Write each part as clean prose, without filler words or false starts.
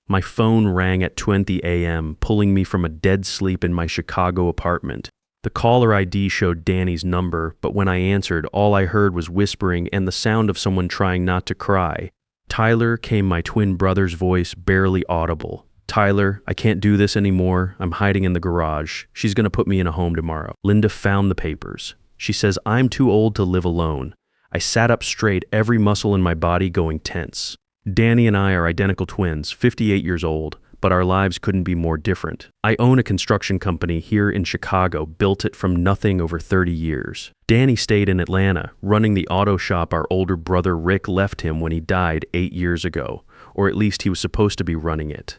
My phone rang at 20 a.m., pulling me from a dead sleep in my Chicago apartment. The caller ID showed Danny's number, but when I answered, all I heard was whispering and the sound of someone trying not to cry. Tyler, came my twin brother's voice, barely audible. Tyler, I can't do this anymore. I'm hiding in the garage. She's gonna put me in a home tomorrow. Linda found the papers. She says I'm too old to live alone. I sat up straight, every muscle in my body going tense. Danny and I are identical twins, 58 years old, but our lives couldn't be more different. I own a construction company here in Chicago, built it from nothing over 30 years. Danny stayed in Atlanta, running the auto shop our older brother Rick left him when he died 8 years ago, or at least he was supposed to be running it.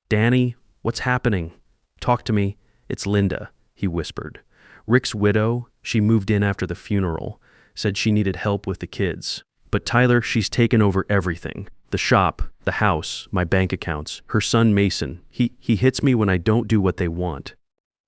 Danny, what's happening? Talk to me. It's Linda, he whispered. Rick's widow, she moved in after the funeral, said she needed help with the kids. But Tyler, she's taken over everything. The shop, the house, my bank accounts, her son Mason. He hits me when I don't do what they want.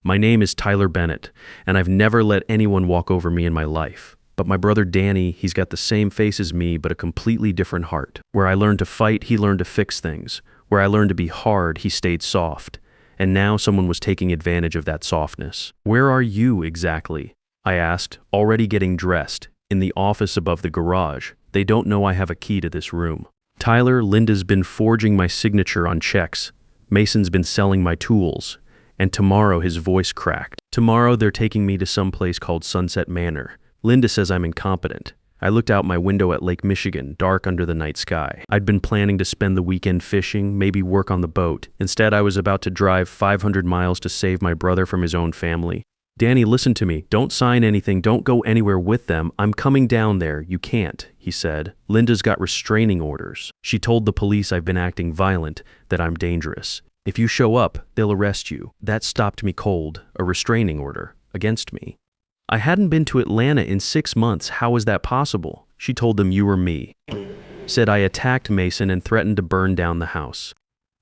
My name is Tyler Bennett, and I've never let anyone walk over me in my life. But my brother Danny, he's got the same face as me, but a completely different heart. Where I learned to fight, he learned to fix things. Where I learned to be hard, he stayed soft. And now someone was taking advantage of that softness. Where are you exactly? I asked, already getting dressed, in the office above the garage. They don't know I have a key to this room. Tyler, Linda's been forging my signature on checks. Mason's been selling my tools. And tomorrow his voice cracked. Tomorrow they're taking me to some place called Sunset Manor. Linda says I'm incompetent. I looked out my window at Lake Michigan, dark under the night sky. I'd been planning to spend the weekend fishing, maybe work on the boat. Instead, I was about to drive 500 miles to save my brother from his own family. Danny, listen to me. Don't sign anything. Don't go anywhere with them. I'm coming down there. You can't, he said. Linda's got restraining orders. She told the police I've been acting violent, that I'm dangerous. If you show up, they'll arrest you. That stopped me cold. A restraining order against me. I hadn't been to Atlanta in 6 months. How was that possible? She told them you were me. Said I attacked Mason and threatened to burn down the house.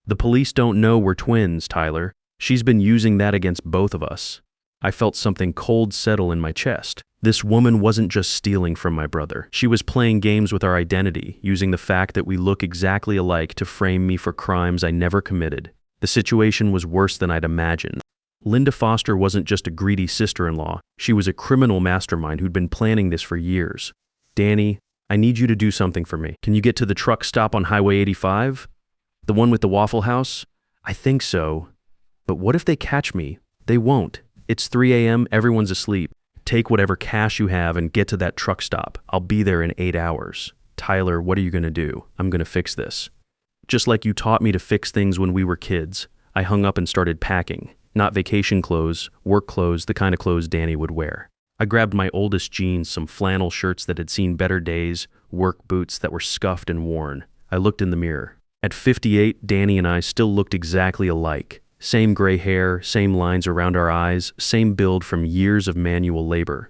The police don't know we're twins, Tyler. She's been using that against both of us. I felt something cold settle in my chest. This woman wasn't just stealing from my brother. She was playing games with our identity, using the fact that we look exactly alike to frame me for crimes I never committed. The situation was worse than I'd imagined. Linda Foster wasn't just a greedy sister-in-law. She was a criminal mastermind who'd been planning this for years. Danny, I need you to do something for me. Can you get to the truck stop on Highway 85? The one with the Waffle House? I think so. But what if they catch me? They won't. It's 3 a.m., everyone's asleep. Take whatever cash you have and get to that truck stop. I'll be there in 8 hours. Tyler, what are you going to do? I'm going to fix this. Just like you taught me to fix things when we were kids, I hung up and started packing. Not vacation clothes, work clothes, the kind of clothes Danny would wear. I grabbed my oldest jeans, some flannel shirts that had seen better days, work boots that were scuffed and worn. I looked in the mirror. At 58, Danny and I still looked exactly alike. Same gray hair, same lines around our eyes, same build from years of manual labor.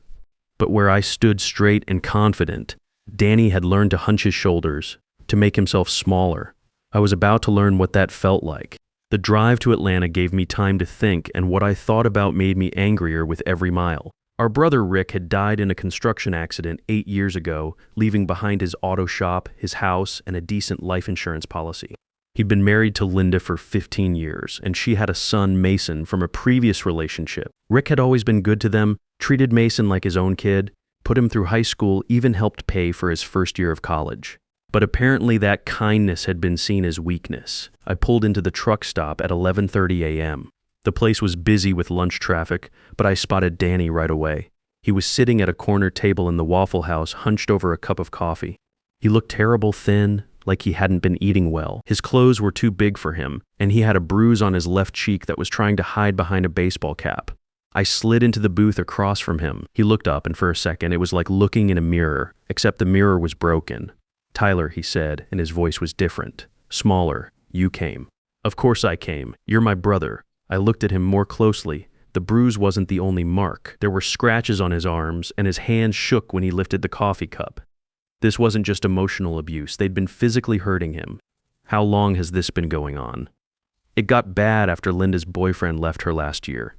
But where I stood straight and confident, Danny had learned to hunch his shoulders, to make himself smaller. I was about to learn what that felt like. The drive to Atlanta gave me time to think, and what I thought about made me angrier with every mile. Our brother Rick had died in a construction accident 8 years ago, leaving behind his auto shop, his house, and a decent life insurance policy. He'd been married to Linda for 15 years, and she had a son, Mason, from a previous relationship. Rick had always been good to them, treated Mason like his own kid, put him through high school, even helped pay for his first year of college. But apparently that kindness had been seen as weakness. I pulled into the truck stop at 11:30 a.m. The place was busy with lunch traffic, but I spotted Danny right away. He was sitting at a corner table in the Waffle House, hunched over a cup of coffee. He looked terrible thin, like he hadn't been eating well. His clothes were too big for him, and he had a bruise on his left cheek that was trying to hide behind a baseball cap. I slid into the booth across from him. He looked up, and for a second, it was like looking in a mirror, except the mirror was broken. Tyler, he said, and his voice was different. Smaller. You came. Of course I came. You're my brother. I looked at him more closely. The bruise wasn't the only mark. There were scratches on his arms, and his hands shook when he lifted the coffee cup. This wasn't just emotional abuse. They'd been physically hurting him. How long has this been going on? It got bad after Linda's boyfriend left her last year.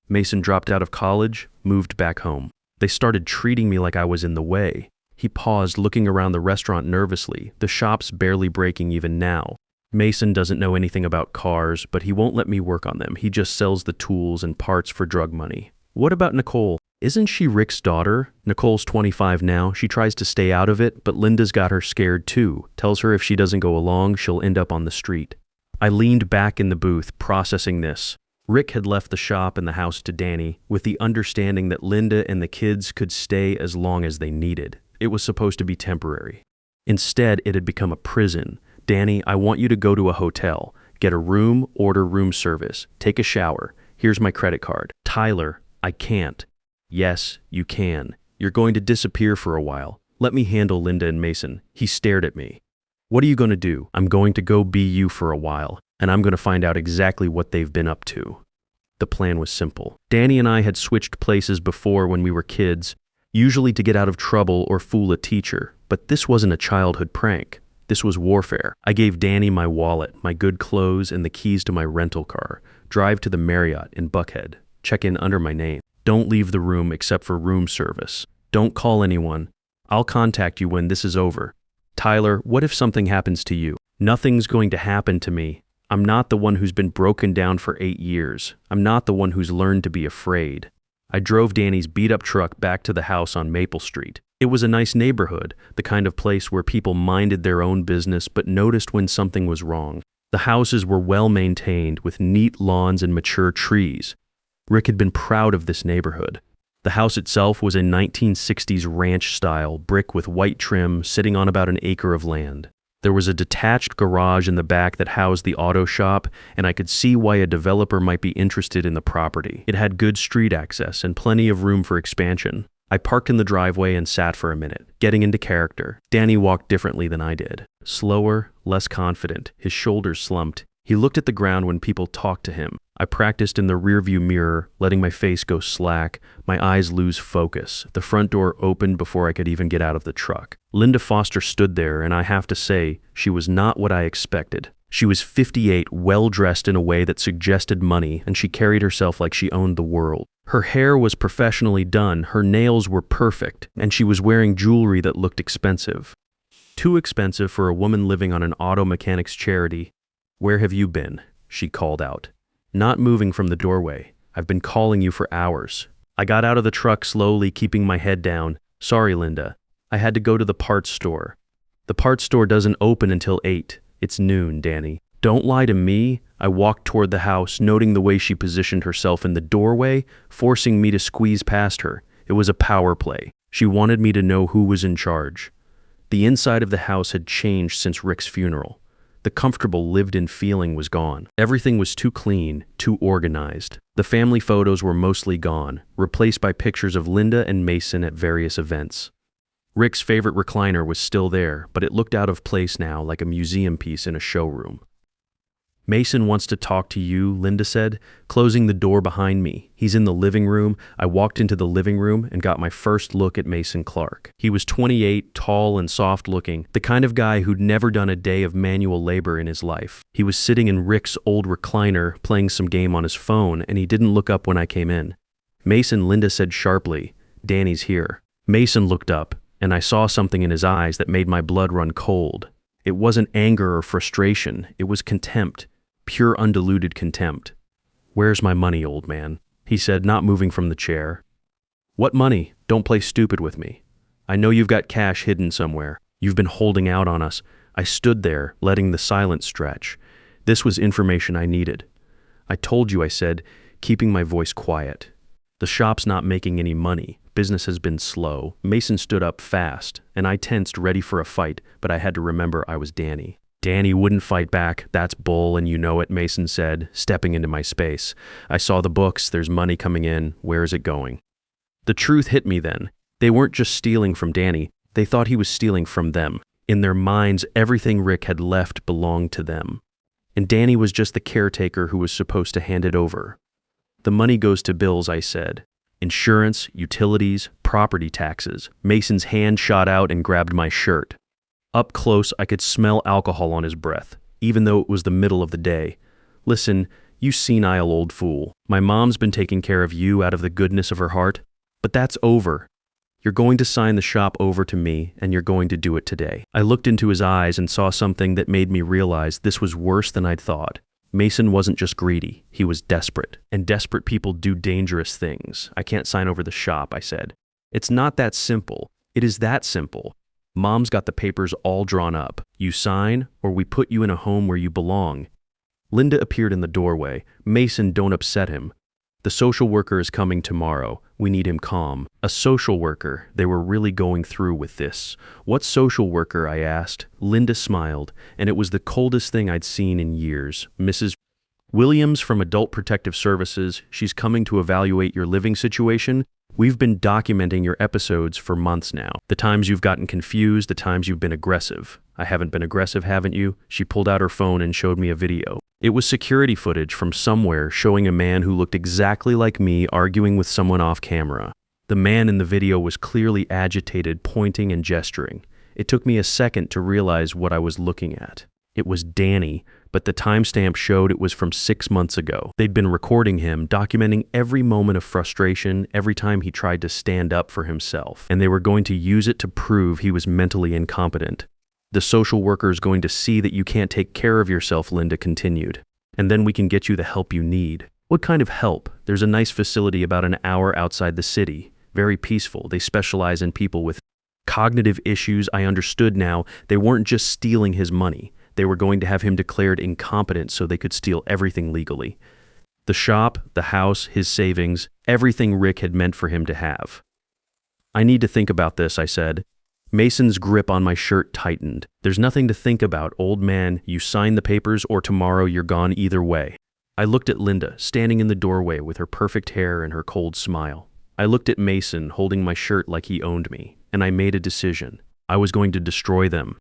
Mason dropped out of college, moved back home. They started treating me like I was in the way. He paused, looking around the restaurant nervously. The shop's barely breaking even now. Mason doesn't know anything about cars, but he won't let me work on them. He just sells the tools and parts for drug money. What about Nicole? Isn't she Rick's daughter? Nicole's 25 now. She tries to stay out of it, but Linda's got her scared too. Tells her if she doesn't go along, she'll end up on the street. I leaned back in the booth, processing this. Rick had left the shop and the house to Danny, with the understanding that Linda and the kids could stay as long as they needed. It was supposed to be temporary. Instead, it had become a prison. Danny, I want you to go to a hotel, get a room, order room service, take a shower. Here's my credit card. Tyler, I can't. Yes, you can. You're going to disappear for a while. Let me handle Linda and Mason. He stared at me. What are you going to do? I'm going to go be you for a while, and I'm going to find out exactly what they've been up to. The plan was simple. Danny and I had switched places before when we were kids, usually to get out of trouble or fool a teacher, but this wasn't a childhood prank. This was warfare. I gave Danny my wallet, my good clothes, and the keys to my rental car. Drive to the Marriott in Buckhead. Check in under my name. Don't leave the room except for room service. Don't call anyone. I'll contact you when this is over. Tyler, what if something happens to you? Nothing's going to happen to me. I'm not the one who's been broken down for 8 years. I'm not the one who's learned to be afraid. I drove Danny's beat-up truck back to the house on Maple Street. It was a nice neighborhood, the kind of place where people minded their own business but noticed when something was wrong. The houses were well-maintained with neat lawns and mature trees. Rick had been proud of this neighborhood. The house itself was a 1960s ranch-style brick with white trim sitting on about an acre of land. There was a detached garage in the back that housed the auto shop, and I could see why a developer might be interested in the property. It had good street access and plenty of room for expansion. I parked in the driveway and sat for a minute, getting into character. Danny walked differently than I did. Slower, less confident, his shoulders slumped. He looked at the ground when people talked to him. I practiced in the rearview mirror, letting my face go slack, my eyes lose focus. The front door opened before I could even get out of the truck. Linda Foster stood there, and I have to say, she was not what I expected. She was 58, well-dressed in a way that suggested money, and she carried herself like she owned the world. Her hair was professionally done, her nails were perfect, and she was wearing jewelry that looked expensive. Too expensive for a woman living on an auto mechanics charity. "Where have you been?" she called out. Not moving from the doorway. "I've been calling you for hours." I got out of the truck slowly, keeping my head down. "Sorry, Linda. I had to go to the parts store." "The parts store doesn't open until 8. It's noon, Danny." "Don't lie to me." I walked toward the house, noting the way she positioned herself in the doorway, forcing me to squeeze past her. It was a power play. She wanted me to know who was in charge. The inside of the house had changed since Rick's funeral. The comfortable, lived-in feeling was gone. Everything was too clean, too organized. The family photos were mostly gone, replaced by pictures of Linda and Mason at various events. Rick's favorite recliner was still there, but it looked out of place now, like a museum piece in a showroom. "Mason wants to talk to you," Linda said, closing the door behind me. "He's in the living room." I walked into the living room and got my first look at Mason Clark. He was 28, tall and soft-looking, the kind of guy who'd never done a day of manual labor in his life. He was sitting in Rick's old recliner, playing some game on his phone, and he didn't look up when I came in. "Mason," Linda said sharply, "Danny's here." Mason looked up, and I saw something in his eyes that made my blood run cold. It wasn't anger or frustration, it was contempt. Pure undiluted contempt. "Where's my money, old man?" he said, not moving from the chair. "What money? Don't play stupid with me. I know you've got cash hidden somewhere. You've been holding out on us." I stood there, letting the silence stretch. This was information I needed. "I told you," I said, keeping my voice quiet. "The shop's not making any money. Business has been slow." Mason stood up fast, and I tensed, ready for a fight, but I had to remember I was Danny. "Danny wouldn't fight back. That's bull, and you know it," Mason said, stepping into my space. "I saw the books. There's money coming in. Where is it going?" The truth hit me then. They weren't just stealing from Danny. They thought he was stealing from them. In their minds, everything Rick had left belonged to them. And Danny was just the caretaker who was supposed to hand it over. "The money goes to bills," I said. "Insurance, utilities, property taxes." Mason's hand shot out and grabbed my shirt. Up close, I could smell alcohol on his breath, even though it was the middle of the day. "Listen, you senile old fool. My mom's been taking care of you out of the goodness of her heart, but that's over. You're going to sign the shop over to me, and you're going to do it today. I looked into his eyes and saw something that made me realize this was worse than I'd thought. Mason wasn't just greedy, he was desperate. And desperate people do dangerous things. I can't sign over the shop, I said. It's not that simple. It is that simple. Mom's got the papers all drawn up. You sign, or we put you in a home where you belong. Linda appeared in the doorway. Mason, don't upset him. The social worker is coming tomorrow. We need him calm. A social worker. They were really going through with this. What social worker? I asked. Linda smiled, and it was the coldest thing I'd seen in years. Mrs. Williams from Adult Protective Services. She's coming to evaluate your living situation. We've been documenting your episodes for months now. The times you've gotten confused, the times you've been aggressive. I haven't been aggressive, haven't you? She pulled out her phone and showed me a video. It was security footage from somewhere showing a man who looked exactly like me arguing with someone off camera. The man in the video was clearly agitated, pointing and gesturing. It took me a second to realize what I was looking at. It was Danny, but the timestamp showed it was from 6 months ago. They'd been recording him, documenting every moment of frustration, every time he tried to stand up for himself, and they were going to use it to prove he was mentally incompetent. The social worker is going to see that you can't take care of yourself, Linda continued, and then we can get you the help you need. What kind of help? There's a nice facility about an hour outside the city. Very peaceful. They specialize in people with cognitive issues. I understood now. They weren't just stealing his money. They were going to have him declared incompetent so they could steal everything legally. The shop, the house, his savings, everything Rick had meant for him to have. I need to think about this, I said. Mason's grip on my shirt tightened. There's nothing to think about, old man. You sign the papers or tomorrow you're gone either way. I looked at Linda, standing in the doorway with her perfect hair and her cold smile. I looked at Mason, holding my shirt like he owned me, and I made a decision. I was going to destroy them.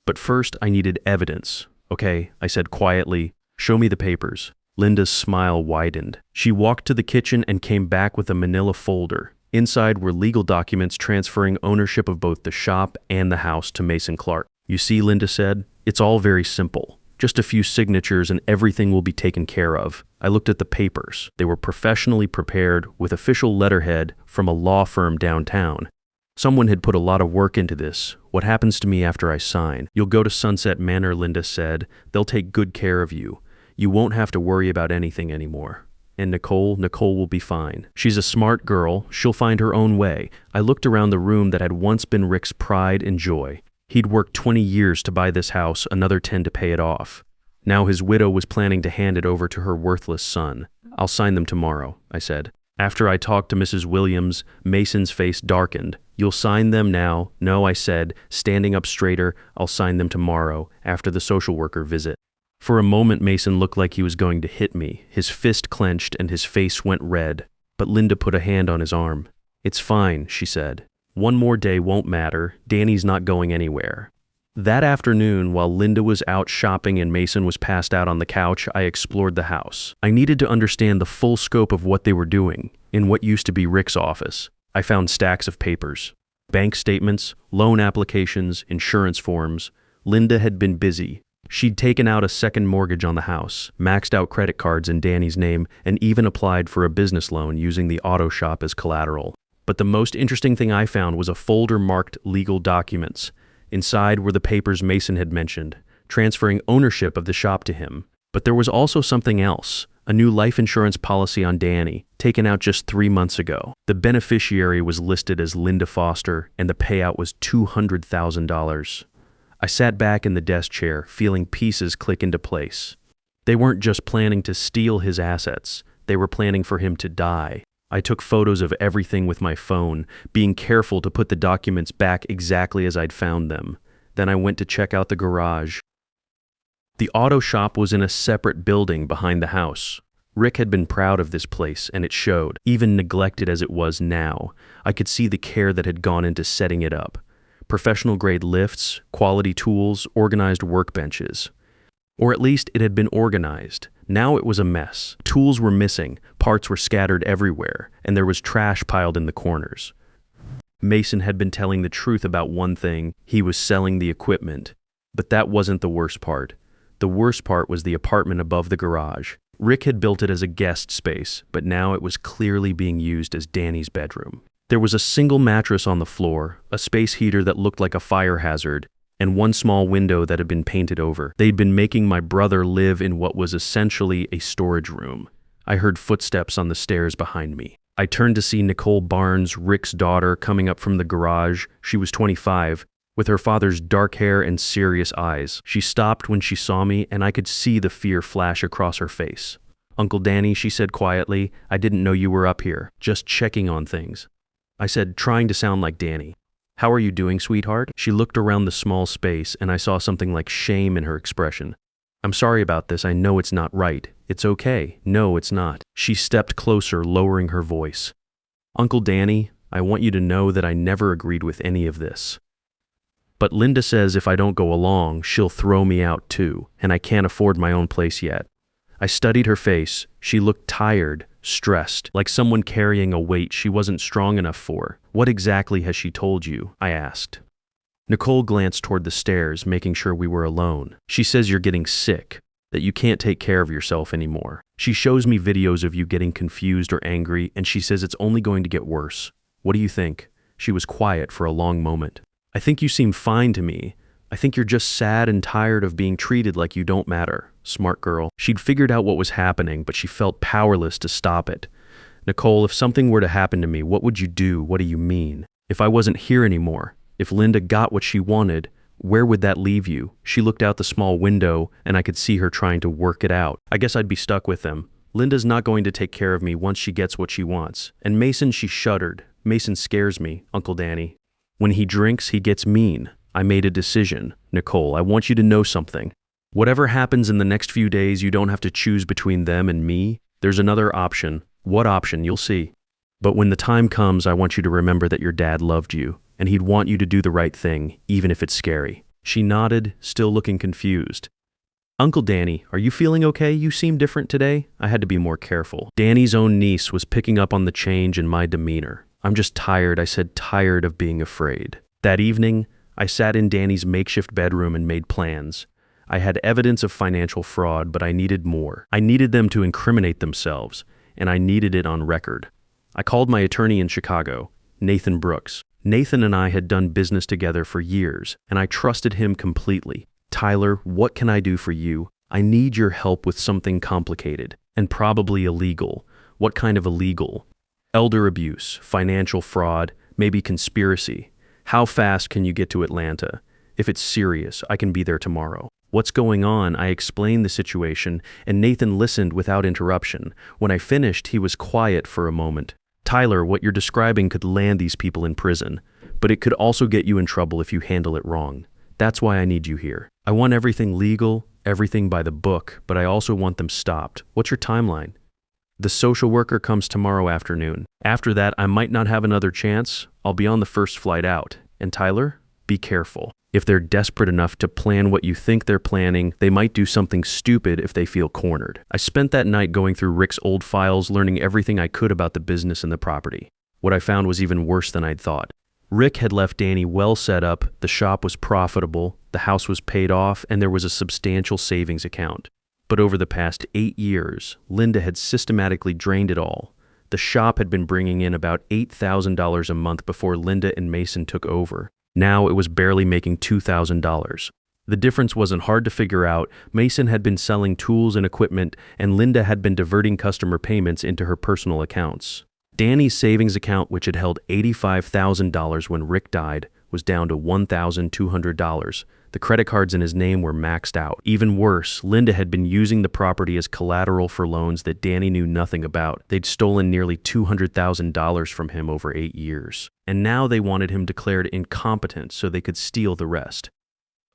But first, I needed evidence. Okay, I said quietly, show me the papers. Linda's smile widened. She walked to the kitchen and came back with a manila folder. Inside were legal documents transferring ownership of both the shop and the house to Mason Clark. You see, Linda said, it's all very simple. Just a few signatures and everything will be taken care of. I looked at the papers. They were professionally prepared with official letterhead from a law firm downtown. Someone had put a lot of work into this. What happens to me after I sign? You'll go to Sunset Manor, Linda said. They'll take good care of you. You won't have to worry about anything anymore. And Nicole will be fine. She's a smart girl. She'll find her own way. I looked around the room that had once been Rick's pride and joy. He'd worked 20 years to buy this house, another 10 to pay it off. Now his widow was planning to hand it over to her worthless son. I'll sign them tomorrow, I said. After I talked to Mrs. Williams, Mason's face darkened. You'll sign them now? No, I said, standing up straighter. I'll sign them tomorrow, after the social worker visit. For a moment, Mason looked like he was going to hit me. His fist clenched and his face went red. But Linda put a hand on his arm. It's fine, she said. One more day won't matter. Danny's not going anywhere. That afternoon, while Linda was out shopping and Mason was passed out on the couch, I explored the house. I needed to understand the full scope of what they were doing in what used to be Rick's office. I found stacks of papers. Bank statements, loan applications, insurance forms. Linda had been busy. She'd taken out a second mortgage on the house, maxed out credit cards in Danny's name, and even applied for a business loan using the auto shop as collateral. But the most interesting thing I found was a folder marked legal documents. Inside were the papers Mason had mentioned, transferring ownership of the shop to him. But there was also something else, a new life insurance policy on Danny, taken out just 3 months ago. The beneficiary was listed as Linda Foster, and the payout was $200,000. I sat back in the desk chair, feeling pieces click into place. They weren't just planning to steal his assets, they were planning for him to die. I took photos of everything with my phone, being careful to put the documents back exactly as I'd found them. Then I went to check out the garage. The auto shop was in a separate building behind the house. Rick had been proud of this place, and it showed, even neglected as it was now. I could see the care that had gone into setting it up. Professional-grade lifts, quality tools, organized workbenches. Or at least it had been organized. Now it was a mess. Tools were missing, parts were scattered everywhere, and there was trash piled in the corners. Mason had been telling the truth about one thing: he was selling the equipment. But that wasn't the worst part. The worst part was the apartment above the garage. Rick had built it as a guest space, but now it was clearly being used as Danny's bedroom. There was a single mattress on the floor, a space heater that looked like a fire hazard, and one small window that had been painted over. They'd been making my brother live in what was essentially a storage room. I heard footsteps on the stairs behind me. I turned to see Nicole Barnes, Rick's daughter, coming up from the garage. She was 25, with her father's dark hair and serious eyes. She stopped when she saw me, and I could see the fear flash across her face. "Uncle Danny," she said quietly, "I didn't know you were up here, just checking on things." I said, trying to sound like Danny, "How are you doing, sweetheart?" She looked around the small space, and I saw something like shame in her expression. "I'm sorry about this. I know it's not right. It's okay. No, it's not." She stepped closer, lowering her voice. "Uncle Danny, I want you to know that I never agreed with any of this. But Linda says if I don't go along, she'll throw me out too, and I can't afford my own place yet." I studied her face. She looked tired, stressed, like someone carrying a weight she wasn't strong enough for. "What exactly has she told you?" I asked. Nicole glanced toward the stairs, making sure we were alone. "She says you're getting sick, that you can't take care of yourself anymore. She shows me videos of you getting confused or angry, and she says it's only going to get worse. What do you think?" She was quiet for a long moment. "I think you seem fine to me. I think you're just sad and tired of being treated like you don't matter." Smart girl. She'd figured out what was happening, but she felt powerless to stop it. "Nicole, if something were to happen to me, what would you do? What do you mean? If I wasn't here anymore, if Linda got what she wanted, where would that leave you?" She looked out the small window, and I could see her trying to work it out. "I guess I'd be stuck with them. Linda's not going to take care of me once she gets what she wants. And Mason," she shuddered. "Mason scares me, Uncle Danny. When he drinks, he gets mean. I made a decision. Nicole, I want you to know something. Whatever happens in the next few days, you don't have to choose between them and me. There's another option. What option? You'll see. But when the time comes, I want you to remember that your dad loved you, and he'd want you to do the right thing, even if it's scary." She nodded, still looking confused. "Uncle Danny, are you feeling okay? You seem different today." I had to be more careful. Danny's own niece was picking up on the change in my demeanor. "I'm just tired," I said, tired of being afraid. That evening, I sat in Danny's makeshift bedroom and made plans. I had evidence of financial fraud, but I needed more. I needed them to incriminate themselves, and I needed it on record. I called my attorney in Chicago, Nathan Brooks. Nathan and I had done business together for years, and I trusted him completely. "Tyler, what can I do for you? I need your help with something complicated, and probably illegal." "What kind of illegal?" "Elder abuse, financial fraud, maybe conspiracy." "How fast can you get to Atlanta? If it's serious, I can be there tomorrow." "What's going on?" I explained the situation, and Nathan listened without interruption. When I finished, he was quiet for a moment. "Tyler, what you're describing could land these people in prison, but it could also get you in trouble if you handle it wrong. That's why I need you here. I want everything legal, everything by the book, but I also want them stopped. What's your timeline?" "The social worker comes tomorrow afternoon. After that, I might not have another chance. I'll be on the first flight out. And Tyler, be careful. If they're desperate enough to plan what you think they're planning, they might do something stupid if they feel cornered." I spent that night going through Rick's old files, learning everything I could about the business and the property. What I found was even worse than I'd thought. Rick had left Danny well set up, the shop was profitable, the house was paid off, and there was a substantial savings account. But over the past 8 years, Linda had systematically drained it all. The shop had been bringing in about $8,000 a month before Linda and Mason took over. Now it was barely making $2,000. The difference wasn't hard to figure out. Mason had been selling tools and equipment, and Linda had been diverting customer payments into her personal accounts. Danny's savings account, which had held $85,000 when Rick died, was down to $1,200. The credit cards in his name were maxed out. Even worse, Linda had been using the property as collateral for loans that Danny knew nothing about. They'd stolen nearly $200,000 from him over 8 years. And now they wanted him declared incompetent so they could steal the rest.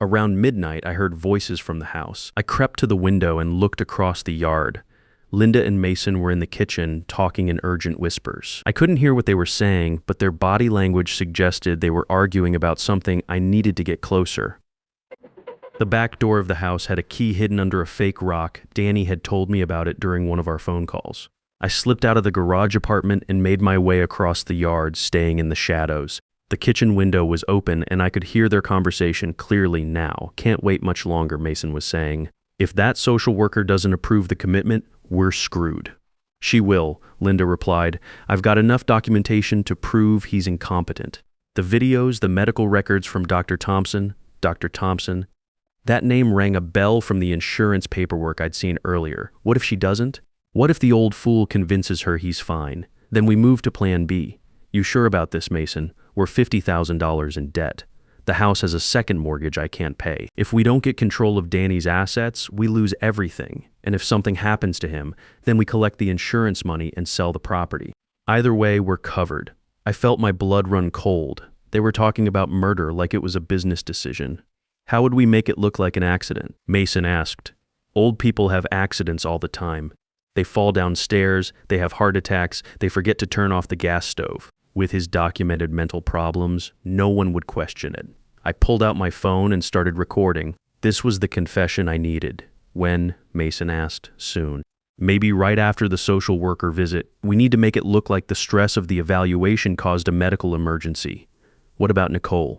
Around midnight, I heard voices from the house. I crept to the window and looked across the yard. Linda and Mason were in the kitchen, talking in urgent whispers. I couldn't hear what they were saying, but their body language suggested they were arguing about something. I needed to get closer. The back door of the house had a key hidden under a fake rock. Danny had told me about it during one of our phone calls. I slipped out of the garage apartment and made my way across the yard, staying in the shadows. The kitchen window was open, and I could hear their conversation clearly now. "Can't wait much longer," Mason was saying. "If that social worker doesn't approve the commitment, we're screwed." She will, Linda replied. I've got enough documentation to prove he's incompetent. The videos, the medical records from Dr. Thompson. That name rang a bell from the insurance paperwork I'd seen earlier. What if she doesn't? What if the old fool convinces her he's fine? Then we move to plan B. You sure about this, Mason? We're $50,000 in debt. The house has a second mortgage I can't pay. If we don't get control of Danny's assets, we lose everything. And if something happens to him, then we collect the insurance money and sell the property. Either way, we're covered. I felt my blood run cold. They were talking about murder like it was a business decision. How would we make it look like an accident? Mason asked. Old people have accidents all the time. They fall downstairs, they have heart attacks, they forget to turn off the gas stove. With his documented mental problems, no one would question it. I pulled out my phone and started recording. This was the confession I needed. When? Mason asked. Soon. Maybe right after the social worker visit. We need to make it look like the stress of the evaluation caused a medical emergency. What about Nicole?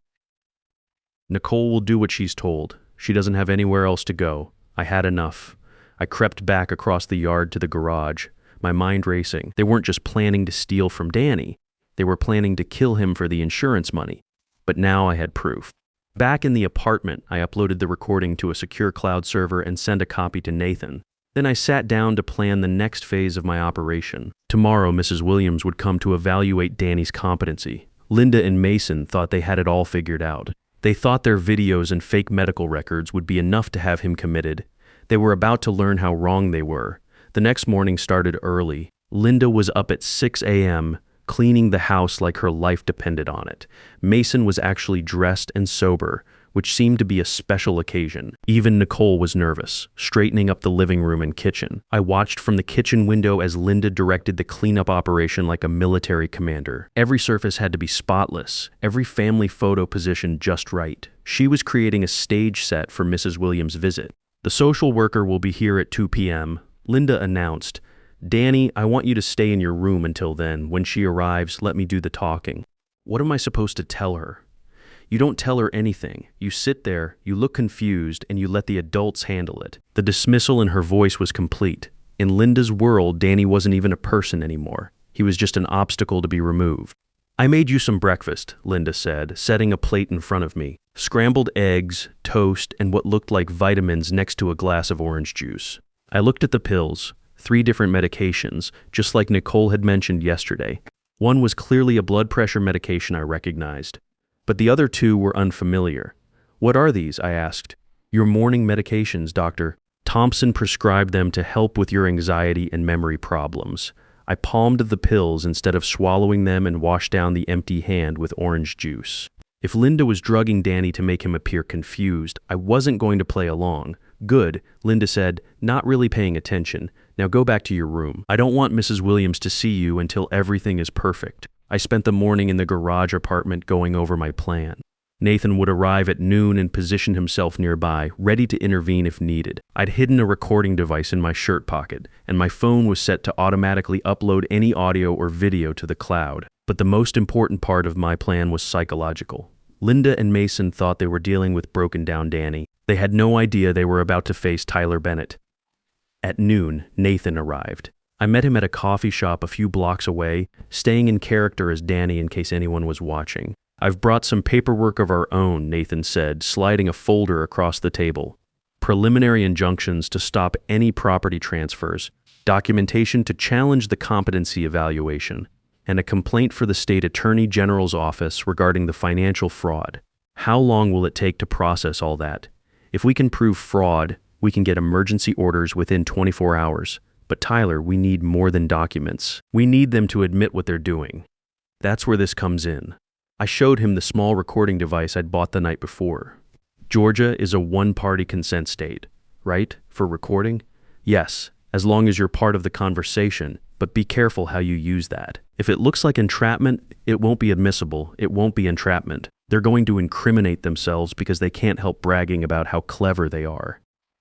Nicole will do what she's told. She doesn't have anywhere else to go. I had enough. I crept back across the yard to the garage, my mind racing. They weren't just planning to steal from Danny. They were planning to kill him for the insurance money. But now I had proof. Back in the apartment, I uploaded the recording to a secure cloud server and sent a copy to Nathan. Then I sat down to plan the next phase of my operation. Tomorrow, Mrs. Williams would come to evaluate Danny's competency. Linda and Mason thought they had it all figured out. They thought their videos and fake medical records would be enough to have him committed. They were about to learn how wrong they were. The next morning started early. Linda was up at 6 a.m., cleaning the house like her life depended on it. Mason was actually dressed and sober, which seemed to be a special occasion. Even Nicole was nervous, straightening up the living room and kitchen. I watched from the kitchen window as Linda directed the cleanup operation like a military commander. Every surface had to be spotless, every family photo positioned just right. She was creating a stage set for Mrs. Williams' visit. The social worker will be here at 2 p.m., Linda announced. Danny, I want you to stay in your room until then. When she arrives, let me do the talking. What am I supposed to tell her? You don't tell her anything. You sit there, you look confused, and you let the adults handle it. The dismissal in her voice was complete. In Linda's world, Danny wasn't even a person anymore. He was just an obstacle to be removed. I made you some breakfast, Linda said, setting a plate in front of me. Scrambled eggs, toast, and what looked like vitamins next to a glass of orange juice. I looked at the pills. 3 different medications, just like Nicole had mentioned yesterday. One was clearly a blood pressure medication I recognized, but the other 2 were unfamiliar. What are these? I asked. Your morning medications, doctor. Thompson prescribed them to help with your anxiety and memory problems. I palmed the pills instead of swallowing them and washed down the empty hand with orange juice. If Linda was drugging Danny to make him appear confused, I wasn't going to play along. Good, Linda said, not really paying attention. Now go back to your room. I don't want Mrs. Williams to see you until everything is perfect. I spent the morning in the garage apartment going over my plan. Nathan would arrive at noon and position himself nearby, ready to intervene if needed. I'd hidden a recording device in my shirt pocket, and my phone was set to automatically upload any audio or video to the cloud. But the most important part of my plan was psychological. Linda and Mason thought they were dealing with broken-down Danny. They had no idea they were about to face Tyler Bennett. At noon, Nathan arrived. I met him at a coffee shop a few blocks away, staying in character as Danny in case anyone was watching. I've brought some paperwork of our own, Nathan said, sliding a folder across the table. Preliminary injunctions to stop any property transfers, documentation to challenge the competency evaluation, and a complaint for the state attorney general's office regarding the financial fraud. How long will it take to process all that? If we can prove fraud, we can get emergency orders within 24 hours. But Tyler, we need more than documents. We need them to admit what they're doing. That's where this comes in. I showed him the small recording device I'd bought the night before. Georgia is a one-party consent state, right? For recording? Yes, as long as you're part of the conversation, but be careful how you use that. If it looks like entrapment, it won't be admissible. It won't be entrapment. They're going to incriminate themselves because they can't help bragging about how clever they are.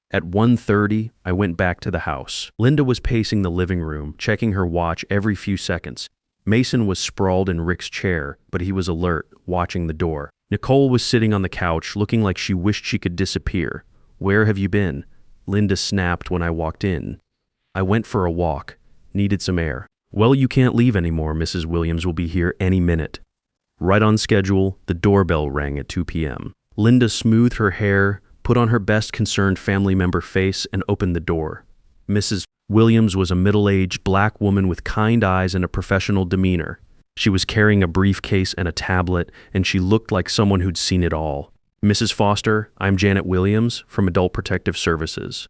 At 1:30, I went back to the house. Linda was pacing the living room, checking her watch every few seconds. Mason was sprawled in Rick's chair, but he was alert, watching the door. Nicole was sitting on the couch, looking like she wished she could disappear. Where have you been? Linda snapped when I walked in. I went for a walk. Needed some air. Well, you can't leave anymore. Mrs. Williams will be here any minute. Right on schedule, the doorbell rang at 2 p.m. Linda smoothed her hair, put on her best concerned family member face, and opened the door. Mrs. Williams was a middle-aged black woman with kind eyes and a professional demeanor. She was carrying a briefcase and a tablet, and she looked like someone who'd seen it all. Mrs. Foster, I'm Janet Williams from Adult Protective Services.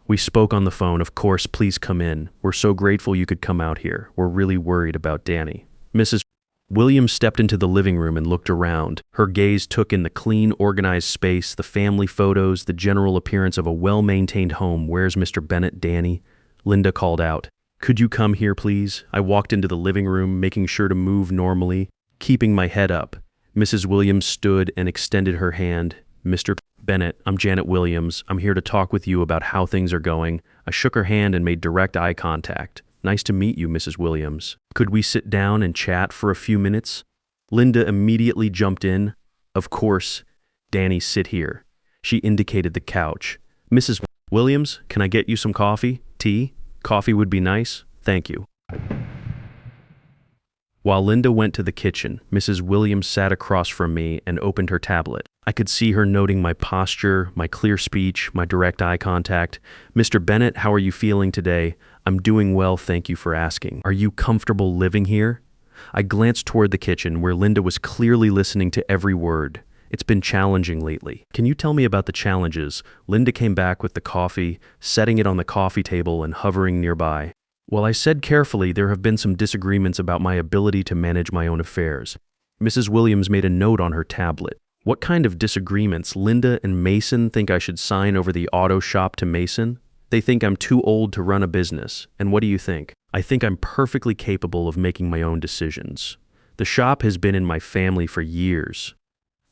We spoke on the phone. Of course, please come in. We're so grateful you could come out here. We're really worried about Danny. Mrs. Williams stepped into the living room and looked around. Her gaze took in the clean, organized space, the family photos, the general appearance of a well-maintained home. Where's Mr. Bennett, Danny? Linda called out. Could you come here, please? I walked into the living room, making sure to move normally, keeping my head up. Mrs. Williams stood and extended her hand. Mr. Bennett, I'm Janet Williams. I'm here to talk with you about how things are going. I shook her hand and made direct eye contact. Nice to meet you, Mrs. Williams. Could we sit down and chat for a few minutes? Linda immediately jumped in. Of course. Danny, sit here. She indicated the couch. Mrs. Williams, can I get you some coffee? Tea? Coffee would be nice. Thank you. While Linda went to the kitchen, Mrs. Williams sat across from me and opened her tablet. I could see her noting my posture, my clear speech, my direct eye contact. Mr. Bennett, how are you feeling today? I'm doing well, thank you for asking. Are you comfortable living here? I glanced toward the kitchen where Linda was clearly listening to every word. It's been challenging lately. Can you tell me about the challenges? Linda came back with the coffee, setting it on the coffee table and hovering nearby. Well, I said carefully, there have been some disagreements about my ability to manage my own affairs. Mrs. Williams made a note on her tablet. What kind of disagreements? Linda and Mason think I should sign over the auto shop to Mason? They think I'm too old to run a business. And what do you think? I think I'm perfectly capable of making my own decisions. The shop has been in my family for years.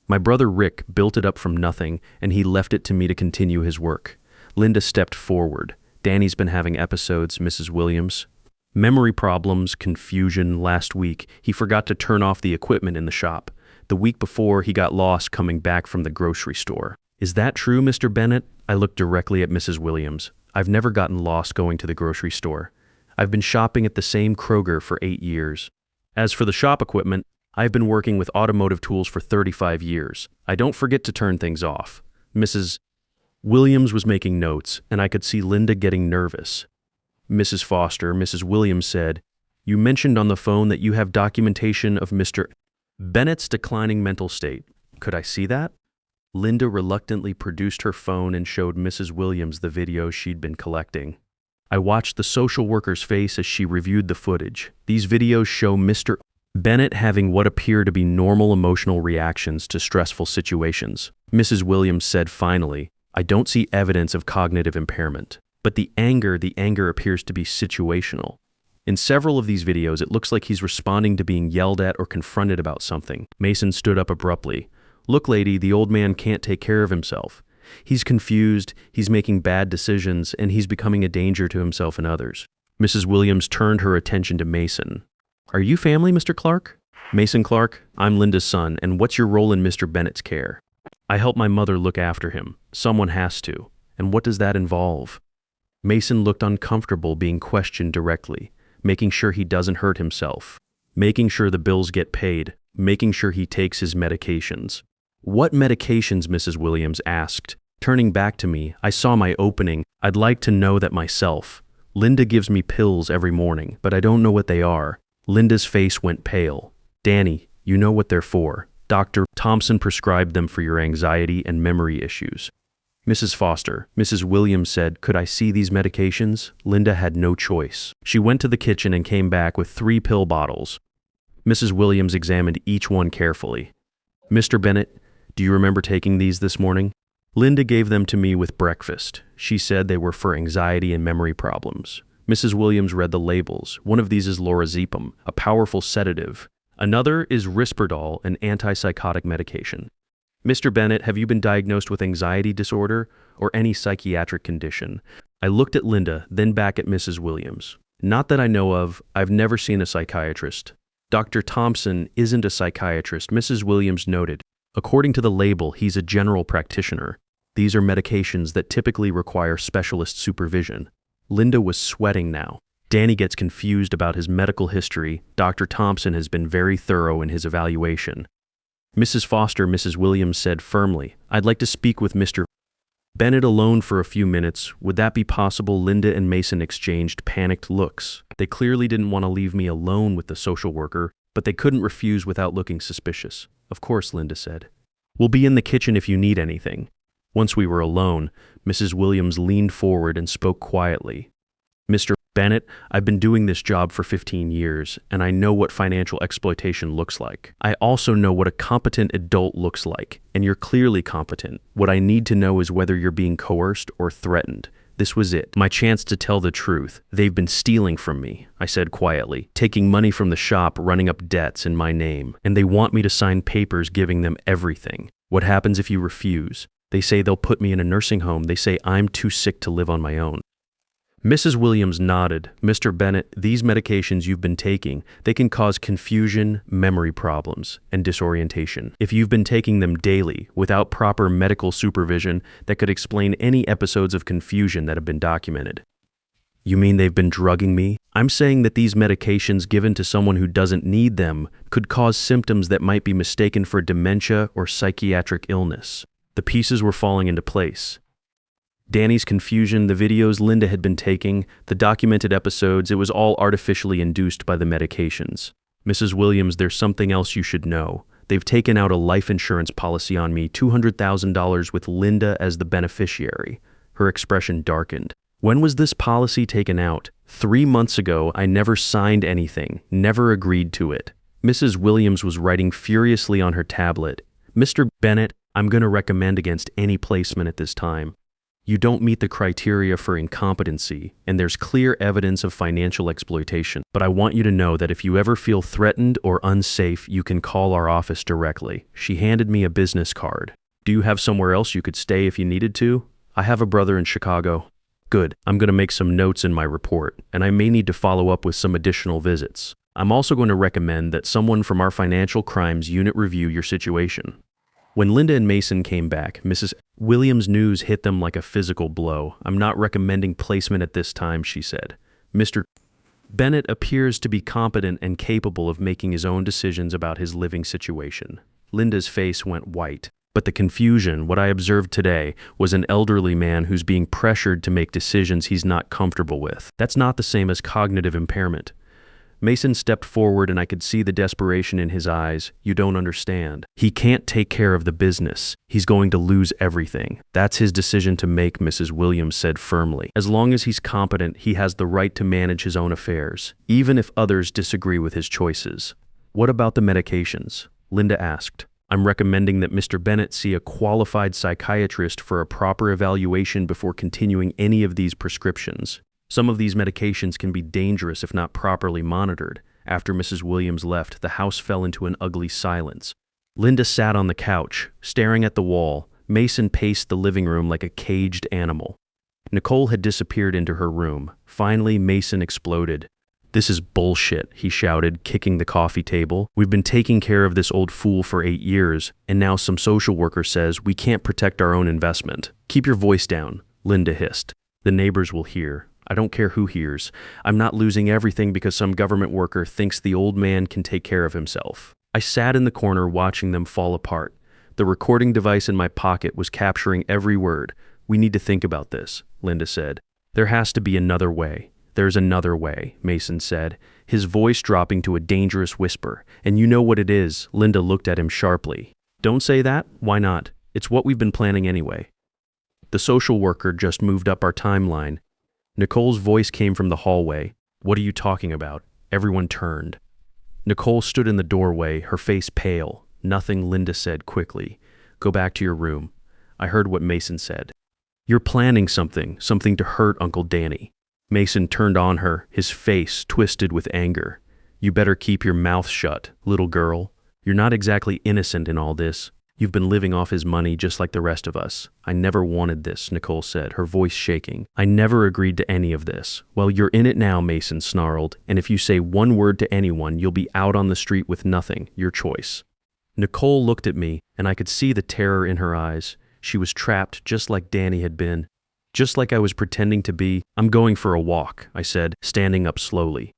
My brother Rick built it up from nothing, and he left it to me to continue his work. Linda stepped forward. Danny's been having episodes, Mrs. Williams. Memory problems, confusion. Last week, he forgot to turn off the equipment in the shop. The week before, he got lost coming back from the grocery store. Is that true, Mr. Bennett? I looked directly at Mrs. Williams. I've never gotten lost going to the grocery store. I've been shopping at the same Kroger for 8 years. As for the shop equipment, I've been working with automotive tools for 35 years. I don't forget to turn things off. Mrs. Williams was making notes, and I could see Linda getting nervous. Mrs. Foster, Mrs. Williams said, You mentioned on the phone that you have documentation of Mr. Bennett's declining mental state. Could I see that? Linda reluctantly produced her phone and showed Mrs. Williams the video she'd been collecting. I watched the social worker's face as she reviewed the footage. These videos show Mr. Bennett having what appear to be normal emotional reactions to stressful situations. Mrs. Williams said finally, I don't see evidence of cognitive impairment. But the anger appears to be situational. In several of these videos, it looks like he's responding to being yelled at or confronted about something. Mason stood up abruptly. Look, lady, the old man can't take care of himself. He's confused, he's making bad decisions, and he's becoming a danger to himself and others. Mrs. Williams turned her attention to Mason. Are you family, Mr. Clark? Mason Clark, I'm Linda's son, and what's your role in Mr. Bennett's care? I help my mother look after him. Someone has to. And what does that involve? Mason looked uncomfortable being questioned directly, making sure he doesn't hurt himself, making sure the bills get paid, making sure he takes his medications. What medications, Mrs. Williams asked. Turning back to me, I saw my opening. I'd like to know that myself. Linda gives me pills every morning, but I don't know what they are. Linda's face went pale. Danny, you know what they're for. Dr. Thompson prescribed them for your anxiety and memory issues. Mrs. Foster, Mrs. Williams said, could I see these medications? Linda had no choice. She went to the kitchen and came back with 3 pill bottles. Mrs. Williams examined each one carefully. Mr. Bennett, do you remember taking these this morning? Linda gave them to me with breakfast. She said they were for anxiety and memory problems. Mrs. Williams read the labels. One of these is lorazepam, a powerful sedative. Another is Risperdal, an antipsychotic medication. Mr. Bennett, have you been diagnosed with anxiety disorder or any psychiatric condition? I looked at Linda, then back at Mrs. Williams. Not that I know of. I've never seen a psychiatrist. Dr. Thompson isn't a psychiatrist, Mrs. Williams noted. According to the label, he's a general practitioner. These are medications that typically require specialist supervision. Linda was sweating now. Danny gets confused about his medical history. Dr. Thompson has been very thorough in his evaluation. Mrs. Foster, Mrs. Williams said firmly, "I'd like to speak with Mr. Bennett alone for a few minutes. Would that be possible?" Linda and Mason exchanged panicked looks. They clearly didn't want to leave me alone with the social worker, but they couldn't refuse without looking suspicious. "Of course," Linda said. "We'll be in the kitchen if you need anything." Once we were alone, Mrs. Williams leaned forward and spoke quietly. "Mr. Bennett, I've been doing this job for 15 years, and I know what financial exploitation looks like. I also know what a competent adult looks like, and you're clearly competent. What I need to know is whether you're being coerced or threatened." This was it, my chance to tell the truth. "They've been stealing from me," I said quietly, "taking money from the shop, running up debts in my name, and they want me to sign papers giving them everything. What happens if you refuse? They say they'll put me in a nursing home. They say I'm too sick to live on my own." Mrs. Williams nodded. "Mr. Bennett, these medications you've been taking, they can cause confusion, memory problems, and disorientation. If you've been taking them daily, without proper medical supervision, that could explain any episodes of confusion that have been documented." "You mean they've been drugging me?" "I'm saying that these medications given to someone who doesn't need them could cause symptoms that might be mistaken for dementia or psychiatric illness." The pieces were falling into place. Danny's confusion, the videos Linda had been taking, the documented episodes, it was all artificially induced by the medications. "Mrs. Williams, there's something else you should know. They've taken out a life insurance policy on me, $200,000 with Linda as the beneficiary." Her expression darkened. "When was this policy taken out?" 3 months ago. I never signed anything, never agreed to it." Mrs. Williams was writing furiously on her tablet. "Mr. Bennett, I'm going to recommend against any placement at this time. You don't meet the criteria for incompetency, and there's clear evidence of financial exploitation. But I want you to know that if you ever feel threatened or unsafe, you can call our office directly." She handed me a business card. "Do you have somewhere else you could stay if you needed to?" "I have a brother in Chicago." "Good. I'm going to make some notes in my report, and I may need to follow up with some additional visits. I'm also going to recommend that someone from our financial crimes unit review your situation." When Linda and Mason came back, Mrs. Williams' news hit them like a physical blow. "I'm not recommending placement at this time," she said. "Mr. Bennett appears to be competent and capable of making his own decisions about his living situation." Linda's face went white. But the confusion, what I observed today, was an elderly man who's being pressured to make decisions he's not comfortable with. That's not the same as cognitive impairment. Mason stepped forward and I could see the desperation in his eyes. "You don't understand. He can't take care of the business. He's going to lose everything. That's his decision to make," Mrs. Williams said firmly. "As long as he's competent, he has the right to manage his own affairs, even if others disagree with his choices." "What about the medications?" Linda asked. "I'm recommending that Mr. Bennett see a qualified psychiatrist for a proper evaluation before continuing any of these prescriptions. Some of these medications can be dangerous if not properly monitored." After Mrs. Williams left, the house fell into an ugly silence. Linda sat on the couch, staring at the wall. Mason paced the living room like a caged animal. Nicole had disappeared into her room. Finally, Mason exploded. "This is bullshit," he shouted, kicking the coffee table. "We've been taking care of this old fool for 8 years, and now some social worker says we can't protect our own investment." "Keep your voice down," Linda hissed. "The neighbors will hear. I don't care who hears. I'm not losing everything because some government worker thinks the old man can take care of himself." I sat in the corner watching them fall apart. The recording device in my pocket was capturing every word. "We need to think about this," Linda said. "There has to be another way." "There's another way," Mason said, his voice dropping to a dangerous whisper. "And you know what it is." Linda looked at him sharply. "Don't say that. Why not? It's what we've been planning anyway." "The social worker just moved up our timeline." Nicole's voice came from the hallway. "What are you talking about?" Everyone turned. Nicole stood in the doorway, her face pale. "Nothing," Linda said quickly. "Go back to your room." I heard what Mason said. "You're planning something to hurt Uncle Danny." Mason turned on her, his face twisted with anger. "You better keep your mouth shut, little girl. You're not exactly innocent in all this. You've been living off his money just like the rest of us." "I never wanted this," Nicole said, her voice shaking. "I never agreed to any of this." "Well, you're in it now," Mason snarled, "and if you say one word to anyone, you'll be out on the street with nothing. Your choice." Nicole looked at me, and I could see the terror in her eyes. She was trapped just like Danny had been. Just like I was pretending to be. I'm going for a walk, I said, standing up slowly.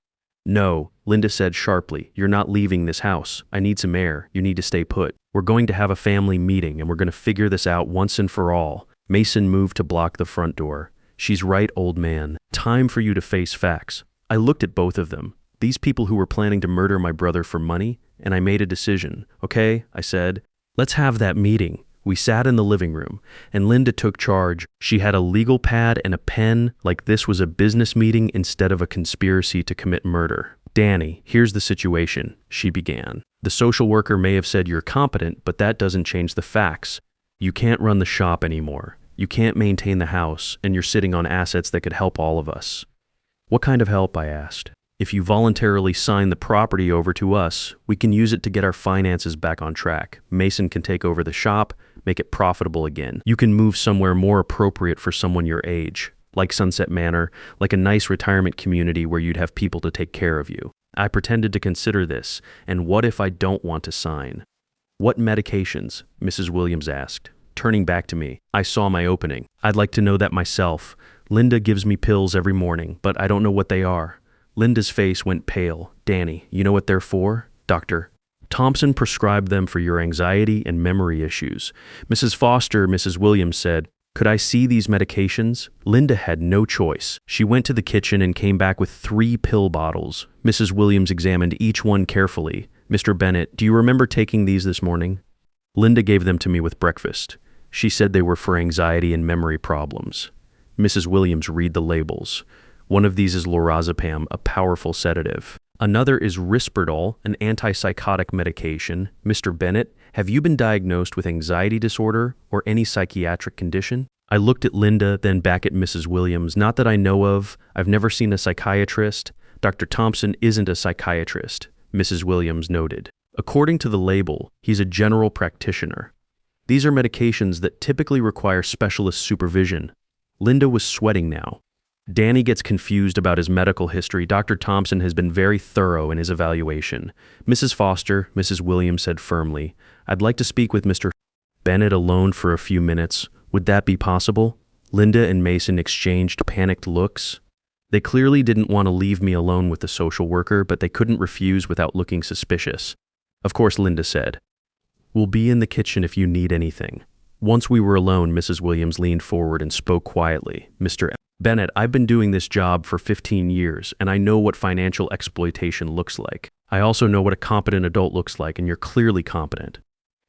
No, Linda said sharply. You're not leaving this house. I need some air. You need to stay put. We're going to have a family meeting and we're going to figure this out once and for all. Mason moved to block the front door. She's right, old man. Time for you to face facts. I looked at both of them. These people who were planning to murder my brother for money, and I made a decision. Okay, I said, let's have that meeting. We sat in the living room, and Linda took charge. She had a legal pad and a pen, like this was a business meeting instead of a conspiracy to commit murder. Danny, here's the situation, she began. The social worker may have said you're competent, but that doesn't change the facts. You can't run the shop anymore. You can't maintain the house, and you're sitting on assets that could help all of us. What kind of help, I asked. If you voluntarily sign the property over to us, we can use it to get our finances back on track. Mason can take over the shop, make it profitable again. You can move somewhere more appropriate for someone your age, like Sunset Manor, like a nice retirement community where you'd have people to take care of you. I pretended to consider this, and what if I don't want to sign? What medications? Mrs. Williams asked. Turning back to me, I saw my opening. I'd like to know that myself. Linda gives me pills every morning, but I don't know what they are. Linda's face went pale. Danny, you know what they're for? Dr. Thompson prescribed them for your anxiety and memory issues. Mrs. Foster, Mrs. Williams said, could I see these medications? Linda had no choice. She went to the kitchen and came back with 3 pill bottles. Mrs. Williams examined each one carefully. Mr. Bennett, do you remember taking these this morning? Linda gave them to me with breakfast. She said they were for anxiety and memory problems. Mrs. Williams, read the labels. One of these is lorazepam, a powerful sedative. Another is Risperdal, an antipsychotic medication. Mr. Bennett, have you been diagnosed with anxiety disorder or any psychiatric condition? I looked at Linda, then back at Mrs. Williams. Not that I know of. I've never seen a psychiatrist. Dr. Thompson isn't a psychiatrist, Mrs. Williams noted. According to the label, he's a general practitioner. These are medications that typically require specialist supervision. Linda was sweating now. Danny gets confused about his medical history. Dr. Thompson has been very thorough in his evaluation. Mrs. Foster, Mrs. Williams said firmly, I'd like to speak with Mr. Bennett alone for a few minutes. Would that be possible? Linda and Mason exchanged panicked looks. They clearly didn't want to leave me alone with the social worker, but they couldn't refuse without looking suspicious. Of course, Linda said, we'll be in the kitchen if you need anything. Once we were alone, Mrs. Williams leaned forward and spoke quietly. Mr. Bennett, I've been doing this job for 15 years, and I know what financial exploitation looks like. I also know what a competent adult looks like, and you're clearly competent.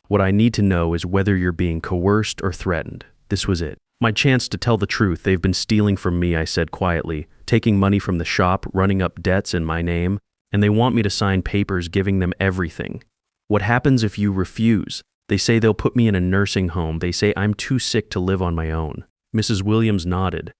What I need to know is whether you're being coerced or threatened. This was it. My chance to tell the truth. They've been stealing from me, I said quietly, taking money from the shop, running up debts in my name, and they want me to sign papers giving them everything. What happens if you refuse? They say they'll put me in a nursing home. They say I'm too sick to live on my own. Mrs. Williams nodded.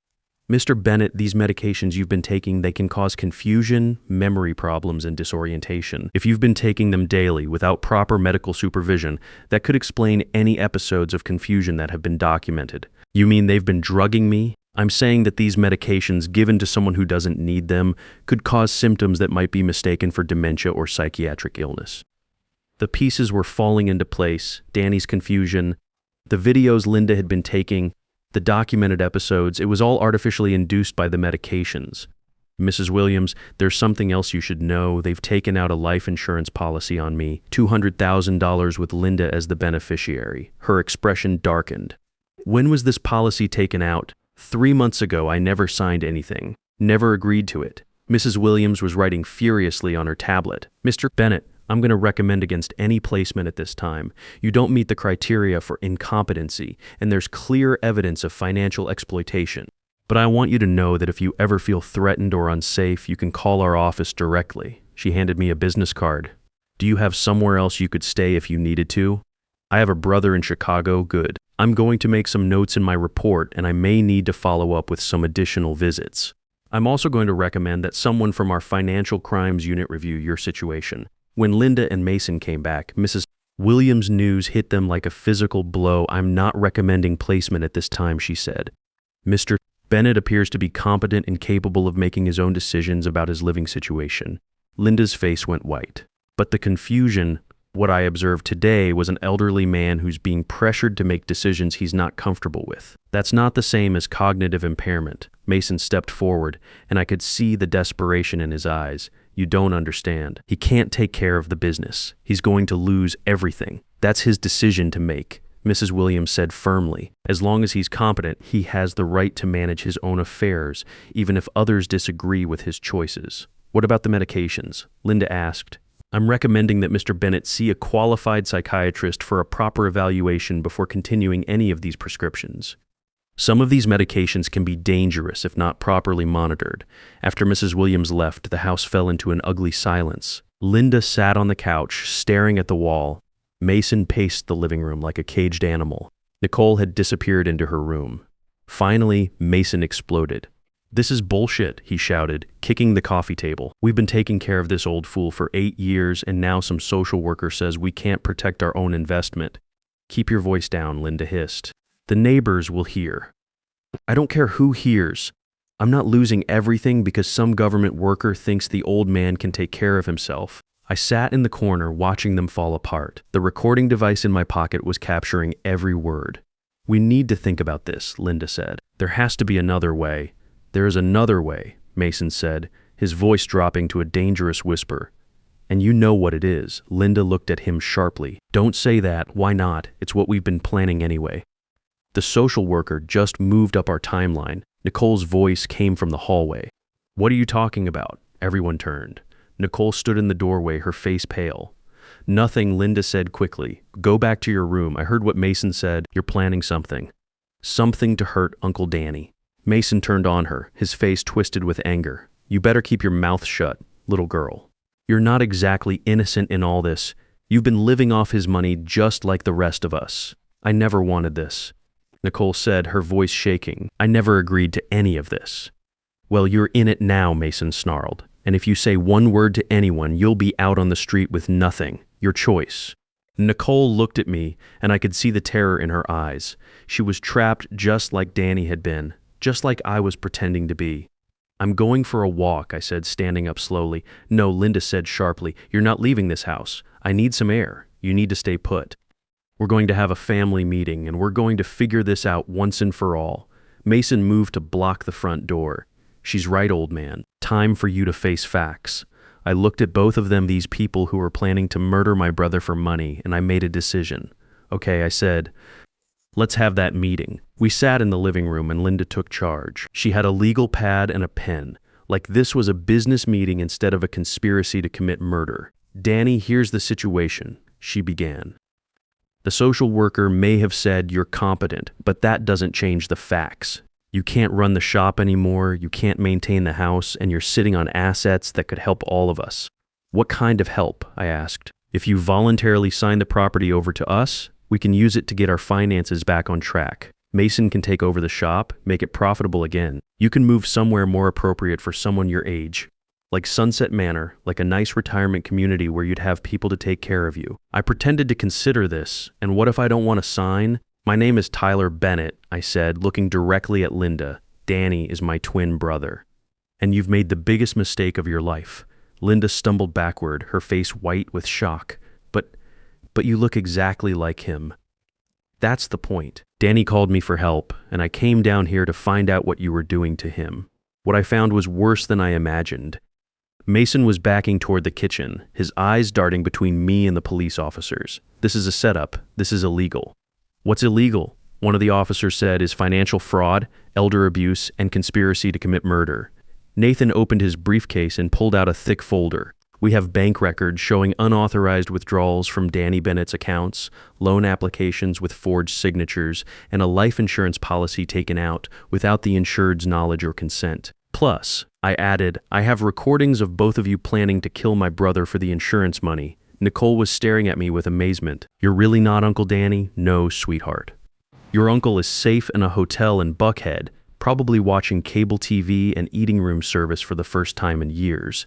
Mr. Bennett, these medications you've been taking, they can cause confusion, memory problems, and disorientation. If you've been taking them daily without proper medical supervision, that could explain any episodes of confusion that have been documented. You mean they've been drugging me? I'm saying that these medications given to someone who doesn't need them could cause symptoms that might be mistaken for dementia or psychiatric illness. The pieces were falling into place. Danny's confusion, the videos Linda had been taking, the documented episodes, it was all artificially induced by the medications. Mrs. Williams, there's something else you should know. They've taken out a life insurance policy on me, $200,000 with Linda as the beneficiary. Her expression darkened. When was this policy taken out? 3 months ago. I never signed anything, never agreed to it. Mrs. Williams was writing furiously on her tablet. Mr. Bennett, I'm going to recommend against any placement at this time. You don't meet the criteria for incompetency, and there's clear evidence of financial exploitation. But I want you to know that if you ever feel threatened or unsafe, you can call our office directly. She handed me a business card. Do you have somewhere else you could stay if you needed to? I have a brother in Chicago. Good. I'm going to make some notes in my report, and I may need to follow up with some additional visits. I'm also going to recommend that someone from our financial crimes unit review your situation. When Linda and Mason came back, Mrs. Williams' news hit them like a physical blow. I'm not recommending placement at this time, she said. Mr. Bennett appears to be competent and capable of making his own decisions about his living situation. Linda's face went white. But the confusion, What I observed today was an elderly man who's being pressured to make decisions he's not comfortable with. That's not the same as cognitive impairment. Mason stepped forward, and I could see the desperation in his eyes. You don't understand. He can't take care of the business. He's going to lose everything. That's his decision to make, Mrs. Williams said firmly. As long as he's competent, he has the right to manage his own affairs, even if others disagree with his choices. What about the medications? Linda asked. I'm recommending that Mr. Bennett see a qualified psychiatrist for a proper evaluation before continuing any of these prescriptions. Some of these medications can be dangerous if not properly monitored. After Mrs. Williams left, the house fell into an ugly silence. Linda sat on the couch, staring at the wall. Mason paced the living room like a caged animal. Nicole had disappeared into her room. Finally, Mason exploded. "This is bullshit," he shouted, kicking the coffee table. "We've been taking care of this old fool for 8 years, and now some social worker says we can't protect our own investment." "Keep your voice down," Linda hissed. "The neighbors will hear." "I don't care who hears. I'm not losing everything because some government worker thinks the old man can take care of himself." I sat in the corner watching them fall apart. The recording device in my pocket was capturing every word. "We need to think about this," Linda said. "There has to be another way." "There is another way," Mason said, his voice dropping to a dangerous whisper. "And you know what it is." Linda looked at him sharply. "Don't say that. Why not? It's what we've been planning anyway." The social worker just moved up our timeline. Nicole's voice came from the hallway. "What are you talking about?" Everyone turned. Nicole stood in the doorway, her face pale. "Nothing," Linda said quickly. "Go back to your room. I heard what Mason said. You're planning something. Something to hurt Uncle Danny." Mason turned on her, his face twisted with anger. "You better keep your mouth shut, little girl. You're not exactly innocent in all this. You've been living off his money just like the rest of us. I never wanted this," Nicole said, her voice shaking. "I never agreed to any of this." "Well, you're in it now," Mason snarled. "And if you say one word to anyone, you'll be out on the street with nothing. Your choice." Nicole looked at me, and I could see the terror in her eyes. She was trapped just like Danny had been, just like I was pretending to be. "I'm going for a walk," I said, standing up slowly. "No," Linda said sharply. "You're not leaving this house. I need some air. You need to stay put. We're going to have a family meeting, and we're going to figure this out once and for all." Mason moved to block the front door. "She's right, old man. Time for you to face facts." I looked at both of them, these people who were planning to murder my brother for money, and I made a decision. "Okay," I said. "Let's have that meeting." We sat in the living room and Linda took charge. She had a legal pad and a pen, like this was a business meeting instead of a conspiracy to commit murder. "Danny, here's the situation," she began. "The social worker may have said you're competent, but that doesn't change the facts. You can't run the shop anymore, you can't maintain the house, and you're sitting on assets that could help all of us." "What kind of help?" I asked. "If you voluntarily sign the property over to us, we can use it to get our finances back on track. Mason can take over the shop, make it profitable again. You can move somewhere more appropriate for someone your age, like Sunset Manor, like a nice retirement community where you'd have people to take care of you." I pretended to consider this, and what if I don't want to sign? "My name is Tyler Bennett," I said, looking directly at Linda. "Danny is my twin brother. And you've made the biggest mistake of your life." Linda stumbled backward, her face white with shock. But you look exactly like him." "That's the point. Danny called me for help, and I came down here to find out what you were doing to him. What I found was worse than I imagined." Mason was backing toward the kitchen, his eyes darting between me and the police officers. "This is a setup. This is illegal." "What's illegal?" One of the officers said, "Is financial fraud, elder abuse, and conspiracy to commit murder." Nathan opened his briefcase and pulled out a thick folder. "We have bank records showing unauthorized withdrawals from Danny Bennett's accounts, loan applications with forged signatures, and a life insurance policy taken out without the insured's knowledge or consent. Plus," I added, "I have recordings of both of you planning to kill my brother for the insurance money." Nicole was staring at me with amazement. "You're really not Uncle Danny?" "No, sweetheart. Your uncle is safe in a hotel in Buckhead, probably watching cable TV and eating room service for the first time in years."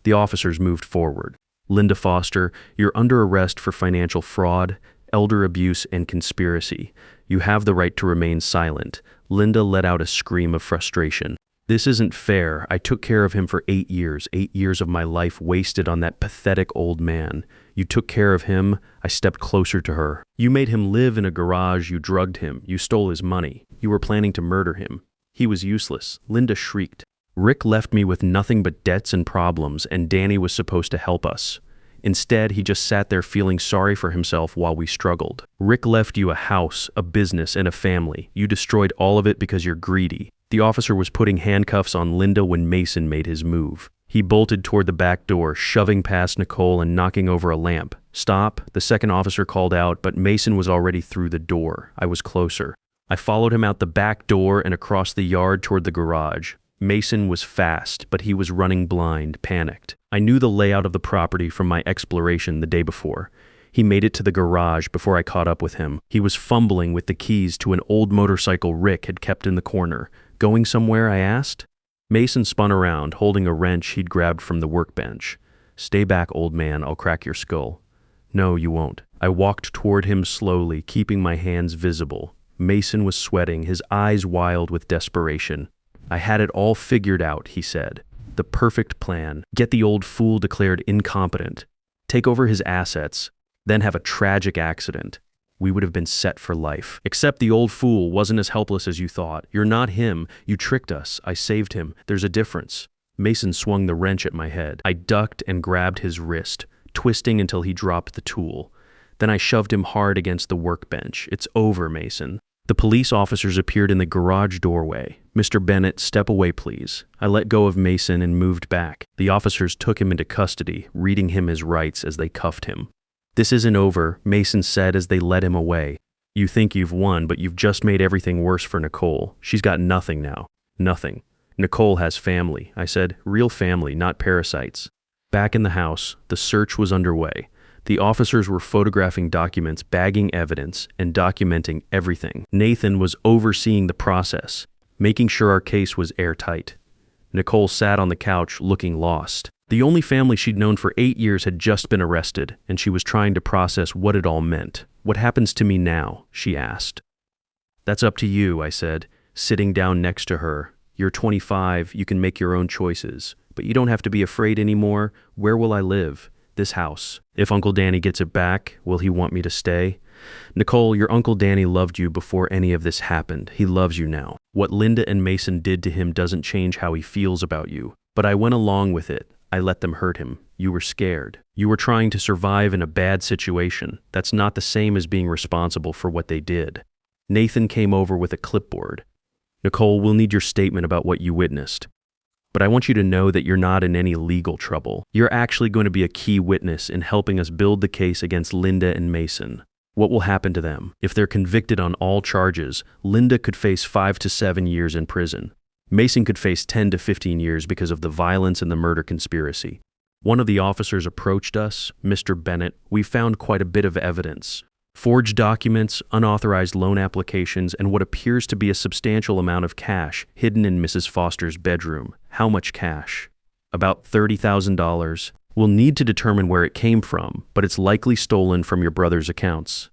The officers moved forward. "Linda Foster, you're under arrest for financial fraud, elder abuse, and conspiracy. You have the right to remain silent." Linda let out a scream of frustration. This isn't fair. I took care of him for 8 years, 8 years of my life wasted on that pathetic old man. You took care of him. I stepped closer to her. You made him live in a garage. You drugged him. You stole his money. You were planning to murder him. He was useless. Linda shrieked. Rick left me with nothing but debts and problems, and Danny was supposed to help us. Instead, he just sat there feeling sorry for himself while we struggled. Rick left you a house, a business, and a family. You destroyed all of it because you're greedy. The officer was putting handcuffs on Linda when Mason made his move. He bolted toward the back door, shoving past Nicole and knocking over a lamp. Stop, the second officer called out, but Mason was already through the door. I was closer. I followed him out the back door and across the yard toward the garage. Mason was fast, but he was running blind, panicked. I knew the layout of the property from my exploration the day before. He made it to the garage before I caught up with him. He was fumbling with the keys to an old motorcycle Rick had kept in the corner. Going somewhere, I asked? Mason spun around, holding a wrench he'd grabbed from the workbench. Stay back, old man, I'll crack your skull. No, you won't. I walked toward him slowly, keeping my hands visible. Mason was sweating, his eyes wild with desperation. I had it all figured out, he said. The perfect plan. Get the old fool declared incompetent. Take over his assets, then have a tragic accident. We would have been set for life. Except the old fool wasn't as helpless as you thought. You're not him. You tricked us. I saved him. There's a difference. Mason swung the wrench at my head. I ducked and grabbed his wrist, twisting until he dropped the tool. Then I shoved him hard against the workbench. It's over, Mason. The police officers appeared in the garage doorway. Mr. Bennett, step away, please. I let go of Mason and moved back. The officers took him into custody, reading him his rights as they cuffed him. This isn't over, Mason said as they led him away. You think you've won, but you've just made everything worse for Nicole. She's got nothing now. Nothing. Nicole has family, I said. Real family, not parasites. Back in the house, the search was underway. The officers were photographing documents, bagging evidence, and documenting everything. Nathan was overseeing the process, making sure our case was airtight. Nicole sat on the couch, looking lost. The only family she'd known for 8 years had just been arrested, and she was trying to process what it all meant. What happens to me now? She asked. That's up to you, I said, sitting down next to her. You're 25, you can make your own choices, but you don't have to be afraid anymore. Where will I live? This house. If Uncle Danny gets it back, will he want me to stay? Nicole, your Uncle Danny loved you before any of this happened. He loves you now. What Linda and Mason did to him doesn't change how he feels about you. But I went along with it. I let them hurt him. You were scared. You were trying to survive in a bad situation. That's not the same as being responsible for what they did. Nathan came over with a clipboard. Nicole, we'll need your statement about what you witnessed. But I want you to know that you're not in any legal trouble. You're actually going to be a key witness in helping us build the case against Linda and Mason. What will happen to them? If they're convicted on all charges, Linda could face 5 to 7 years in prison. Mason could face 10 to 15 years because of the violence and the murder conspiracy. One of the officers approached us, Mr. Bennett. We found quite a bit of evidence. Forged documents, unauthorized loan applications, and what appears to be a substantial amount of cash hidden in Mrs. Foster's bedroom. How much cash? About $30,000. We'll need to determine where it came from, but it's likely stolen from your brother's accounts.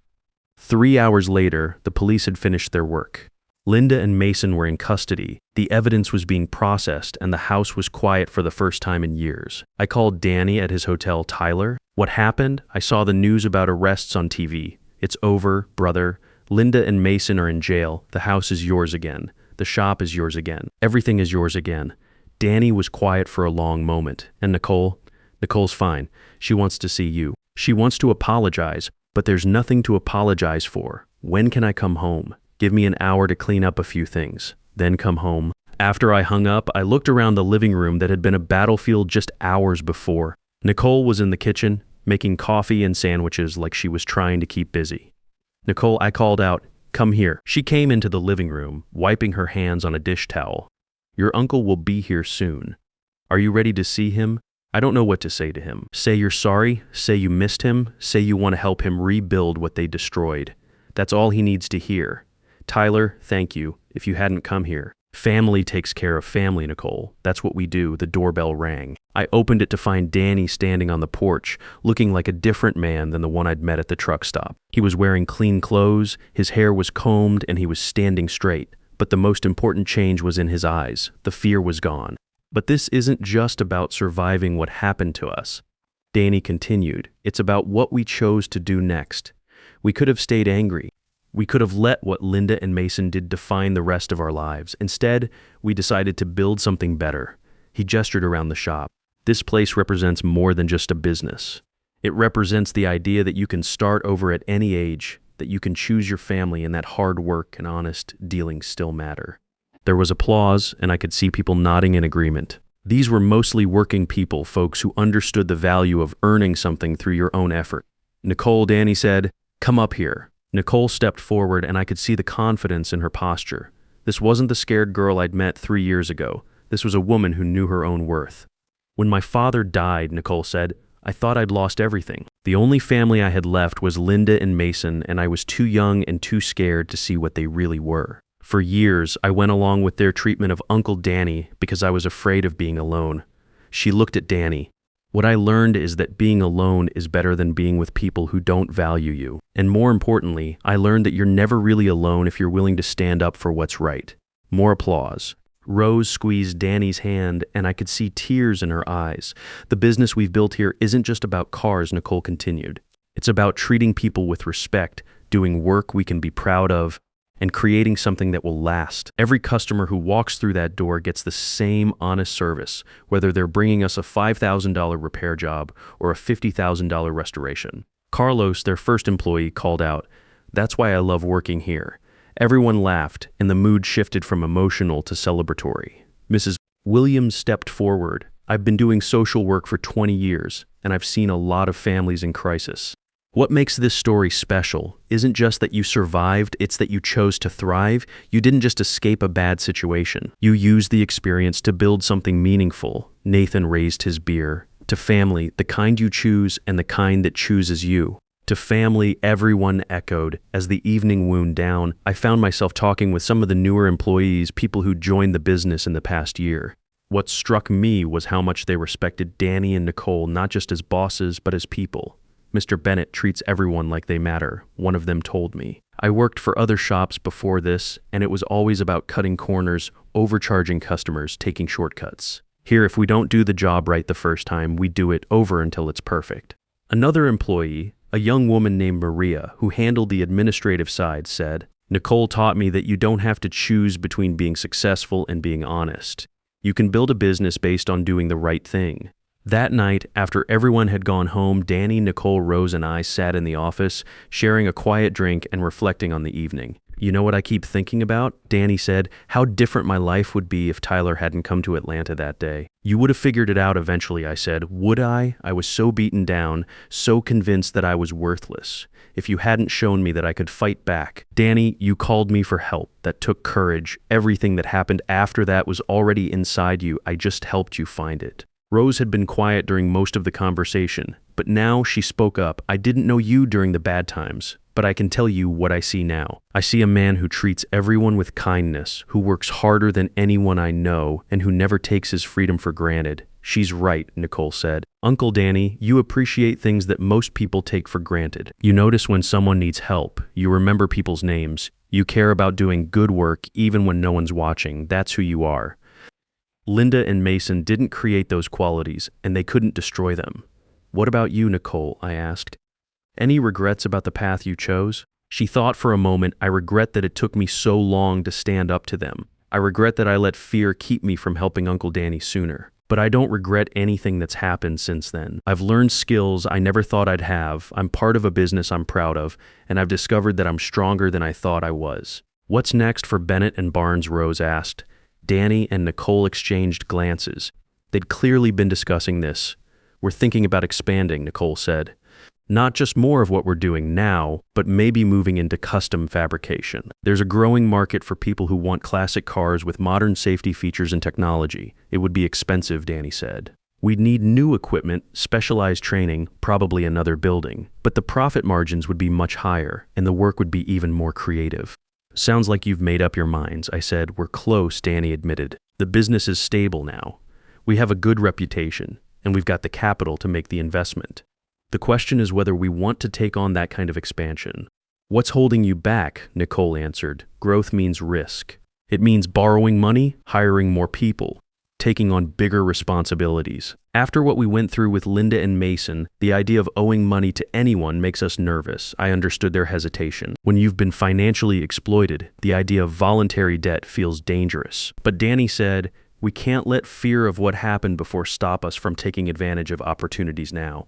3 hours later, the police had finished their work. Linda and Mason were in custody. The evidence was being processed, and the house was quiet for the first time in years. I called Danny at his hotel, Tyler. What happened? I saw the news about arrests on TV. It's over, brother. Linda and Mason are in jail. The house is yours again. The shop is yours again. Everything is yours again. Danny was quiet for a long moment. And Nicole? Nicole's fine. She wants to see you. She wants to apologize, but there's nothing to apologize for. When can I come home? Give me an hour to clean up a few things. Then come home. After I hung up, I looked around the living room that had been a battlefield just hours before. Nicole was in the kitchen, making coffee and sandwiches like she was trying to keep busy. Nicole, I called out, come here. She came into the living room, wiping her hands on a dish towel. Your uncle will be here soon. Are you ready to see him? I don't know what to say to him. Say you're sorry, say you missed him, say you want to help him rebuild what they destroyed. That's all he needs to hear. Tyler, thank you, if you hadn't come here. Family takes care of family, Nicole. That's what we do. The doorbell rang. I opened it to find Danny standing on the porch, looking like a different man than the one I'd met at the truck stop. He was wearing clean clothes, his hair was combed, and he was standing straight. But the most important change was in his eyes. The fear was gone. But this isn't just about surviving what happened to us. Danny continued. It's about what we chose to do next. We could have stayed angry. We could have let what Linda and Mason did define the rest of our lives. Instead, we decided to build something better. He gestured around the shop. This place represents more than just a business. It represents the idea that you can start over at any age, that you can choose your family, and that hard work and honest dealings still matter. There was applause, and I could see people nodding in agreement. These were mostly working people, folks who understood the value of earning something through your own effort. Nicole, Danny said, "Come up here." Nicole stepped forward, and I could see the confidence in her posture. This wasn't the scared girl I'd met 3 years ago. This was a woman who knew her own worth. "When my father died," Nicole said, "I thought I'd lost everything. The only family I had left was Linda and Mason, and I was too young and too scared to see what they really were. For years, I went along with their treatment of Uncle Danny because I was afraid of being alone." She looked at Danny. "What I learned is that being alone is better than being with people who don't value you. And more importantly, I learned that you're never really alone if you're willing to stand up for what's right." More applause. Rose squeezed Danny's hand, and I could see tears in her eyes. "The business we've built here isn't just about cars," Nicole continued. "It's about treating people with respect, doing work we can be proud of, and creating something that will last. Every customer who walks through that door gets the same honest service, whether they're bringing us a $5,000 repair job or a $50,000 restoration." Carlos, their first employee, called out, "That's why I love working here." Everyone laughed, and the mood shifted from emotional to celebratory. Mrs. Williams stepped forward. "I've been doing social work for 20 years, and I've seen a lot of families in crisis. What makes this story special isn't just that you survived, it's that you chose to thrive. You didn't just escape a bad situation. You used the experience to build something meaningful." Nathan raised his beer. "To family, the kind you choose and the kind that chooses you." To family, everyone echoed. As the evening wound down, I found myself talking with some of the newer employees, people who joined the business in the past year. What struck me was how much they respected Danny and Nicole, not just as bosses, but as people. "Mr. Bennett treats everyone like they matter," one of them told me. "I worked for other shops before this, and it was always about cutting corners, overcharging customers, taking shortcuts. Here, if we don't do the job right the first time, we do it over until it's perfect." Another employee, a young woman named Maria, who handled the administrative side, said, "Nicole taught me that you don't have to choose between being successful and being honest. You can build a business based on doing the right thing." That night, after everyone had gone home, Danny, Nicole, Rose, and I sat in the office, sharing a quiet drink and reflecting on the evening. "You know what I keep thinking about?" Danny said. "How different my life would be if Tyler hadn't come to Atlanta that day." "You would have figured it out eventually," I said. "Would I? I was so beaten down, so convinced that I was worthless. If you hadn't shown me that I could fight back." "Danny, you called me for help. That took courage. Everything that happened after that was already inside you. I just helped you find it." Rose had been quiet during most of the conversation, but now she spoke up. "I didn't know you during the bad times, but I can tell you what I see now. I see a man who treats everyone with kindness, who works harder than anyone I know, and who never takes his freedom for granted." "She's right," Nicole said. "Uncle Danny, you appreciate things that most people take for granted. You notice when someone needs help. You remember people's names. You care about doing good work even when no one's watching. That's who you are." Linda and Mason didn't create those qualities, and they couldn't destroy them. "What about you, Nicole?" I asked. "Any regrets about the path you chose?" She thought for a moment. "I regret that it took me so long to stand up to them. I regret that I let fear keep me from helping Uncle Danny sooner. But I don't regret anything that's happened since then. I've learned skills I never thought I'd have. I'm part of a business I'm proud of, and I've discovered that I'm stronger than I thought I was." "What's next for Bennett and Barnes?" Rose asked. Danny and Nicole exchanged glances. They'd clearly been discussing this. "We're thinking about expanding," Nicole said. "Not just more of what we're doing now, but maybe moving into custom fabrication. There's a growing market for people who want classic cars with modern safety features and technology. It would be expensive," Danny said. "We'd need new equipment, specialized training, probably another building. But the profit margins would be much higher, and the work would be even more creative." "Sounds like you've made up your minds," I said. "We're close," Danny admitted. "The business is stable now. We have a good reputation, and we've got the capital to make the investment. The question is whether we want to take on that kind of expansion." "What's holding you back?" Nicole answered. "Growth means risk." It means borrowing money, hiring more people, taking on bigger responsibilities. After what we went through with Linda and Mason, the idea of owing money to anyone makes us nervous. I understood their hesitation. When you've been financially exploited, the idea of voluntary debt feels dangerous. But Danny said, we can't let fear of what happened before stop us from taking advantage of opportunities now.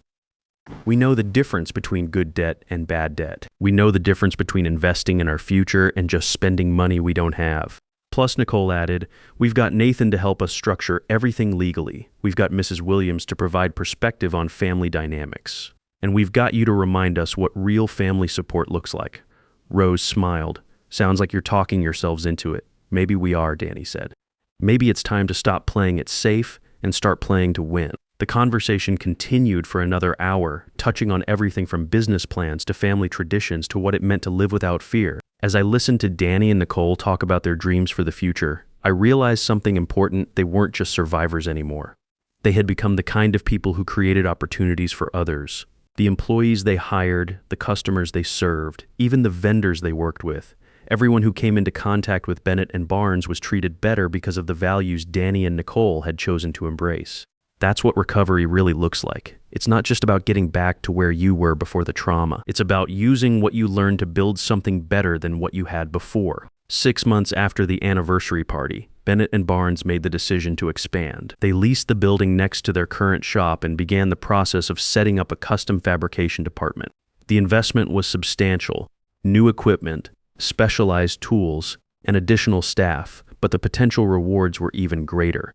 We know the difference between good debt and bad debt. We know the difference between investing in our future and just spending money we don't have. Plus, Nicole added, we've got Nathan to help us structure everything legally. We've got Mrs. Williams to provide perspective on family dynamics. And we've got you to remind us what real family support looks like. Rose smiled. Sounds like you're talking yourselves into it. Maybe we are, Danny said. Maybe it's time to stop playing it safe and start playing to win. The conversation continued for another hour, touching on everything from business plans to family traditions to what it meant to live without fear. As I listened to Danny and Nicole talk about their dreams for the future, I realized something important. They weren't just survivors anymore. They had become the kind of people who created opportunities for others. The employees they hired, the customers they served, even the vendors they worked with. Everyone who came into contact with Bennett and Barnes was treated better because of the values Danny and Nicole had chosen to embrace. That's what recovery really looks like. It's not just about getting back to where you were before the trauma. It's about using what you learned to build something better than what you had before. 6 months after the anniversary party, Bennett and Barnes made the decision to expand. They leased the building next to their current shop and began the process of setting up a custom fabrication department. The investment was substantial: new equipment, specialized tools, and additional staff, but the potential rewards were even greater.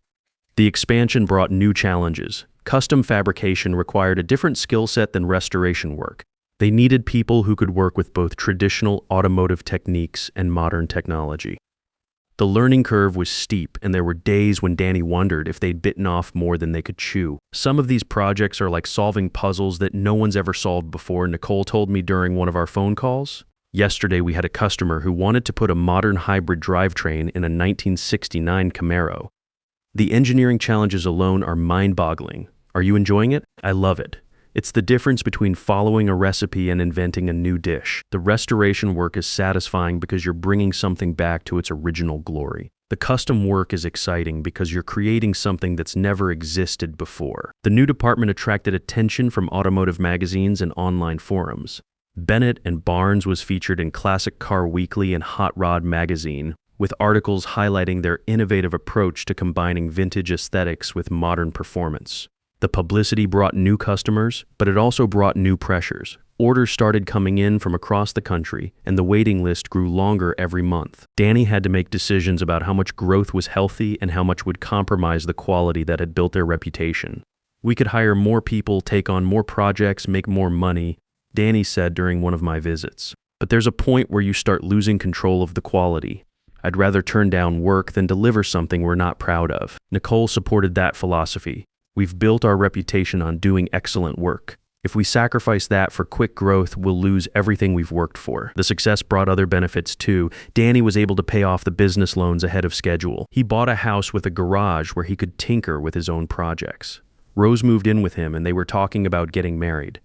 The expansion brought new challenges. Custom fabrication required a different skill set than restoration work. They needed people who could work with both traditional automotive techniques and modern technology. The learning curve was steep, and there were days when Danny wondered if they'd bitten off more than they could chew. Some of these projects are like solving puzzles that no one's ever solved before, Nicole told me during one of our phone calls. Yesterday, we had a customer who wanted to put a modern hybrid drivetrain in a 1969 Camaro. The engineering challenges alone are mind-boggling. Are you enjoying it? I love it. It's the difference between following a recipe and inventing a new dish. The restoration work is satisfying because you're bringing something back to its original glory. The custom work is exciting because you're creating something that's never existed before. The new department attracted attention from automotive magazines and online forums. Bennett and Barnes was featured in Classic Car Weekly and Hot Rod magazine, with articles highlighting their innovative approach to combining vintage aesthetics with modern performance. The publicity brought new customers, but it also brought new pressures. Orders started coming in from across the country, and the waiting list grew longer every month. Danny had to make decisions about how much growth was healthy and how much would compromise the quality that had built their reputation. We could hire more people, take on more projects, make more money, Danny said during one of my visits. But there's a point where you start losing control of the quality. I'd rather turn down work than deliver something we're not proud of. Nicole supported that philosophy. We've built our reputation on doing excellent work. If we sacrifice that for quick growth, we'll lose everything we've worked for. The success brought other benefits too. Danny was able to pay off the business loans ahead of schedule. He bought a house with a garage where he could tinker with his own projects. Rose moved in with him and they were talking about getting married.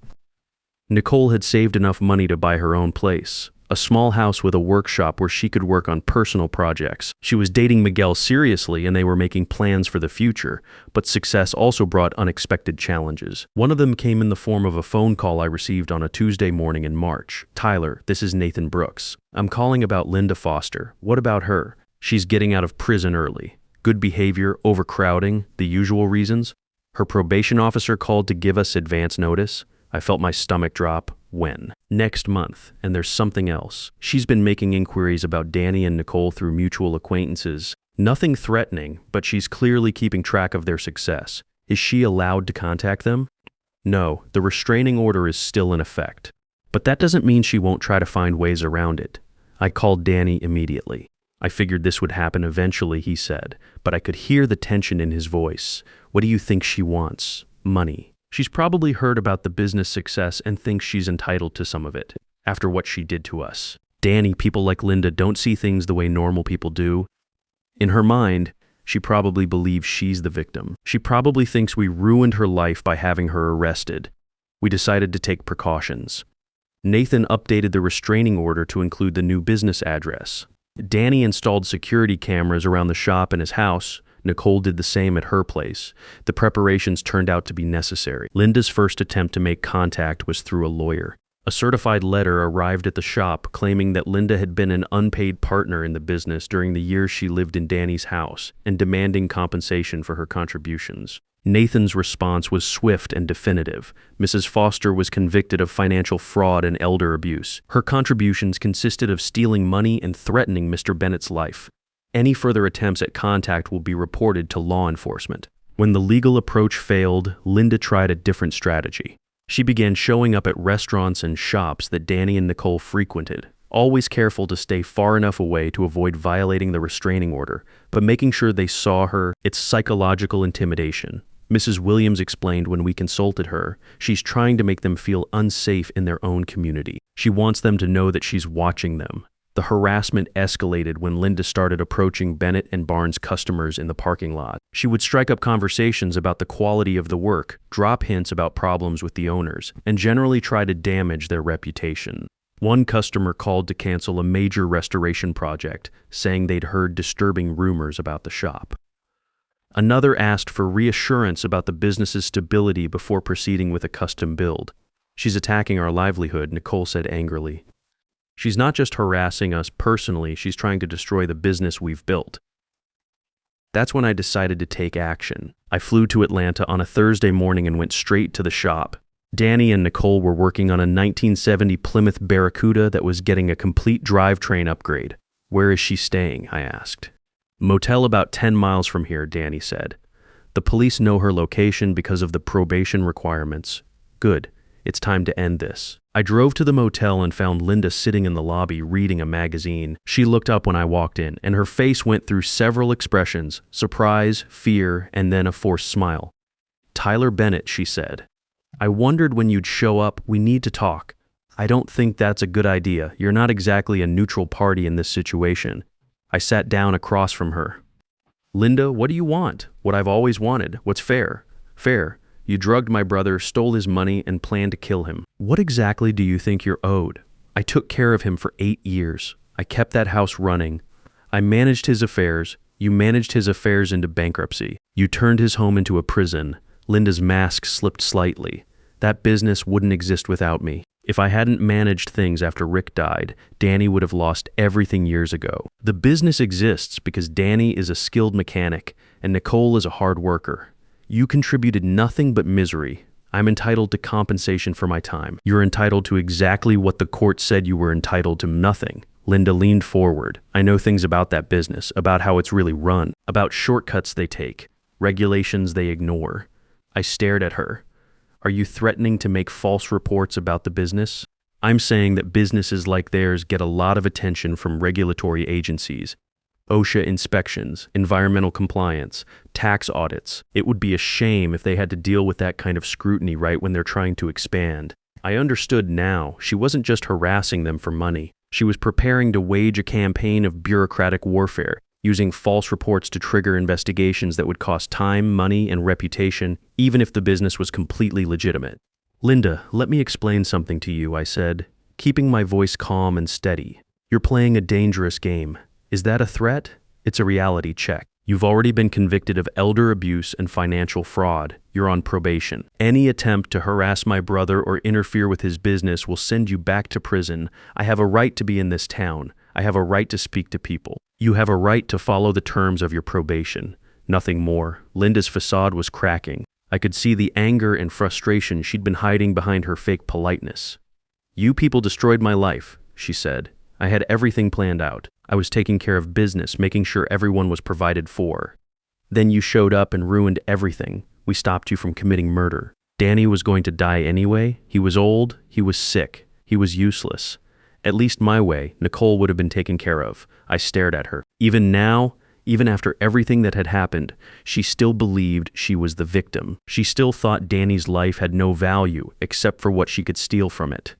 Nicole had saved enough money to buy her own place, a small house with a workshop where she could work on personal projects. She was dating Miguel seriously and they were making plans for the future, but success also brought unexpected challenges. One of them came in the form of a phone call I received on a Tuesday morning in March. Tyler, this is Nathan Brooks. I'm calling about Linda Foster. What about her? She's getting out of prison early. Good behavior, overcrowding, the usual reasons. Her probation officer called to give us advance notice. I felt my stomach drop. When? Next month, and there's something else. She's been making inquiries about Danny and Nicole through mutual acquaintances. Nothing threatening, but she's clearly keeping track of their success. Is she allowed to contact them? No, the restraining order is still in effect. But that doesn't mean she won't try to find ways around it. I called Danny immediately. I figured this would happen eventually, he said, but I could hear the tension in his voice. What do you think she wants? Money. She's probably heard about the business success and thinks she's entitled to some of it, after what she did to us. Danny, people like Linda don't see things the way normal people do. In her mind, she probably believes she's the victim. She probably thinks we ruined her life by having her arrested. We decided to take precautions. Nathan updated the restraining order to include the new business address. Danny installed security cameras around the shop and his house. Nicole did the same at her place. The preparations turned out to be necessary. Linda's first attempt to make contact was through a lawyer. A certified letter arrived at the shop claiming that Linda had been an unpaid partner in the business during the years she lived in Danny's house and demanding compensation for her contributions. Nathan's response was swift and definitive. Mrs. Foster was convicted of financial fraud and elder abuse. Her contributions consisted of stealing money and threatening Mr. Bennett's life. Any further attempts at contact will be reported to law enforcement. When the legal approach failed, Linda tried a different strategy. She began showing up at restaurants and shops that Danny and Nicole frequented, always careful to stay far enough away to avoid violating the restraining order, but making sure they saw her. It's psychological intimidation. Mrs. Williams explained when we consulted her, she's trying to make them feel unsafe in their own community. She wants them to know that she's watching them. The harassment escalated when Linda started approaching Bennett and Barnes customers in the parking lot. She would strike up conversations about the quality of the work, drop hints about problems with the owners, and generally try to damage their reputation. One customer called to cancel a major restoration project, saying they'd heard disturbing rumors about the shop. Another asked for reassurance about the business's stability before proceeding with a custom build. "She's attacking our livelihood," Nicole said angrily. "She's not just harassing us personally, she's trying to destroy the business we've built." That's when I decided to take action. I flew to Atlanta on a Thursday morning and went straight to the shop. Danny and Nicole were working on a 1970 Plymouth Barracuda that was getting a complete drivetrain upgrade. "Where is she staying?" I asked. "Motel about 10 miles from here," Danny said. "The police know her location because of the probation requirements." "Good. It's time to end this." I drove to the motel and found Linda sitting in the lobby reading a magazine. She looked up when I walked in, and her face went through several expressions: surprise, fear, and then a forced smile. "Tyler Bennett," she said. "I wondered when you'd show up. We need to talk." "I don't think that's a good idea. You're not exactly a neutral party in this situation." I sat down across from her. "Linda, what do you want?" "What I've always wanted. What's fair?" "Fair. You drugged my brother, stole his money, and planned to kill him. What exactly do you think you're owed?" "I took care of him for 8 years. I kept that house running. I managed his affairs. You managed his affairs into bankruptcy. You turned his home into a prison." Linda's mask slipped slightly. "That business wouldn't exist without me. If I hadn't managed things after Rick died, Danny would have lost everything years ago. The business exists because Danny is a skilled mechanic and Nicole is a hard worker. You contributed nothing but misery. I'm entitled to compensation for my time. You're entitled to exactly what the court said you were entitled to: nothing." Linda leaned forward. "I know things about that business, about how it's really run, about shortcuts they take, regulations they ignore." I stared at her. "Are you threatening to make false reports about the business?" "I'm saying that businesses like theirs get a lot of attention from regulatory agencies. OSHA inspections, environmental compliance, tax audits. It would be a shame if they had to deal with that kind of scrutiny right when they're trying to expand." I understood now. She wasn't just harassing them for money. She was preparing to wage a campaign of bureaucratic warfare, using false reports to trigger investigations that would cost time, money, and reputation, even if the business was completely legitimate. "Linda, let me explain something to you," I said, keeping my voice calm and steady. "You're playing a dangerous game. Is that a threat? It's a reality check. You've already been convicted of elder abuse and financial fraud. You're on probation. Any attempt to harass my brother or interfere with his business will send you back to prison. I have a right to be in this town. I have a right to speak to people. You have a right to follow the terms of your probation. Nothing more." Linda's facade was cracking. I could see the anger and frustration she'd been hiding behind her fake politeness. "You people destroyed my life," she said. "I had everything planned out. I was taking care of business, making sure everyone was provided for. Then you showed up and ruined everything. We stopped you from committing murder. Danny was going to die anyway. He was old, he was sick, he was useless. At least my way, Nicole would have been taken care of." I stared at her. Even now, even after everything that had happened, she still believed she was the victim. She still thought Danny's life had no value except for what she could steal from it.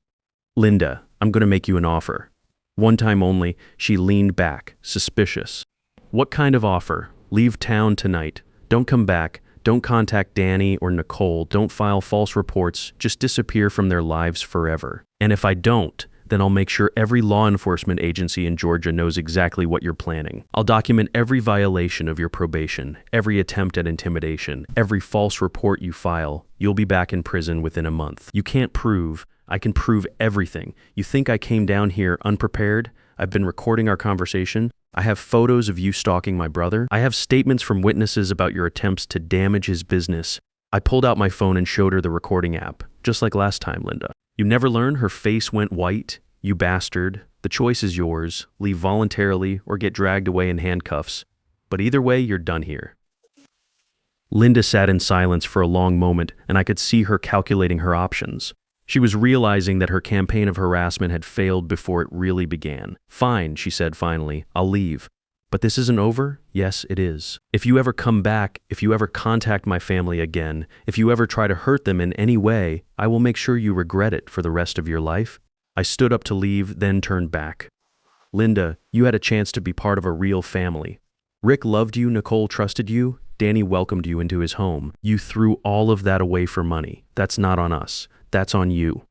"Linda, I'm going to make you an offer." One time only, she leaned back, suspicious. "What kind of offer?" "Leave town tonight. Don't come back. Don't contact Danny or Nicole. Don't file false reports. Just disappear from their lives forever. And if I don't, Then I'll make sure every law enforcement agency in Georgia knows exactly what you're planning. I'll document every violation of your probation, every attempt at intimidation, every false report you file. You'll be back in prison within a month. You can't prove. I can prove everything. You think I came down here unprepared? I've been recording our conversation. I have photos of you stalking my brother. I have statements from witnesses about your attempts to damage his business. I pulled out my phone and showed her the recording app, just like last time, Linda. You never learn? Her face went white. You bastard. The choice is yours. Leave voluntarily or get dragged away in handcuffs. But either way, you're done here. Linda sat in silence for a long moment, and I could see her calculating her options. She was realizing that her campaign of harassment had failed before it really began. Fine, she said finally, I'll leave. But this isn't over? Yes, it is. If you ever come back, if you ever contact my family again, if you ever try to hurt them in any way, I will make sure you regret it for the rest of your life. I stood up to leave, then turned back. Linda, you had a chance to be part of a real family. Rick loved you, Nicole trusted you, Danny welcomed you into his home. You threw all of that away for money. That's not on us. That's on you.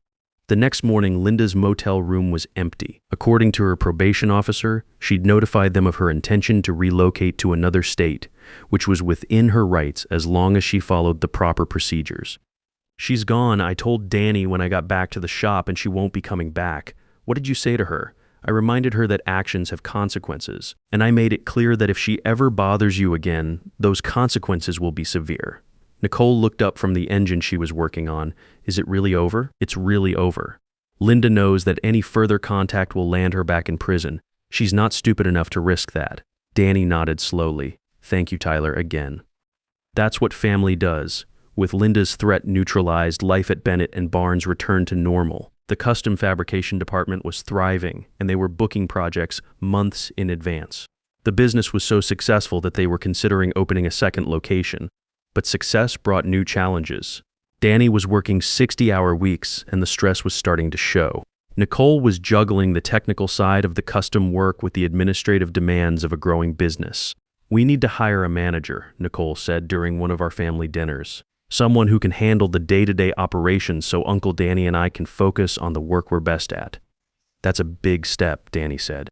The next morning, Linda's motel room was empty. According to her probation officer, she'd notified them of her intention to relocate to another state, which was within her rights as long as she followed the proper procedures. She's gone, I told Danny when I got back to the shop, and she won't be coming back. What did you say to her? I reminded her that actions have consequences, and I made it clear that if she ever bothers you again, those consequences will be severe. Nicole looked up from the engine she was working on. Is it really over? It's really over. Linda knows that any further contact will land her back in prison. She's not stupid enough to risk that. Danny nodded slowly. Thank you, Tyler, again. That's what family does. With Linda's threat neutralized, life at Bennett and Barnes returned to normal. The custom fabrication department was thriving, and they were booking projects months in advance. The business was so successful that they were considering opening a second location. But success brought new challenges. Danny was working 60-hour weeks, and the stress was starting to show. Nicole was juggling the technical side of the custom work with the administrative demands of a growing business. We need to hire a manager, Nicole said during one of our family dinners. Someone who can handle the day-to-day operations so Uncle Danny and I can focus on the work we're best at. That's a big step, Danny said.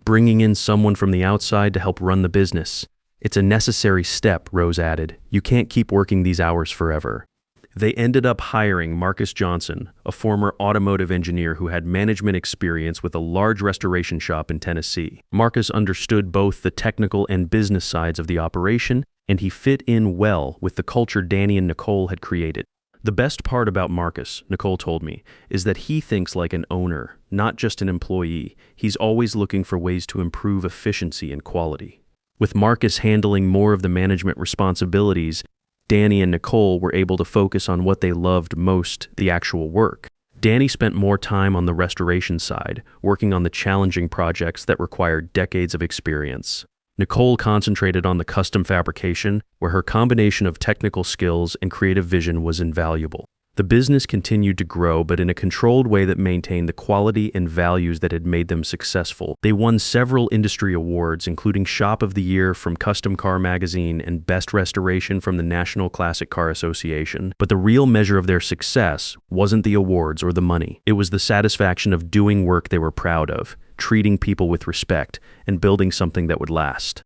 Bringing in someone from the outside to help run the business. It's a necessary step, Rose added. You can't keep working these hours forever. They ended up hiring Marcus Johnson, a former automotive engineer who had management experience with a large restoration shop in Tennessee. Marcus understood both the technical and business sides of the operation, and he fit in well with the culture Danny and Nicole had created. The best part about Marcus, Nicole told me, is that he thinks like an owner, not just an employee. He's always looking for ways to improve efficiency and quality. With Marcus handling more of the management responsibilities, Danny and Nicole were able to focus on what they loved most, the actual work. Danny spent more time on the restoration side, working on the challenging projects that required decades of experience. Nicole concentrated on the custom fabrication, where her combination of technical skills and creative vision was invaluable. The business continued to grow, but in a controlled way that maintained the quality and values that had made them successful. They won several industry awards, including Shop of the Year from Custom Car Magazine and Best Restoration from the National Classic Car Association. But the real measure of their success wasn't the awards or the money. It was the satisfaction of doing work they were proud of, treating people with respect, and building something that would last.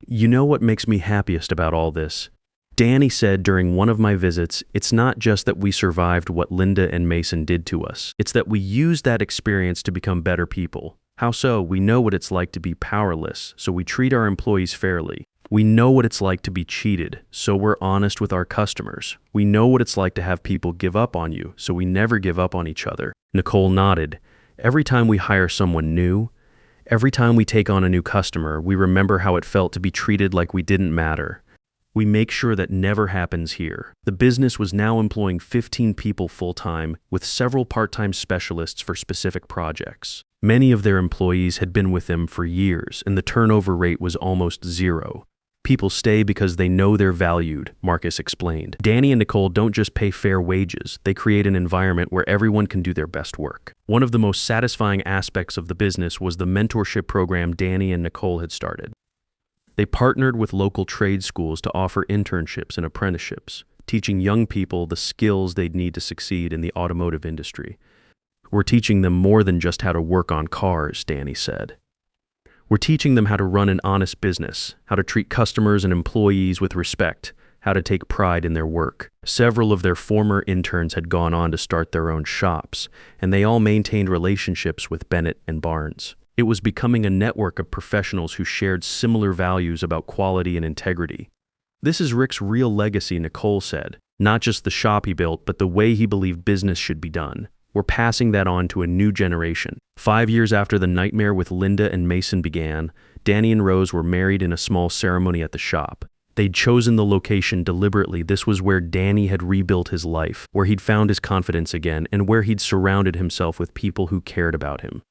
You know what makes me happiest about all this? Danny said during one of my visits, it's not just that we survived what Linda and Mason did to us. It's that we used that experience to become better people. How so? We know what it's like to be powerless, so we treat our employees fairly. We know what it's like to be cheated, so we're honest with our customers. We know what it's like to have people give up on you, so we never give up on each other. Nicole nodded. Every time we hire someone new, every time we take on a new customer, we remember how it felt to be treated like we didn't matter. We make sure that never happens here. The business was now employing 15 people full-time, with several part-time specialists for specific projects. Many of their employees had been with them for years, and the turnover rate was almost zero. People stay because they know they're valued, Marcus explained. Danny and Nicole don't just pay fair wages, they create an environment where everyone can do their best work. One of the most satisfying aspects of the business was the mentorship program Danny and Nicole had started. They partnered with local trade schools to offer internships and apprenticeships, teaching young people the skills they'd need to succeed in the automotive industry. We're teaching them more than just how to work on cars, Danny said. We're teaching them how to run an honest business, how to treat customers and employees with respect, how to take pride in their work. Several of their former interns had gone on to start their own shops, and they all maintained relationships with Bennett and Barnes. It was becoming a network of professionals who shared similar values about quality and integrity. This is Rick's real legacy, Nicole said. Not just the shop he built, but the way he believed business should be done. We're passing that on to a new generation. 5 years after the nightmare with Linda and Mason began, Danny and Rose were married in a small ceremony at the shop. They'd chosen the location deliberately. This was where Danny had rebuilt his life, where he'd found his confidence again, and where he'd surrounded himself with people who cared about him.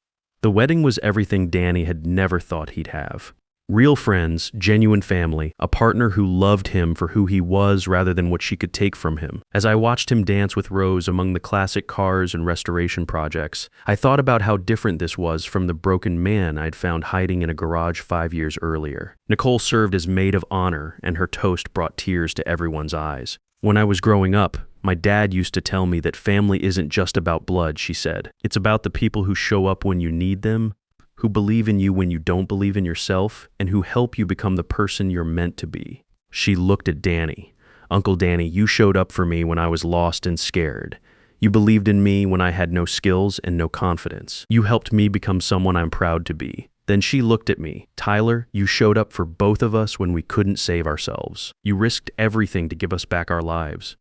The wedding was everything Danny had never thought he'd have. Real friends, genuine family, a partner who loved him for who he was rather than what she could take from him. As I watched him dance with Rose among the classic cars and restoration projects, I thought about how different this was from the broken man I'd found hiding in a garage 5 years earlier. Nicole served as maid of honor, and her toast brought tears to everyone's eyes. When I was growing up, my dad used to tell me that family isn't just about blood, she said. It's about the people who show up when you need them, who believe in you when you don't believe in yourself, and who help you become the person you're meant to be. She looked at Danny. Uncle Danny, you showed up for me when I was lost and scared. You believed in me when I had no skills and no confidence. You helped me become someone I'm proud to be. Then she looked at me. Tyler, you showed up for both of us when we couldn't save ourselves. You risked everything to give us back our lives.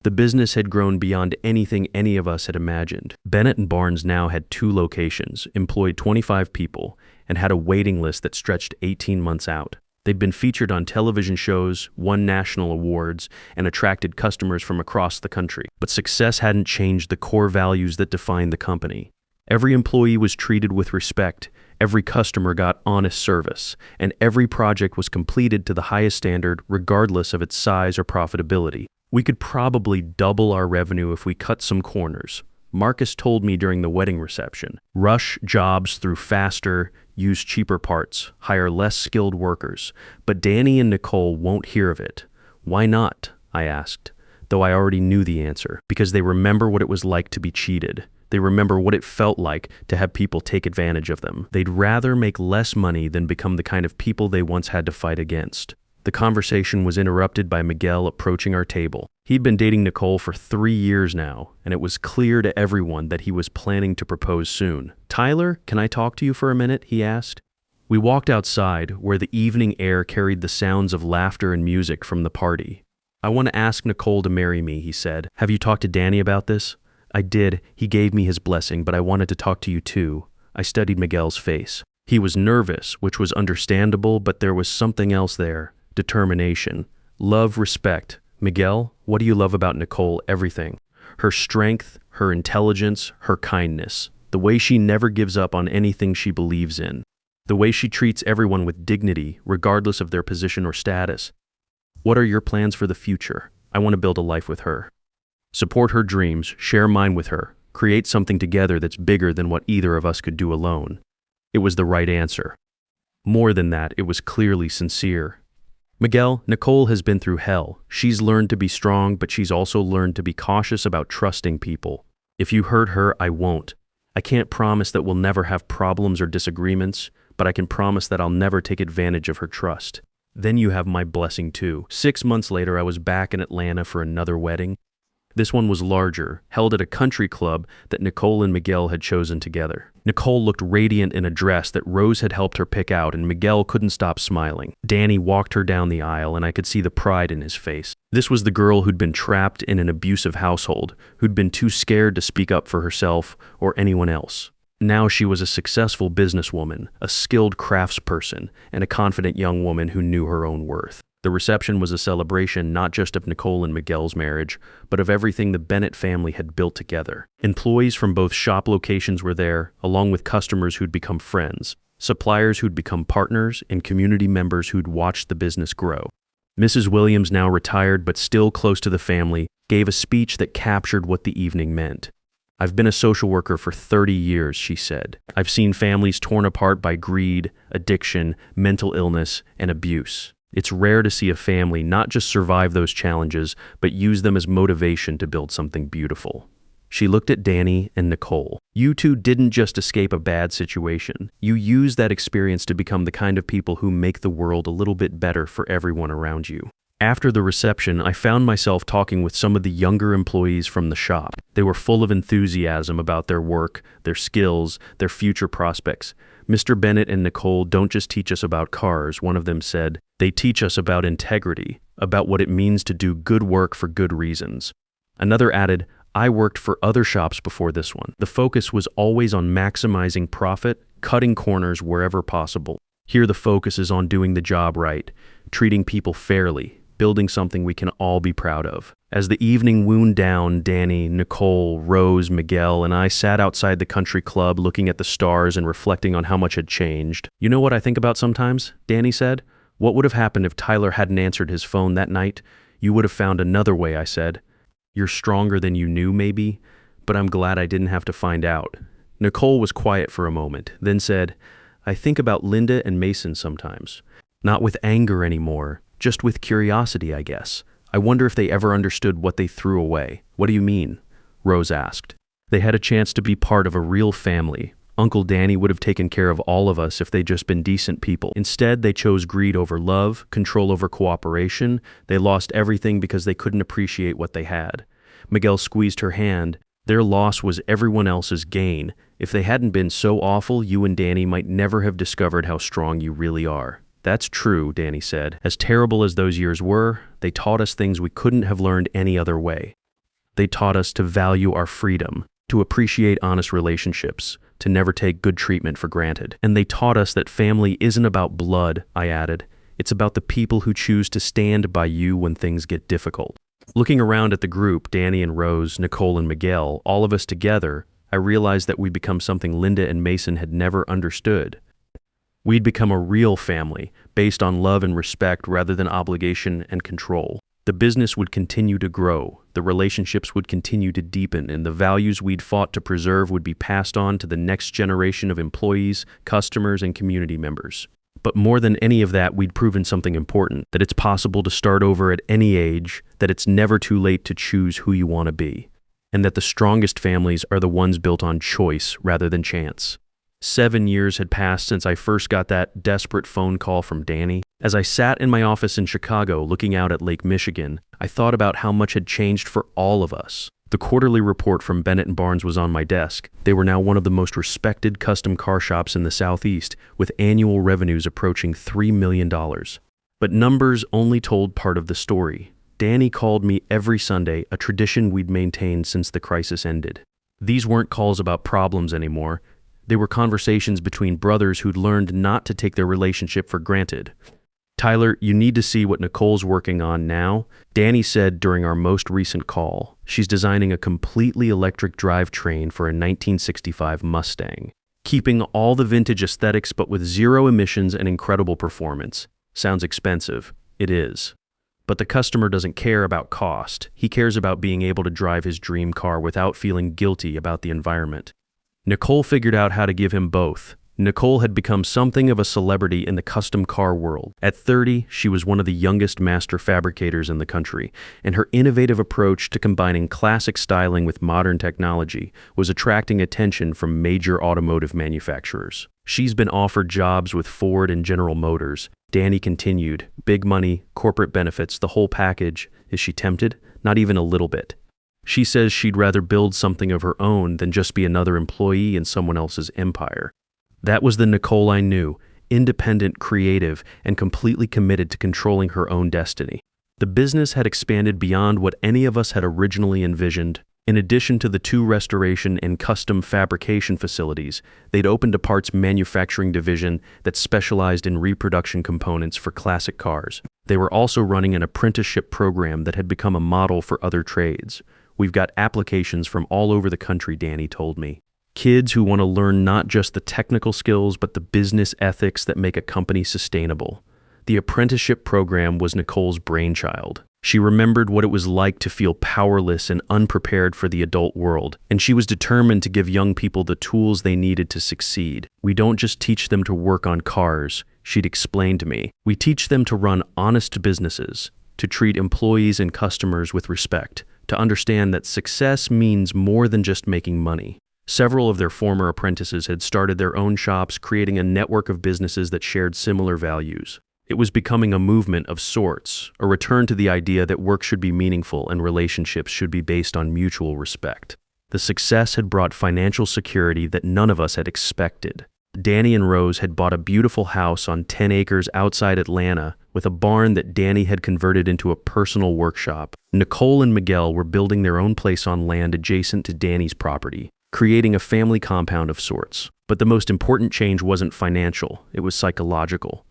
The business had grown beyond anything any of us had imagined. Bennett and Barnes now had 2 locations, employed 25 people, and had a waiting list that stretched 18 months out. They'd been featured on television shows, won national awards, and attracted customers from across the country. But success hadn't changed the core values that defined the company. Every employee was treated with respect, every customer got honest service, and every project was completed to the highest standard regardless of its size or profitability. We could probably double our revenue if we cut some corners. Marcus told me during the wedding reception. Rush jobs through faster, use cheaper parts, hire less skilled workers. But Danny and Nicole won't hear of it. Why not? I asked, though I already knew the answer. Because they remember what it was like to be cheated. They remember what it felt like to have people take advantage of them. They'd rather make less money than become the kind of people they once had to fight against. The conversation was interrupted by Miguel approaching our table. He'd been dating Nicole for 3 years now, and it was clear to everyone that he was planning to propose soon. Tyler, can I talk to you for a minute? He asked. We walked outside, where the evening air carried the sounds of laughter and music from the party. I want to ask Nicole to marry me, he said. Have you talked to Danny about this? I did. He gave me his blessing, but I wanted to talk to you too. I studied Miguel's face. He was nervous, which was understandable, but there was something else there. Determination, love, respect. Miguel, what do you love about Nicole? Everything. Her strength, her intelligence, her kindness. The way she never gives up on anything she believes in. The way she treats everyone with dignity, regardless of their position or status. What are your plans for the future? I want to build a life with her. Support her dreams, share mine with her, create something together that's bigger than what either of us could do alone. It was the right answer. More than that, it was clearly sincere. Miguel, Nicole has been through hell. She's learned to be strong, but she's also learned to be cautious about trusting people. If you hurt her, I won't. I can't promise that we'll never have problems or disagreements, but I can promise that I'll never take advantage of her trust. Then you have my blessing too. 6 months later, I was back in Atlanta for another wedding. This one was larger, held at a country club that Nicole and Miguel had chosen together. Nicole looked radiant in a dress that Rose had helped her pick out, and Miguel couldn't stop smiling. Danny walked her down the aisle, and I could see the pride in his face. This was the girl who'd been trapped in an abusive household, who'd been too scared to speak up for herself or anyone else. Now she was a successful businesswoman, a skilled craftsperson, and a confident young woman who knew her own worth. The reception was a celebration not just of Nicole and Miguel's marriage, but of everything the Bennett family had built together. Employees from both shop locations were there, along with customers who'd become friends, suppliers who'd become partners, and community members who'd watched the business grow. Mrs. Williams, now retired but still close to the family, gave a speech that captured what the evening meant. I've been a social worker for 30 years, she said. I've seen families torn apart by greed, addiction, mental illness, and abuse. It's rare to see a family not just survive those challenges, but use them as motivation to build something beautiful. She looked at Danny and Nicole. You two didn't just escape a bad situation. You used that experience to become the kind of people who make the world a little bit better for everyone around you. After the reception, I found myself talking with some of the younger employees from the shop. They were full of enthusiasm about their work, their skills, their future prospects. Mr. Bennett and Nicole don't just teach us about cars, one of them said. They teach us about integrity, about what it means to do good work for good reasons. Another added, I worked for other shops before this one. The focus was always on maximizing profit, cutting corners wherever possible. Here the focus is on doing the job right, treating people fairly, building something we can all be proud of. As the evening wound down, Danny, Nicole, Rose, Miguel, and I sat outside the country club looking at the stars and reflecting on how much had changed. You know what I think about sometimes? Danny said. What would have happened if Tyler hadn't answered his phone that night? You would have found another way, I said. You're stronger than you knew, maybe, but I'm glad I didn't have to find out. Nicole was quiet for a moment, then said, I think about Linda and Mason sometimes. Not with anger anymore, just with curiosity, I guess. I wonder if they ever understood what they threw away. What do you mean? Rose asked. They had a chance to be part of a real family. Uncle Danny would have taken care of all of us if they'd just been decent people. Instead, they chose greed over love, control over cooperation. They lost everything because they couldn't appreciate what they had. Miguel squeezed her hand. Their loss was everyone else's gain. If they hadn't been so awful, you and Danny might never have discovered how strong you really are. That's true, Danny said. As terrible as those years were, they taught us things we couldn't have learned any other way. They taught us to value our freedom, to appreciate honest relationships, to never take good treatment for granted. And they taught us that family isn't about blood, I added. It's about the people who choose to stand by you when things get difficult. Looking around at the group, Danny and Rose, Nicole and Miguel, all of us together, I realized that we'd become something Linda and Mason had never understood. We'd become a real family, based on love and respect rather than obligation and control. The business would continue to grow, the relationships would continue to deepen, and the values we'd fought to preserve would be passed on to the next generation of employees, customers, and community members. But more than any of that, we'd proven something important, that it's possible to start over at any age, that it's never too late to choose who you want to be, and that the strongest families are the ones built on choice rather than chance. 7 years had passed since I first got that desperate phone call from Danny. As I sat in my office in Chicago looking out at Lake Michigan, I thought about how much had changed for all of us. The quarterly report from Bennett & Barnes was on my desk. They were now one of the most respected custom car shops in the Southeast, with annual revenues approaching $3 million. But numbers only told part of the story. Danny called me every Sunday, a tradition we'd maintained since the crisis ended. These weren't calls about problems anymore. They were conversations between brothers who'd learned not to take their relationship for granted. Tyler, you need to see what Nicole's working on now. Danny said during our most recent call, she's designing a completely electric drivetrain for a 1965 Mustang, keeping all the vintage aesthetics but with zero emissions and incredible performance. Sounds expensive. It is. But the customer doesn't care about cost. He cares about being able to drive his dream car without feeling guilty about the environment. Nicole figured out how to give him both. Nicole had become something of a celebrity in the custom car world. At 30, she was one of the youngest master fabricators in the country, and her innovative approach to combining classic styling with modern technology was attracting attention from major automotive manufacturers. She's been offered jobs with Ford and General Motors. Danny continued, big money, corporate benefits, the whole package. Is she tempted? Not even a little bit. She says she'd rather build something of her own than just be another employee in someone else's empire. That was the Nicole I knew, independent, creative, and completely committed to controlling her own destiny. The business had expanded beyond what any of us had originally envisioned. In addition to the 2 restoration and custom fabrication facilities, they'd opened a parts manufacturing division that specialized in reproduction components for classic cars. They were also running an apprenticeship program that had become a model for other trades. We've got applications from all over the country, Danny told me. Kids who want to learn not just the technical skills, but the business ethics that make a company sustainable. The apprenticeship program was Nicole's brainchild. She remembered what it was like to feel powerless and unprepared for the adult world, and she was determined to give young people the tools they needed to succeed. We don't just teach them to work on cars, she'd explained to me. We teach them to run honest businesses, to treat employees and customers with respect, to understand that success means more than just making money. Several of their former apprentices had started their own shops, creating a network of businesses that shared similar values. It was becoming a movement of sorts, a return to the idea that work should be meaningful and relationships should be based on mutual respect. The success had brought financial security that none of us had expected. Danny and Rose had bought a beautiful house on 10 acres outside Atlanta with a barn that Danny had converted into a personal workshop. Nicole and Miguel were building their own place on land adjacent to Danny's property, creating a family compound of sorts. But the most important change wasn't financial, it was psychological.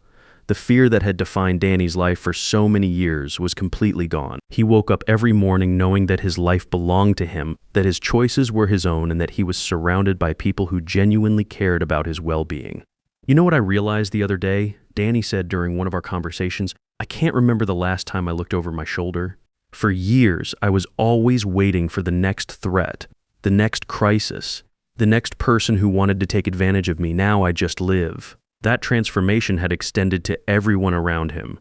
The fear that had defined Danny's life for so many years was completely gone. He woke up every morning knowing that his life belonged to him, that his choices were his own, and that he was surrounded by people who genuinely cared about his well-being. You know what I realized the other day? Danny said during one of our conversations, I can't remember the last time I looked over my shoulder. For years, I was always waiting for the next threat, the next crisis, the next person who wanted to take advantage of me. Now I just live. That transformation had extended to everyone around him.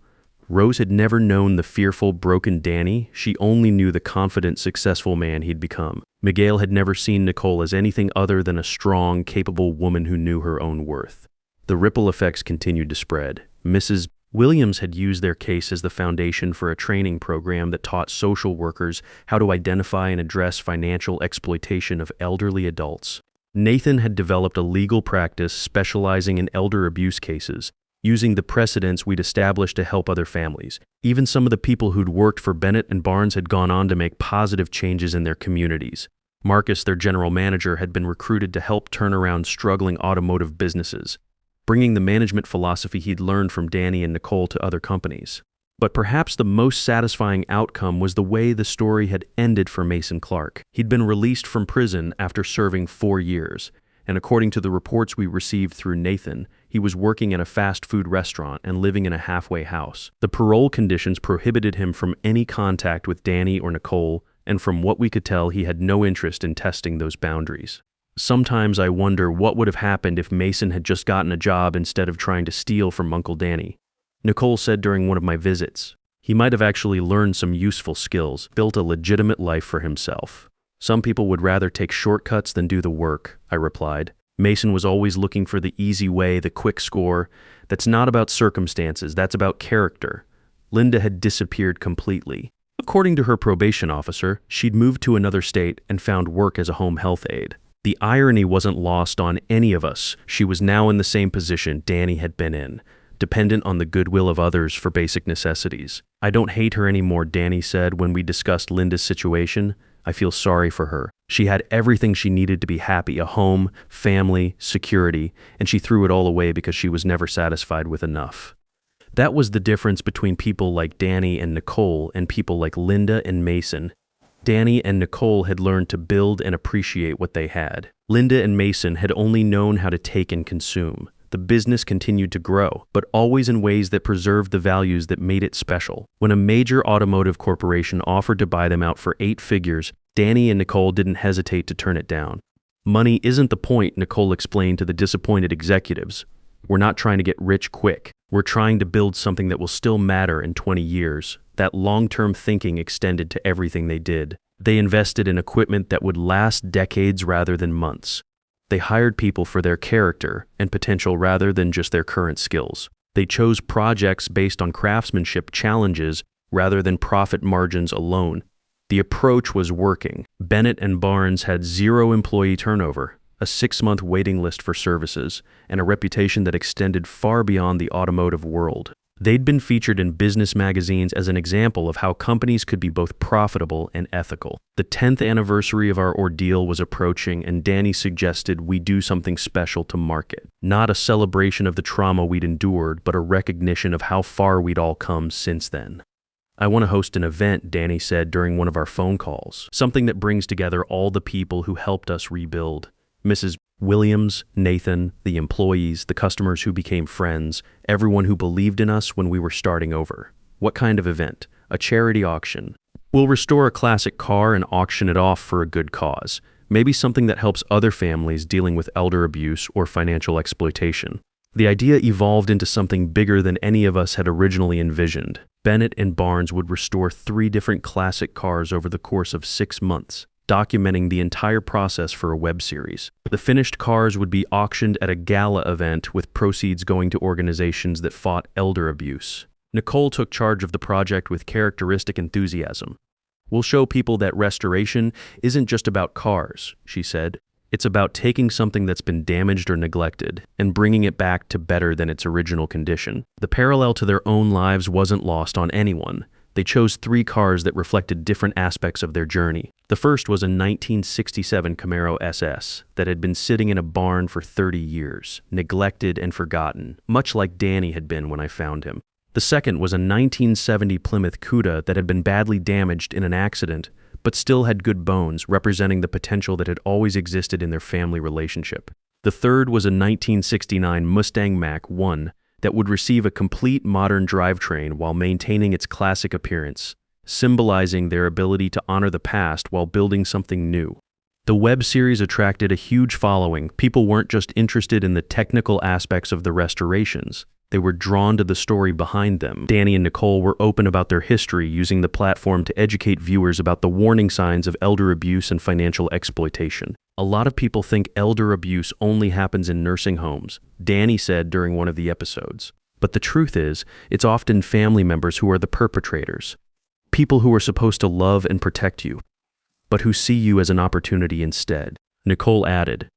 Rose had never known the fearful, broken Danny. She only knew the confident, successful man he'd become. Miguel had never seen Nicole as anything other than a strong, capable woman who knew her own worth. The ripple effects continued to spread. Mrs. Williams had used their case as the foundation for a training program that taught social workers how to identify and address financial exploitation of elderly adults. Nathan had developed a legal practice specializing in elder abuse cases, using the precedents we'd established to help other families. Even some of the people who'd worked for Bennett and Barnes had gone on to make positive changes in their communities. Marcus, their general manager, had been recruited to help turn around struggling automotive businesses, bringing the management philosophy he'd learned from Danny and Nicole to other companies. But perhaps the most satisfying outcome was the way the story had ended for Mason Clark. He'd been released from prison after serving 4 years, and according to the reports we received through Nathan, he was working at a fast food restaurant and living in a halfway house. The parole conditions prohibited him from any contact with Danny or Nicole, and from what we could tell, he had no interest in testing those boundaries. Sometimes I wonder what would have happened if Mason had just gotten a job instead of trying to steal from Uncle Danny. Nicole said during one of my visits, he might have actually learned some useful skills, built a legitimate life for himself. Some people would rather take shortcuts than do the work, I replied. Mason was always looking for the easy way, the quick score. That's not about circumstances, that's about character. Linda had disappeared completely. According to her probation officer, she'd moved to another state and found work as a home health aide. The irony wasn't lost on any of us. She was now in the same position Danny had been in, dependent on the goodwill of others for basic necessities. I don't hate her anymore, Danny said when we discussed Linda's situation. I feel sorry for her. She had everything she needed to be happy, a home, family, security, and she threw it all away because she was never satisfied with enough. That was the difference between people like Danny and Nicole and people like Linda and Mason. Danny and Nicole had learned to build and appreciate what they had. Linda and Mason had only known how to take and consume. The business continued to grow, but always in ways that preserved the values that made it special. When a major automotive corporation offered to buy them out for 8 figures, Danny and Nicole didn't hesitate to turn it down. Money isn't the point, Nicole explained to the disappointed executives. We're not trying to get rich quick. We're trying to build something that will still matter in 20 years. That long-term thinking extended to everything they did. They invested in equipment that would last decades rather than months. They hired people for their character and potential rather than just their current skills. They chose projects based on craftsmanship challenges rather than profit margins alone. The approach was working. Bennett and Barnes had 0 employee turnover, a 6-month waiting list for services, and a reputation that extended far beyond the automotive world. They'd been featured in business magazines as an example of how companies could be both profitable and ethical. The 10th anniversary of our ordeal was approaching, and Danny suggested we do something special to market. Not a celebration of the trauma we'd endured, but a recognition of how far we'd all come since then. I want to host an event, Danny said during one of our phone calls. Something that brings together all the people who helped us rebuild. Mrs. Williams, Nathan, the employees, the customers who became friends, everyone who believed in us when we were starting over. What kind of event? A charity auction. We'll restore a classic car and auction it off for a good cause. Maybe something that helps other families dealing with elder abuse or financial exploitation. The idea evolved into something bigger than any of us had originally envisioned. Bennett and Barnes would restore 3 different classic cars over the course of 6 months, documenting the entire process for a web series. The finished cars would be auctioned at a gala event with proceeds going to organizations that fought elder abuse. Nicole took charge of the project with characteristic enthusiasm. "We'll show people that restoration isn't just about cars," she said. "It's about taking something that's been damaged or neglected and bringing it back to better than its original condition." The parallel to their own lives wasn't lost on anyone. They chose 3 cars that reflected different aspects of their journey. The first was a 1967 Camaro SS that had been sitting in a barn for 30 years, neglected and forgotten, much like Danny had been when I found him. The second was a 1970 Plymouth Cuda that had been badly damaged in an accident, but still had good bones, representing the potential that had always existed in their family relationship. The third was a 1969 Mustang Mach-1 that would receive a complete modern drivetrain while maintaining its classic appearance, symbolizing their ability to honor the past while building something new. The web series attracted a huge following. People weren't just interested in the technical aspects of the restorations. They were drawn to the story behind them. Danny and Nicole were open about their history, using the platform to educate viewers about the warning signs of elder abuse and financial exploitation. "A lot of people think elder abuse only happens in nursing homes," Danny said during one of the episodes. "But the truth is, it's often family members who are the perpetrators. People who are supposed to love and protect you, but who see you as an opportunity instead." Nicole added,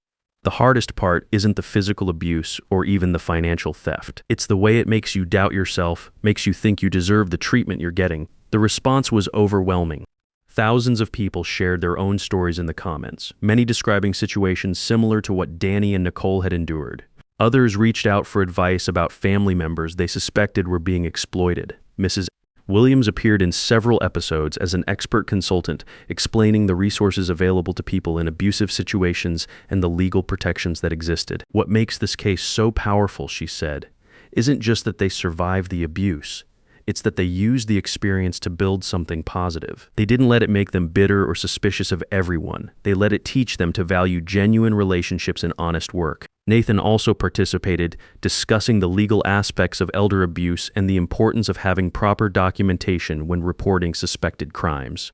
"The hardest part isn't the physical abuse or even the financial theft. It's the way it makes you doubt yourself, makes you think you deserve the treatment you're getting." The response was overwhelming. Thousands of people shared their own stories in the comments, many describing situations similar to what Danny and Nicole had endured. Others reached out for advice about family members they suspected were being exploited. Mrs. Williams appeared in several episodes as an expert consultant, explaining the resources available to people in abusive situations and the legal protections that existed. "What makes this case so powerful," she said, "isn't just that they survived the abuse. It's that they used the experience to build something positive. They didn't let it make them bitter or suspicious of everyone. They let it teach them to value genuine relationships and honest work." Nathan also participated, discussing the legal aspects of elder abuse and the importance of having proper documentation when reporting suspected crimes.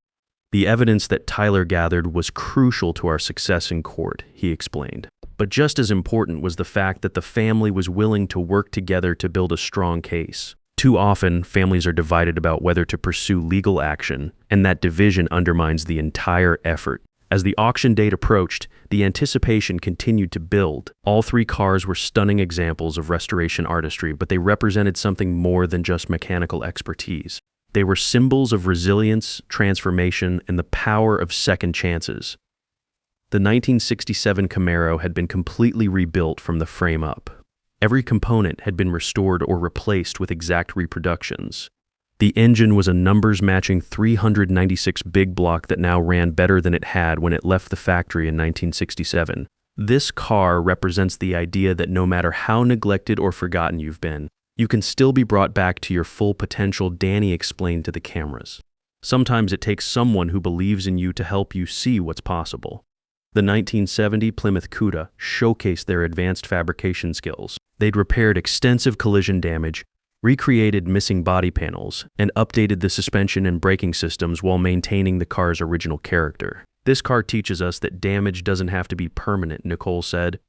"The evidence that Tyler gathered was crucial to our success in court," he explained. But just as important was the fact that the family was willing to work together to build a strong case. Too often, families are divided about whether to pursue legal action, and that division undermines the entire effort. As the auction date approached, the anticipation continued to build. All 3 cars were stunning examples of restoration artistry, but they represented something more than just mechanical expertise. They were symbols of resilience, transformation, and the power of second chances. The 1967 Camaro had been completely rebuilt from the frame up. Every component had been restored or replaced with exact reproductions. The engine was a numbers-matching 396 big block that now ran better than it had when it left the factory in 1967. This car represents the idea that no matter how neglected or forgotten you've been, you can still be brought back to your full potential, Danny explained to the cameras. "Sometimes it takes someone who believes in you to help you see what's possible." The 1970 Plymouth Cuda showcased their advanced fabrication skills. They'd repaired extensive collision damage, recreated missing body panels, and updated the suspension and braking systems while maintaining the car's original character. "This car teaches us that damage doesn't have to be permanent," Nicole said.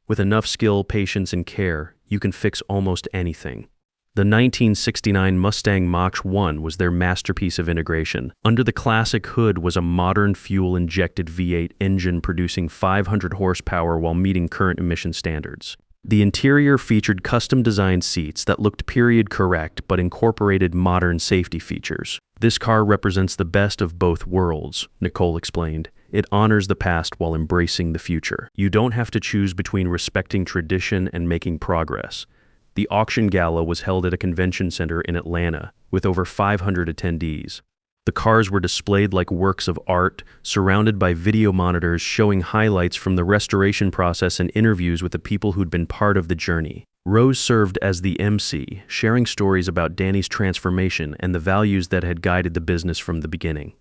"With enough skill, patience, and care, you can fix almost anything." The 1969 Mustang Mach-1 was their masterpiece of integration. Under the classic hood was a modern fuel-injected V8 engine producing 500 horsepower while meeting current emission standards. The interior featured custom-designed seats that looked period-correct but incorporated modern safety features. "This car represents the best of both worlds," Nicole explained. "It honors the past while embracing the future. You don't have to choose between respecting tradition and making progress." The auction gala was held at a convention center in Atlanta, with over 500 attendees. The cars were displayed like works of art, surrounded by video monitors showing highlights from the restoration process and interviews with the people who'd been part of the journey. Rose served as the MC, sharing stories about Danny's transformation and the values that had guided the business from the beginning.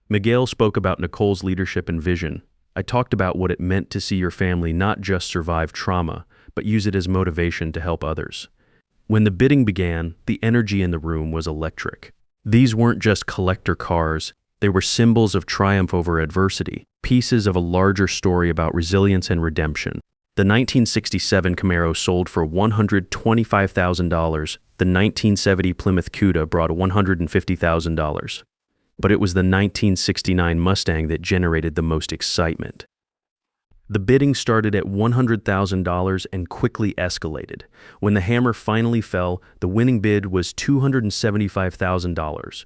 Miguel spoke about Nicole's leadership and vision. "I talked about what it meant to see your family not just survive trauma, but use it as motivation to help others. When the bidding began, the energy in the room was electric. These weren't just collector cars, they were symbols of triumph over adversity, pieces of a larger story about resilience and redemption. The 1967 Camaro sold for $125,000. The 1970 Plymouth Cuda brought $150,000. But it was the 1969 Mustang that generated the most excitement. The bidding started at $100,000 and quickly escalated. When the hammer finally fell, the winning bid was $275,000.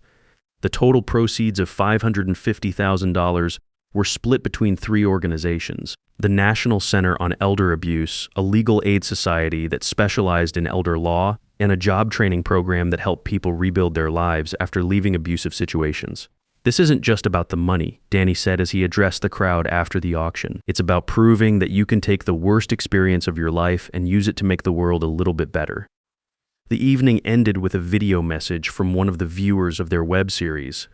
The total proceeds of $550,000 were split between three organizations: the National Center on Elder Abuse, a legal aid society that specialized in elder law, and a job training program that helped people rebuild their lives after leaving abusive situations. This isn't just about the money, Danny said as he addressed the crowd after the auction. It's about proving that you can take the worst experience of your life and use it to make the world a little bit better. The evening ended with a video message from one of the viewers of their web series,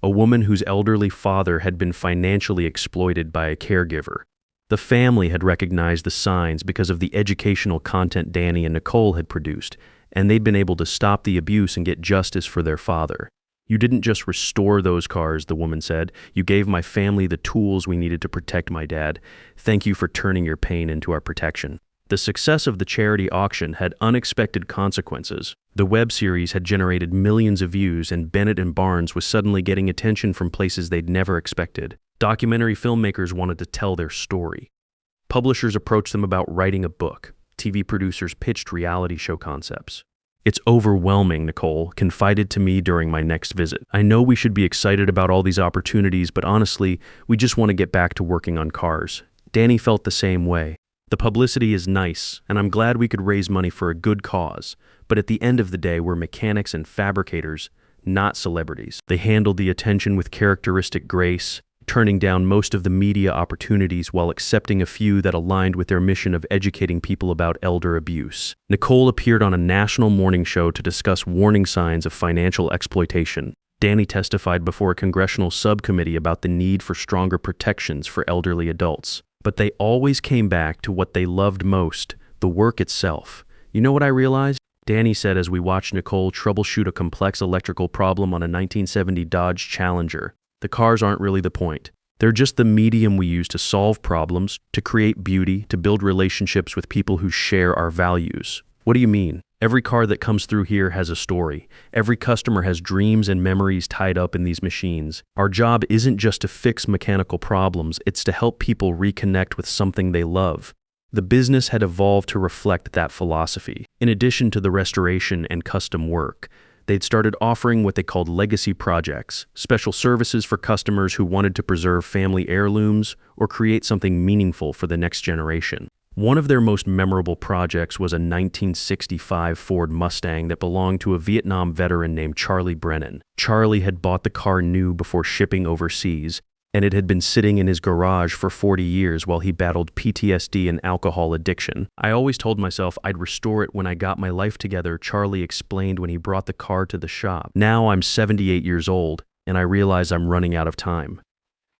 a woman whose elderly father had been financially exploited by a caregiver. The family had recognized the signs because of the educational content Danny and Nicole had produced, and they'd been able to stop the abuse and get justice for their father. "You didn't just restore those cars," the woman said. "You gave my family the tools we needed to protect my dad. Thank you for turning your pain into our protection." The success of the charity auction had unexpected consequences. The web series had generated millions of views, and Bennett and Barnes was suddenly getting attention from places they'd never expected. Documentary filmmakers wanted to tell their story. Publishers approached them about writing a book. TV producers pitched reality show concepts. "It's overwhelming," Nicole confided to me during my next visit. "I know we should be excited about all these opportunities, but honestly, we just want to get back to working on cars." Danny felt the same way. "The publicity is nice, and I'm glad we could raise money for a good cause, but at the end of the day, we're mechanics and fabricators, not celebrities." They handled the attention with characteristic grace, turning down most of the media opportunities while accepting a few that aligned with their mission of educating people about elder abuse. Nicole appeared on a national morning show to discuss warning signs of financial exploitation. Danny testified before a congressional subcommittee about the need for stronger protections for elderly adults. But they always came back to what they loved most, the work itself. "You know what I realized?" Danny said as we watched Nicole troubleshoot a complex electrical problem on a 1970 Dodge Challenger. "The cars aren't really the point. They're just the medium we use to solve problems, to create beauty, to build relationships with people who share our values." "What do you mean?" "Every car that comes through here has a story. Every customer has dreams and memories tied up in these machines. Our job isn't just to fix mechanical problems, it's to help people reconnect with something they love." The business had evolved to reflect that philosophy. In addition to the restoration and custom work, they'd started offering what they called legacy projects, special services for customers who wanted to preserve family heirlooms or create something meaningful for the next generation. One of their most memorable projects was a 1965 Ford Mustang that belonged to a Vietnam veteran named Tyler Bennett. Charlie had bought the car new before shipping overseas, and it had been sitting in his garage for 40 years while he battled PTSD and alcohol addiction. "I always told myself I'd restore it when I got my life together," Charlie explained when he brought the car to the shop. "Now I'm 78 years old, and I realize I'm running out of time."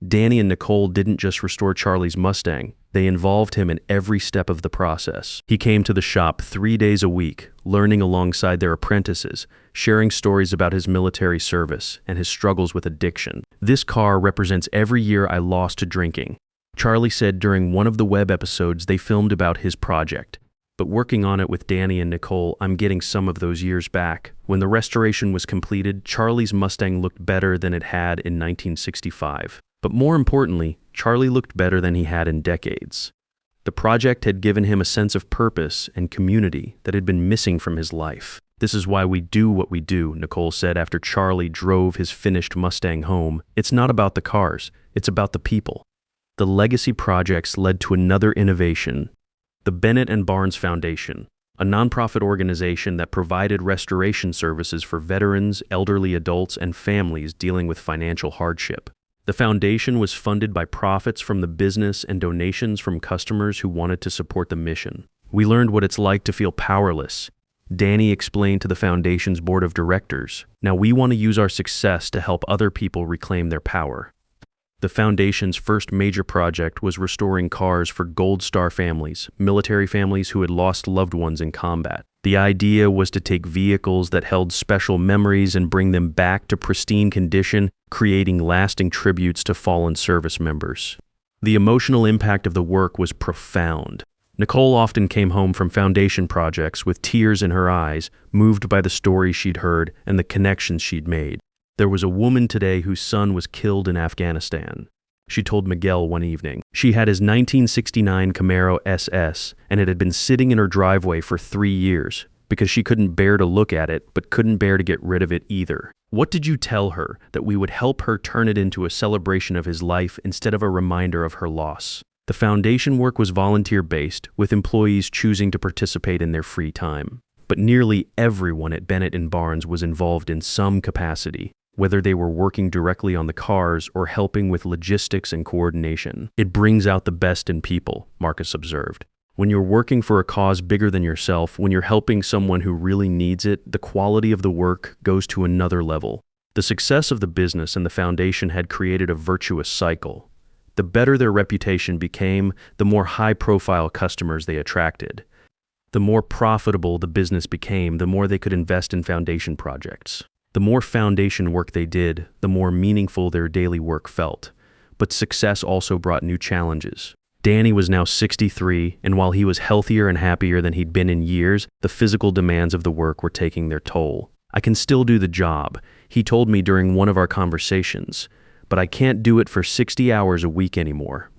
Danny and Nicole didn't just restore Charlie's Mustang, they involved him in every step of the process. He came to the shop 3 days a week, learning alongside their apprentices, sharing stories about his military service and his struggles with addiction. "This car represents every year I lost to drinking," Charlie said during one of the web episodes they filmed about his project. "But working on it with Danny and Nicole, I'm getting some of those years back." When the restoration was completed, Charlie's Mustang looked better than it had in 1965. But more importantly, Charlie looked better than he had in decades. The project had given him a sense of purpose and community that had been missing from his life. "This is why we do what we do," Nicole said after Charlie drove his finished Mustang home. "It's not about the cars, it's about the people." The legacy projects led to another innovation, the Bennett and Barnes Foundation, a nonprofit organization that provided restoration services for veterans, elderly adults, and families dealing with financial hardship. The foundation was funded by profits from the business and donations from customers who wanted to support the mission. "We learned what it's like to feel powerless," Danny explained to the foundation's board of directors. "Now we want to use our success to help other people reclaim their power." The foundation's first major project was restoring cars for Gold Star families, military families who had lost loved ones in combat. The idea was to take vehicles that held special memories and bring them back to pristine condition, creating lasting tributes to fallen service members. The emotional impact of the work was profound. Nicole often came home from foundation projects with tears in her eyes, moved by the stories she'd heard and the connections she'd made. There was a woman today whose son was killed in Afghanistan. She told Miguel one evening. She had his 1969 Camaro SS, and it had been sitting in her driveway for 3 years because she couldn't bear to look at it, but couldn't bear to get rid of it either. What did you tell her? That we would help her turn it into a celebration of his life instead of a reminder of her loss. The foundation work was volunteer-based, with employees choosing to participate in their free time. But nearly everyone at Bennett and Barnes was involved in some capacity, whether they were working directly on the cars or helping with logistics and coordination. It brings out the best in people, Marcus observed. When you're working for a cause bigger than yourself, when you're helping someone who really needs it, the quality of the work goes to another level. The success of the business and the foundation had created a virtuous cycle. The better their reputation became, the more high-profile customers they attracted. The more profitable the business became, the more they could invest in foundation projects. The more foundation work they did, the more meaningful their daily work felt. But success also brought new challenges. Danny was now 63, and while he was healthier and happier than he'd been in years, the physical demands of the work were taking their toll. I can still do the job, he told me during one of our conversations, but I can't do it for 60 hours a week anymore.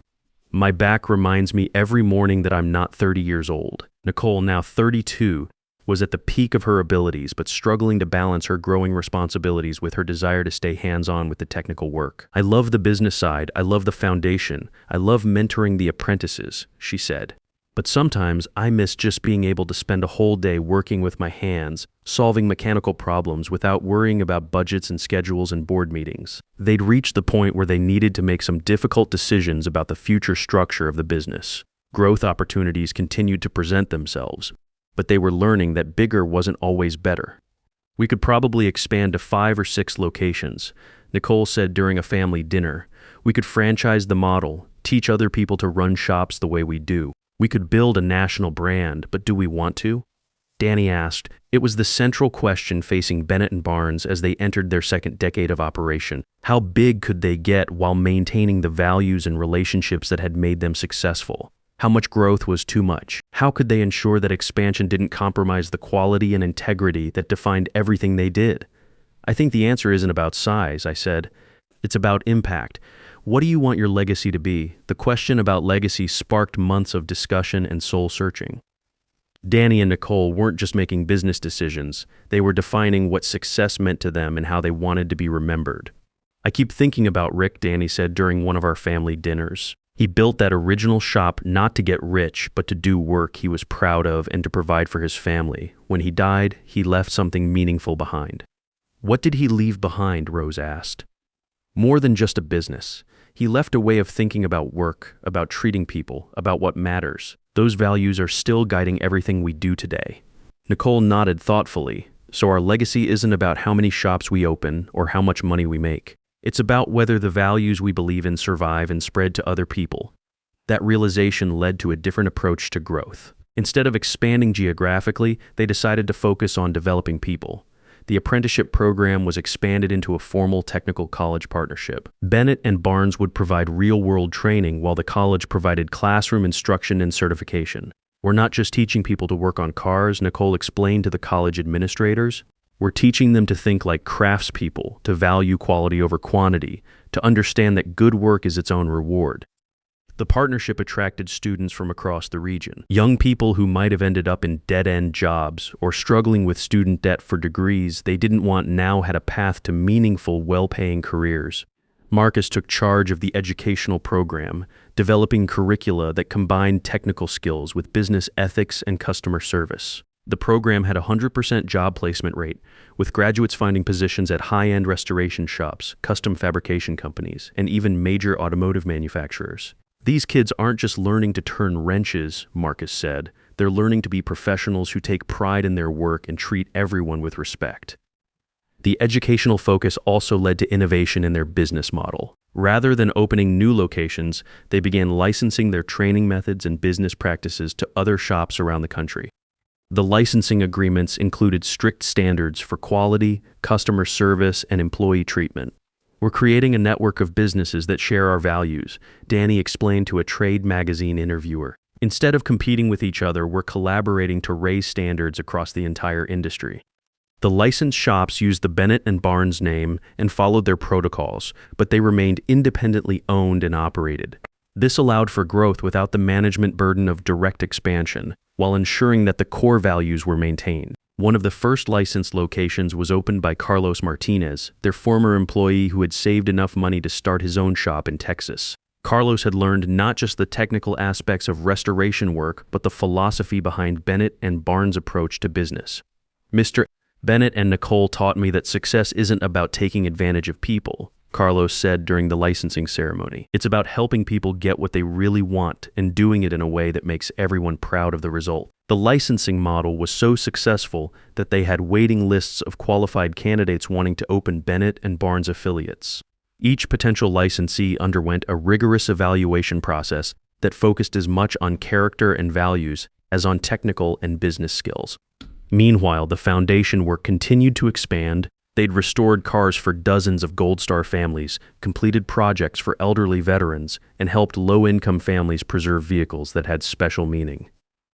My back reminds me every morning that I'm not 30 years old. Nicole, now 32, was at the peak of her abilities, but struggling to balance her growing responsibilities with her desire to stay hands-on with the technical work. I love the business side, I love the foundation, I love mentoring the apprentices, she said. But sometimes I miss just being able to spend a whole day working with my hands, solving mechanical problems without worrying about budgets and schedules and board meetings. They'd reached the point where they needed to make some difficult decisions about the future structure of the business. Growth opportunities continued to present themselves, but they were learning that bigger wasn't always better. We could probably expand to 5 or 6 locations, Nicole said during a family dinner. We could franchise the model, teach other people to run shops the way we do. We could build a national brand, but do we want to? Danny asked. It was the central question facing Bennett and Barnes as they entered their second decade of operation. How big could they get while maintaining the values and relationships that had made them successful? How much growth was too much? How could they ensure that expansion didn't compromise the quality and integrity that defined everything they did? I think the answer isn't about size, I said. It's about impact. What do you want your legacy to be? The question about legacy sparked months of discussion and soul-searching. Danny and Nicole weren't just making business decisions. They were defining what success meant to them and how they wanted to be remembered. I keep thinking about Rick, Danny said during one of our family dinners. He built that original shop not to get rich, but to do work he was proud of and to provide for his family. When he died, he left something meaningful behind. What did he leave behind? Rose asked. More than just a business. He left a way of thinking about work, about treating people, about what matters. Those values are still guiding everything we do today. Nicole nodded thoughtfully. So our legacy isn't about how many shops we open or how much money we make. It's about whether the values we believe in survive and spread to other people. That realization led to a different approach to growth. Instead of expanding geographically, they decided to focus on developing people. The apprenticeship program was expanded into a formal technical college partnership. Bennett and Barnes would provide real-world training while the college provided classroom instruction and certification. We're not just teaching people to work on cars, Nicole explained to the college administrators. We're teaching them to think like craftspeople, to value quality over quantity, to understand that good work is its own reward. The partnership attracted students from across the region. Young people who might have ended up in dead-end jobs or struggling with student debt for degrees they didn't want now had a path to meaningful, well-paying careers. Marcus took charge of the educational program, developing curricula that combined technical skills with business ethics and customer service. The program had a 100% job placement rate, with graduates finding positions at high-end restoration shops, custom fabrication companies, and even major automotive manufacturers. These kids aren't just learning to turn wrenches, Marcus said. They're learning to be professionals who take pride in their work and treat everyone with respect. The educational focus also led to innovation in their business model. Rather than opening new locations, they began licensing their training methods and business practices to other shops around the country. The licensing agreements included strict standards for quality, customer service, and employee treatment. "We're creating a network of businesses that share our values," Danny explained to a trade magazine interviewer. "Instead of competing with each other, we're collaborating to raise standards across the entire industry." The licensed shops used the Bennett and Barnes name and followed their protocols, but they remained independently owned and operated. This allowed for growth without the management burden of direct expansion, while ensuring that the core values were maintained. One of the first licensed locations was opened by Carlos Martinez, their former employee who had saved enough money to start his own shop in Texas. Carlos had learned not just the technical aspects of restoration work, but the philosophy behind Bennett and Barnes' approach to business. "Mr. Bennett and Nicole taught me that success isn't about taking advantage of people," Carlos said during the licensing ceremony. "It's about helping people get what they really want and doing it in a way that makes everyone proud of the result." The licensing model was so successful that they had waiting lists of qualified candidates wanting to open Bennett and Barnes affiliates. Each potential licensee underwent a rigorous evaluation process that focused as much on character and values as on technical and business skills. Meanwhile, the foundation work continued to expand. They'd restored cars for dozens of Gold Star families, completed projects for elderly veterans, and helped low-income families preserve vehicles that had special meaning.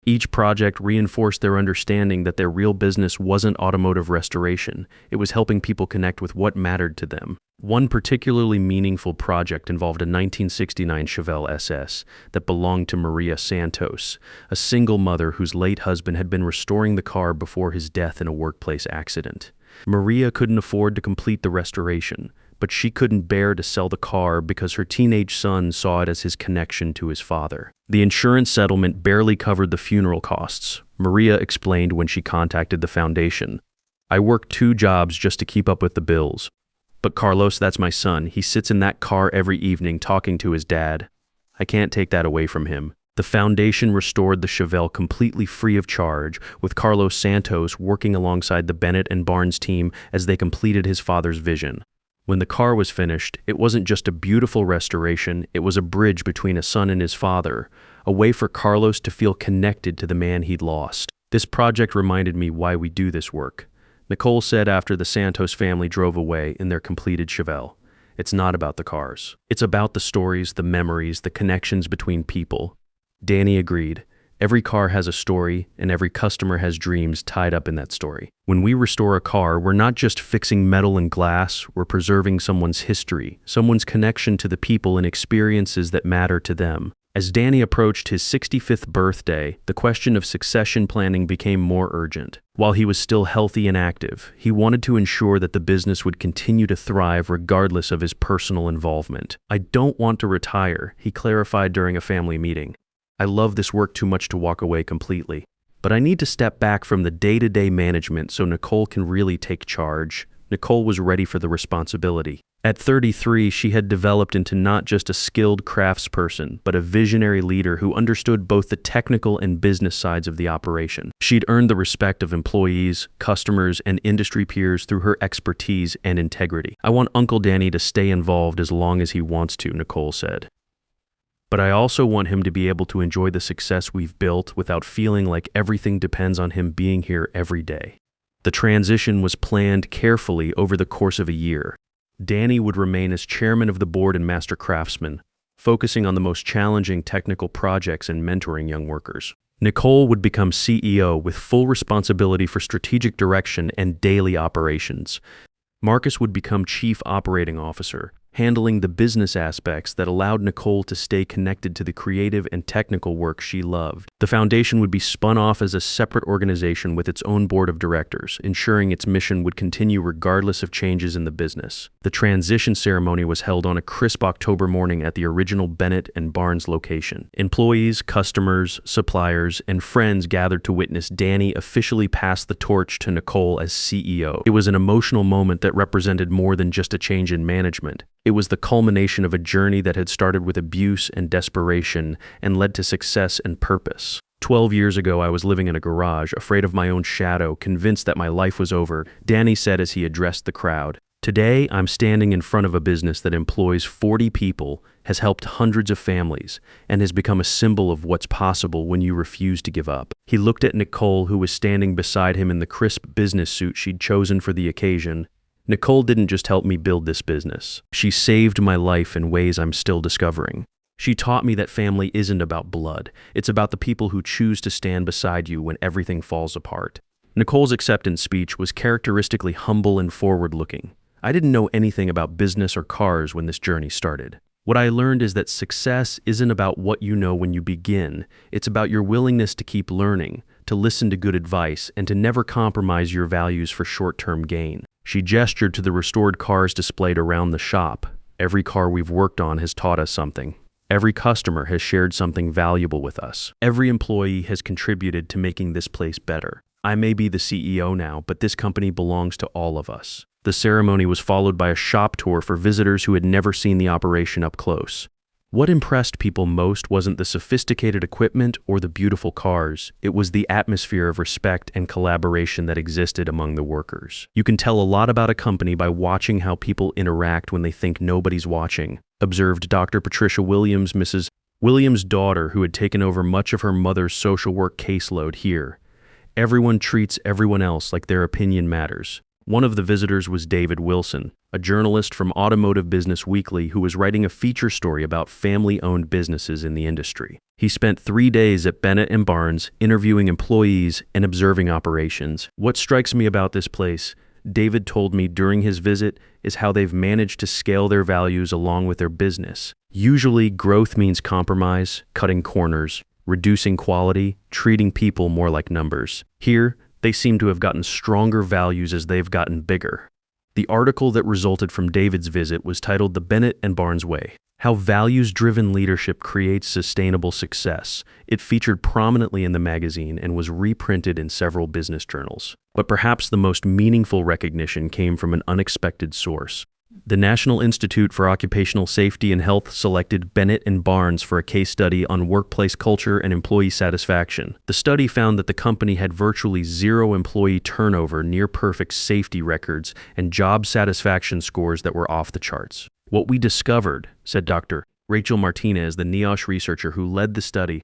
Each project reinforced their understanding that their real business wasn't automotive restoration. It was helping people connect with what mattered to them. One particularly meaningful project involved a 1969 Chevelle SS that belonged to Maria Santos, a single mother whose late husband had been restoring the car before his death in a workplace accident. Maria couldn't afford to complete the restoration, but she couldn't bear to sell the car because her teenage son saw it as his connection to his father. The insurance settlement barely covered the funeral costs, Maria explained when she contacted the foundation. "I work 2 jobs just to keep up with the bills. But Carlos, that's my son. He sits in that car every evening talking to his dad. I can't take that away from him." The foundation restored the Chevelle completely free of charge, with Carlos Santos working alongside the Bennett and Barnes team as they completed his father's vision. When the car was finished, it wasn't just a beautiful restoration, it was a bridge between a son and his father, a way for Carlos to feel connected to the man he'd lost. "This project reminded me why we do this work," Nicole said after the Santos family drove away in their completed Chevelle. "It's not about the cars. It's about the stories, the memories, the connections between people." Danny agreed. "Every car has a story, and every customer has dreams tied up in that story. When we restore a car, we're not just fixing metal and glass, we're preserving someone's history, someone's connection to the people and experiences that matter to them." As Danny approached his 65th birthday, the question of succession planning became more urgent. While he was still healthy and active, he wanted to ensure that the business would continue to thrive regardless of his personal involvement. "I don't want to retire," he clarified during a family meeting. "I love this work too much to walk away completely. But I need to step back from the day-to-day management so Nicole can really take charge." Nicole was ready for the responsibility. At 33, she had developed into not just a skilled craftsperson, but a visionary leader who understood both the technical and business sides of the operation. She'd earned the respect of employees, customers, and industry peers through her expertise and integrity. "I want Uncle Danny to stay involved as long as he wants to," Nicole said. "But I also want him to be able to enjoy the success we've built without feeling like everything depends on him being here every day." The transition was planned carefully over the course of a year. Danny would remain as chairman of the board and master craftsman, focusing on the most challenging technical projects and mentoring young workers. Nicole would become CEO with full responsibility for strategic direction and daily operations. Marcus would become chief operating officer, handling the business aspects that allowed Nicole to stay connected to the creative and technical work she loved. The foundation would be spun off as a separate organization with its own board of directors, ensuring its mission would continue regardless of changes in the business. The transition ceremony was held on a crisp October morning at the original Bennett and Barnes location. Employees, customers, suppliers, and friends gathered to witness Danny officially pass the torch to Nicole as CEO. It was an emotional moment that represented more than just a change in management. It was the culmination of a journey that had started with abuse and desperation and led to success and purpose. 12 years ago, I was living in a garage, afraid of my own shadow, convinced that my life was over, Danny said as he addressed the crowd. Today, I'm standing in front of a business that employs 40 people, has helped hundreds of families, and has become a symbol of what's possible when you refuse to give up. He looked at Nicole, who was standing beside him in the crisp business suit she'd chosen for the occasion. Nicole didn't just help me build this business. She saved my life in ways I'm still discovering. She taught me that family isn't about blood. It's about the people who choose to stand beside you when everything falls apart. Nicole's acceptance speech was characteristically humble and forward-looking. I didn't know anything about business or cars when this journey started. What I learned is that success isn't about what you know when you begin. It's about your willingness to keep learning, to listen to good advice, and to never compromise your values for short-term gain. She gestured to the restored cars displayed around the shop. Every car we've worked on has taught us something. Every customer has shared something valuable with us. Every employee has contributed to making this place better. I may be the CEO now, but this company belongs to all of us. The ceremony was followed by a shop tour for visitors who had never seen the operation up close. What impressed people most wasn't the sophisticated equipment or the beautiful cars. It was the atmosphere of respect and collaboration that existed among the workers. You can tell a lot about a company by watching how people interact when they think nobody's watching, observed Dr. Patricia Williams, Mrs. Williams' daughter, who had taken over much of her mother's social work caseload here. Everyone treats everyone else like their opinion matters. One of the visitors was David Wilson, a journalist from Automotive Business Weekly who was writing a feature story about family-owned businesses in the industry. He spent 3 days at Bennett & Barnes interviewing employees and observing operations. What strikes me about this place, David told me during his visit, is how they've managed to scale their values along with their business. Usually, growth means compromise, cutting corners, reducing quality, treating people more like numbers. Here, they seem to have gotten stronger values as they've gotten bigger. The article that resulted from David's visit was titled "The Bennett & Barnes Way: How Values-Driven Leadership Creates Sustainable Success." It featured prominently in the magazine and was reprinted in several business journals. But perhaps the most meaningful recognition came from an unexpected source. The National Institute for Occupational Safety and Health selected Bennett & Barnes for a case study on workplace culture and employee satisfaction. The study found that the company had virtually zero employee turnover, near-perfect safety records, and job satisfaction scores that were off the charts. What we discovered, said Dr. Rachel Martinez, the NIOSH researcher who led the study,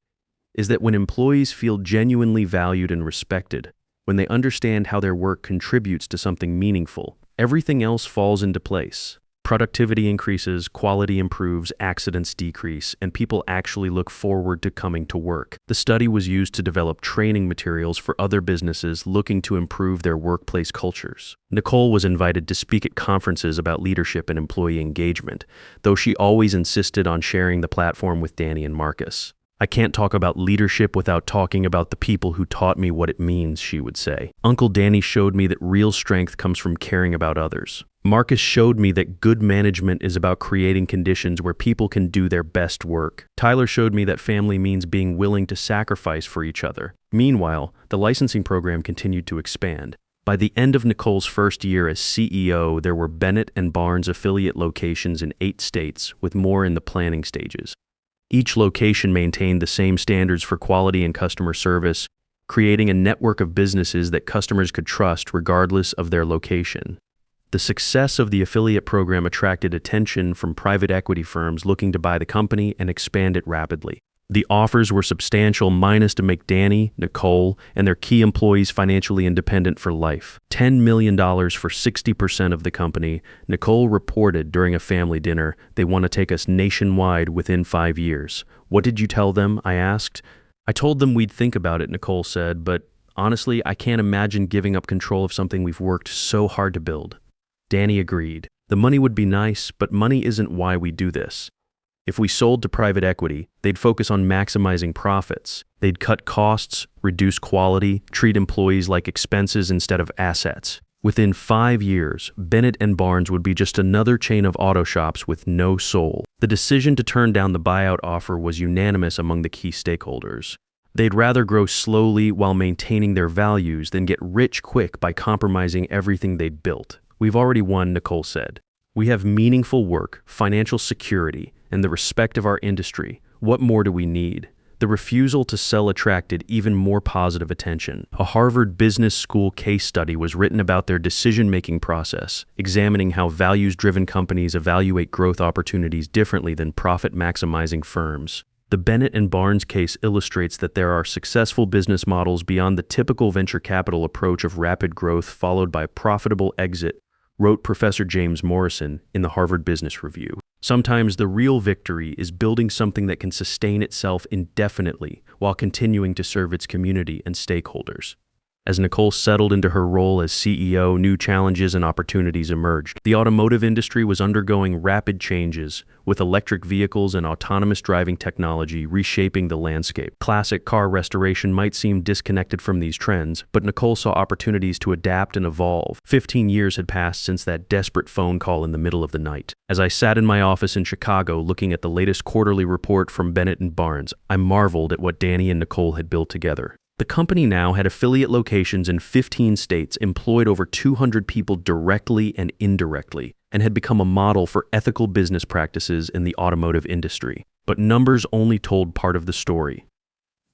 is that when employees feel genuinely valued and respected, when they understand how their work contributes to something meaningful, everything else falls into place. Productivity increases, quality improves, accidents decrease, and people actually look forward to coming to work. The study was used to develop training materials for other businesses looking to improve their workplace cultures. Nicole was invited to speak at conferences about leadership and employee engagement, though she always insisted on sharing the platform with Danny and Marcus. "I can't talk about leadership without talking about the people who taught me what it means," she would say. "Uncle Danny showed me that real strength comes from caring about others. Marcus showed me that good management is about creating conditions where people can do their best work. Tyler showed me that family means being willing to sacrifice for each other." Meanwhile, the licensing program continued to expand. By the end of Nicole's first year as CEO, there were Bennett & Barnes affiliate locations in 8 states, with more in the planning stages. Each location maintained the same standards for quality and customer service, creating a network of businesses that customers could trust regardless of their location. The success of the affiliate program attracted attention from private equity firms looking to buy the company and expand it rapidly. The offers were substantial, minus to make Danny, Nicole, and their key employees financially independent for life. $10 million for 60% of the company. Nicole reported during a family dinner, "They want to take us nationwide within 5 years. What did you tell them?" I asked. "I told them we'd think about it," Nicole said, "but honestly, I can't imagine giving up control of something we've worked so hard to build." Danny agreed. "The money would be nice, but money isn't why we do this. If we sold to private equity, they'd focus on maximizing profits. They'd cut costs, reduce quality, treat employees like expenses instead of assets. Within 5 years, Bennett & Barnes would be just another chain of auto shops with no soul." The decision to turn down the buyout offer was unanimous among the key stakeholders. They'd rather grow slowly while maintaining their values than get rich quick by compromising everything they'd built. "We've already won," Nicole said. "We have meaningful work, financial security, and the respect of our industry. What more do we need?" The refusal to sell attracted even more positive attention. A Harvard Business School case study was written about their decision-making process, examining how values-driven companies evaluate growth opportunities differently than profit-maximizing firms. The Bennett and Barnes case illustrates that there are successful business models beyond the typical venture capital approach of rapid growth followed by profitable exit, wrote Professor James Morrison in the Harvard Business Review. Sometimes the real victory is building something that can sustain itself indefinitely while continuing to serve its community and stakeholders. As Nicole settled into her role as CEO, new challenges and opportunities emerged. The automotive industry was undergoing rapid changes, with electric vehicles and autonomous driving technology reshaping the landscape. Classic car restoration might seem disconnected from these trends, but Nicole saw opportunities to adapt and evolve. 15 years had passed since that desperate phone call in the middle of the night. As I sat in my office in Chicago looking at the latest quarterly report from Bennett and Barnes, I marveled at what Danny and Nicole had built together. The company now had affiliate locations in 15 states, employed over 200 people directly and indirectly, and had become a model for ethical business practices in the automotive industry. But numbers only told part of the story.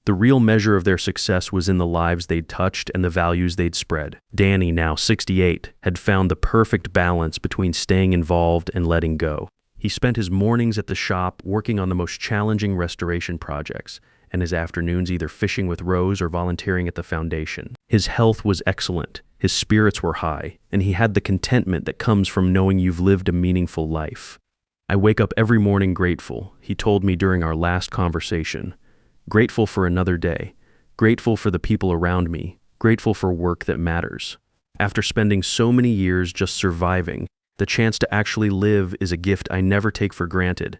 The real measure of their success was in the lives they'd touched and the values they'd spread. Danny, now 68, had found the perfect balance between staying involved and letting go. He spent his mornings at the shop working on the most challenging restoration projects, and his afternoons either fishing with Rose or volunteering at the foundation. His health was excellent, his spirits were high, and he had the contentment that comes from knowing you've lived a meaningful life. "I wake up every morning grateful," he told me during our last conversation. "Grateful for another day, grateful for the people around me, grateful for work that matters." After spending so many years just surviving, the chance to actually live is a gift I never take for granted.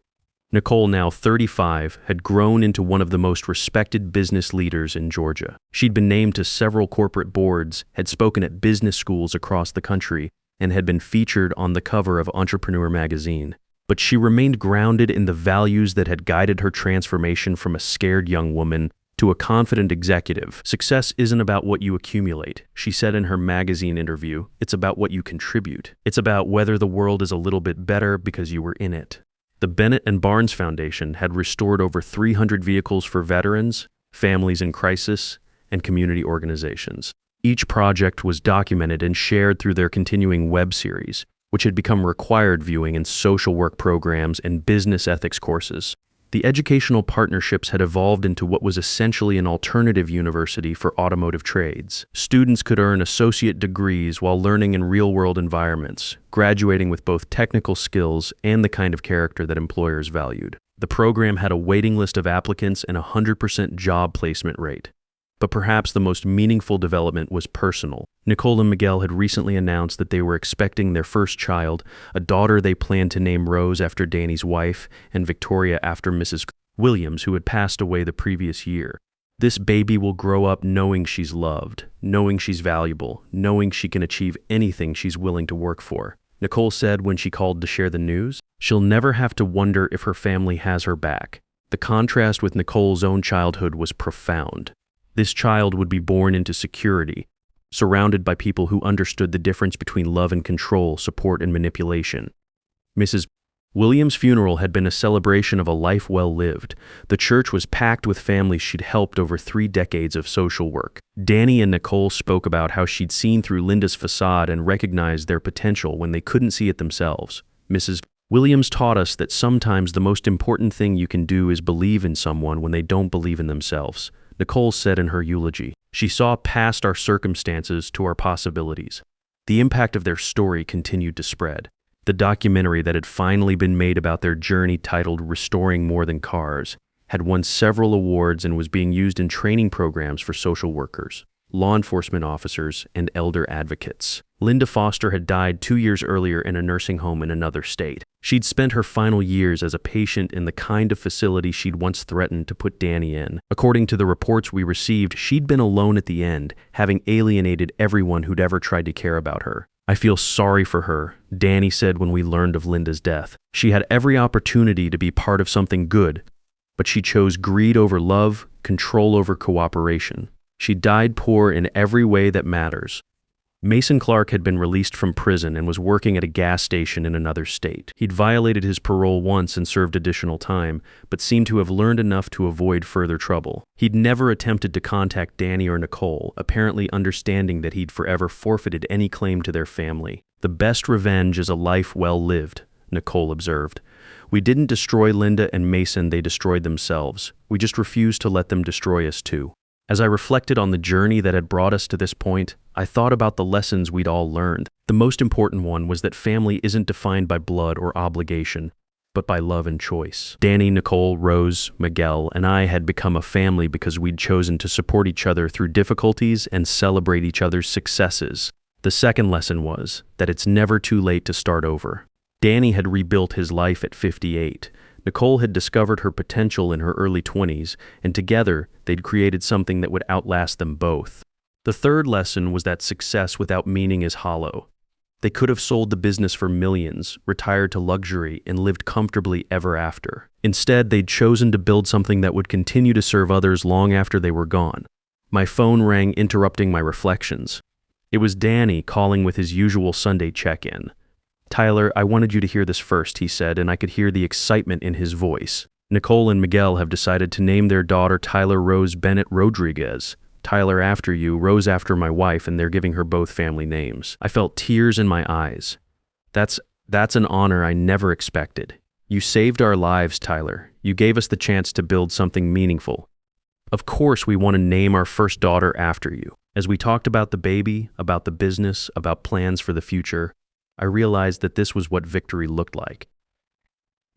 Nicole, now 35, had grown into one of the most respected business leaders in Georgia. She'd been named to several corporate boards, had spoken at business schools across the country, and had been featured on the cover of Entrepreneur magazine. But she remained grounded in the values that had guided her transformation from a scared young woman to a confident executive. "Success isn't about what you accumulate," she said in her magazine interview. "It's about what you contribute. It's about whether the world is a little bit better because you were in it." The Bennett and Barnes Foundation had restored over 300 vehicles for veterans, families in crisis, and community organizations. Each project was documented and shared through their continuing web series, which had become required viewing in social work programs and business ethics courses. The educational partnerships had evolved into what was essentially an alternative university for automotive trades. Students could earn associate degrees while learning in real-world environments, graduating with both technical skills and the kind of character that employers valued. The program had a waiting list of applicants and a 100% job placement rate. But perhaps the most meaningful development was personal. Nicole and Miguel had recently announced that they were expecting their first child, a daughter they planned to name Rose after Danny's wife and Victoria after Mrs. Williams, who had passed away the previous year. This baby will grow up knowing she's loved, knowing she's valuable, knowing she can achieve anything she's willing to work for. Nicole said when she called to share the news, she'll never have to wonder if her family has her back. The contrast with Nicole's own childhood was profound. This child would be born into security, surrounded by people who understood the difference between love and control, support and manipulation. Mrs. Williams' funeral had been a celebration of a life well lived. The church was packed with families she'd helped over 3 decades of social work. Danny and Nicole spoke about how she'd seen through Linda's facade and recognized their potential when they couldn't see it themselves. Mrs. Williams taught us that sometimes the most important thing you can do is believe in someone when they don't believe in themselves. Nicole said in her eulogy, "She saw past our circumstances to our possibilities." The impact of their story continued to spread. The documentary that had finally been made about their journey, titled Restoring More Than Cars, had won several awards and was being used in training programs for social workers, law enforcement officers, and elder advocates. Linda Foster had died 2 years earlier in a nursing home in another state. She'd spent her final years as a patient in the kind of facility she'd once threatened to put Danny in. According to the reports we received, she'd been alone at the end, having alienated everyone who'd ever tried to care about her. "I feel sorry for her," Danny said when we learned of Linda's death. "She had every opportunity to be part of something good, but she chose greed over love, control over cooperation. She died poor in every way that matters. Mason Clark had been released from prison and was working at a gas station in another state. He'd violated his parole once and served additional time, but seemed to have learned enough to avoid further trouble. He'd never attempted to contact Danny or Nicole, apparently understanding that he'd forever forfeited any claim to their family. "The best revenge is a life well lived," Nicole observed. "We didn't destroy Linda and Mason, they destroyed themselves. We just refused to let them destroy us too." As I reflected on the journey that had brought us to this point, I thought about the lessons we'd all learned. The most important one was that family isn't defined by blood or obligation, but by love and choice. Danny, Nicole, Rose, Miguel, and I had become a family because we'd chosen to support each other through difficulties and celebrate each other's successes. The second lesson was that it's never too late to start over. Danny had rebuilt his life at 58. Nicole had discovered her potential in her early 20s, and together they'd created something that would outlast them both. The third lesson was that success without meaning is hollow. They could have sold the business for millions, retired to luxury, and lived comfortably ever after. Instead, they'd chosen to build something that would continue to serve others long after they were gone. My phone rang, interrupting my reflections. It was Danny calling with his usual Sunday check-in. "Tyler, I wanted you to hear this first," he said, and I could hear the excitement in his voice. "Nicole and Miguel have decided to name their daughter Tyler Rose Bennett Rodriguez. Tyler after you, Rose after my wife, and they're giving her both family names." I felt tears in my eyes. That's an honor I never expected. "You saved our lives, Tyler. You gave us the chance to build something meaningful. Of course we want to name our first daughter after you." As we talked about the baby, about the business, about plans for the future, I realized that this was what victory looked like.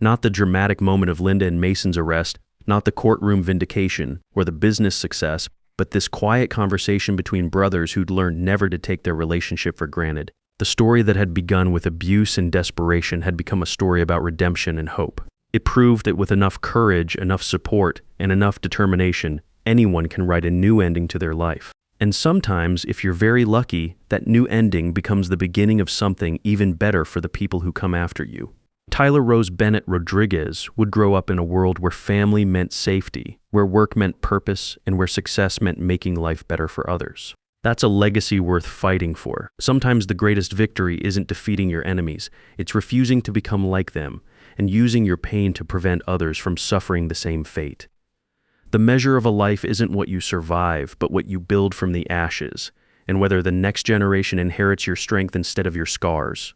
Not the dramatic moment of Linda and Mason's arrest, not the courtroom vindication or the business success, but this quiet conversation between brothers who'd learned never to take their relationship for granted. The story that had begun with abuse and desperation had become a story about redemption and hope. It proved that with enough courage, enough support, and enough determination, anyone can write a new ending to their life. And sometimes, if you're very lucky, that new ending becomes the beginning of something even better for the people who come after you. Tyler Rose Bennett Rodriguez would grow up in a world where family meant safety, where work meant purpose, and where success meant making life better for others. That's a legacy worth fighting for. Sometimes the greatest victory isn't defeating your enemies, it's refusing to become like them, and using your pain to prevent others from suffering the same fate. The measure of a life isn't what you survive, but what you build from the ashes, and whether the next generation inherits your strength instead of your scars.